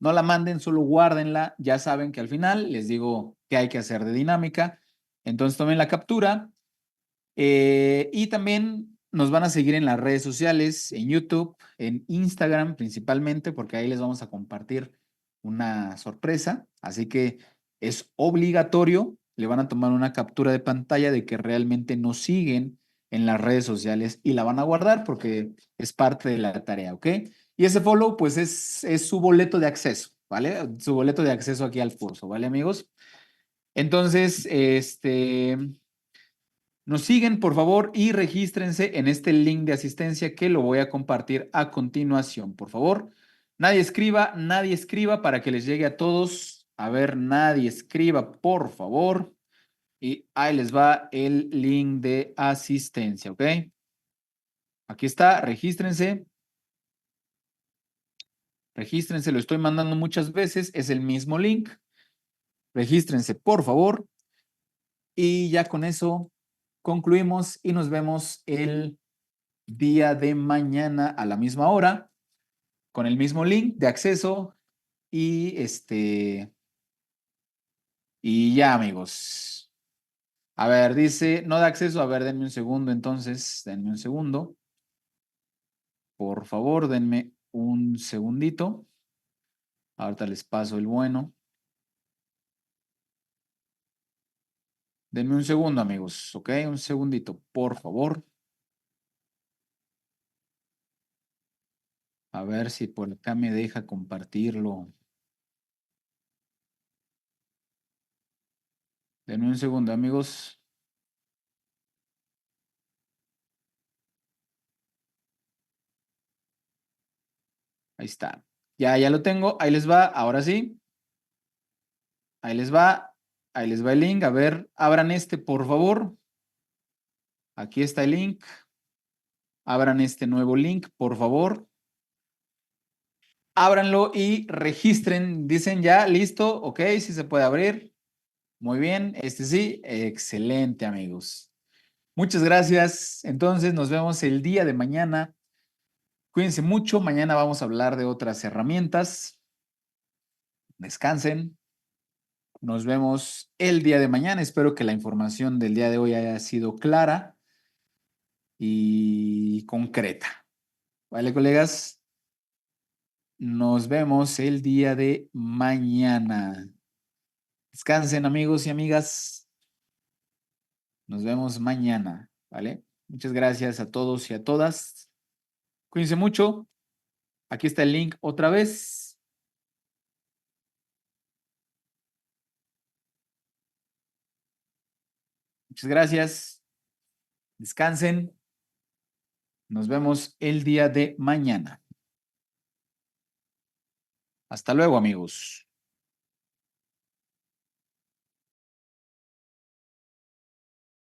No la manden, solo guárdenla. Ya saben que al final les digo qué hay que hacer de dinámica. Entonces tomen la captura y también nos van a seguir en las redes sociales, en YouTube, en Instagram principalmente, porque ahí les vamos a compartir una sorpresa, así que es obligatorio, le van a tomar una captura de pantalla de que realmente nos siguen en las redes sociales y la van a guardar porque es parte de la tarea, ¿ok? Y ese follow, pues es su boleto de acceso, ¿vale? Su boleto de acceso aquí al curso, ¿vale, amigos? Entonces, nos siguen, por favor, y regístrense en este link de asistencia que lo voy a compartir a continuación, por favor. Nadie escriba para que les llegue a todos. A ver, nadie escriba, por favor. Y ahí les va el link de asistencia, ¿ok? Aquí está, regístrense. Regístrense, lo estoy mandando muchas veces, es el mismo link. Regístrense, por favor. Y ya con eso concluimos y nos vemos el día de mañana a la misma hora con el mismo link de acceso y y ya, amigos. A ver, dice no da acceso. A ver, denme un segundo entonces, denme un segundo. Por favor, denme un segundito. Ahorita les paso el bueno. Denme un segundo, amigos, ¿ok? Un segundito, por favor. A ver si por acá me deja compartirlo. Denme un segundo, amigos. Ahí está. Ya lo tengo. Ahí les va. Ahora sí. Ahí les va. Ahí les va el link. A ver, abran este, por favor. Aquí está el link. Abran este nuevo link, por favor. Ábranlo y registren. Dicen ya, listo. Ok, sí se puede abrir. Muy bien. Este sí. Excelente, amigos. Muchas gracias. Entonces, nos vemos el día de mañana. Cuídense mucho. Mañana vamos a hablar de otras herramientas. Descansen. Nos vemos el día de mañana. Espero que la información del día de hoy haya sido clara y concreta. ¿Vale, colegas? Nos vemos el día de mañana. Descansen, amigos y amigas. Nos vemos mañana, ¿vale? Muchas gracias a todos y a todas. Cuídense mucho. Aquí está el link otra vez. Muchas gracias. Descansen. Nos vemos el día de mañana. Hasta luego, amigos.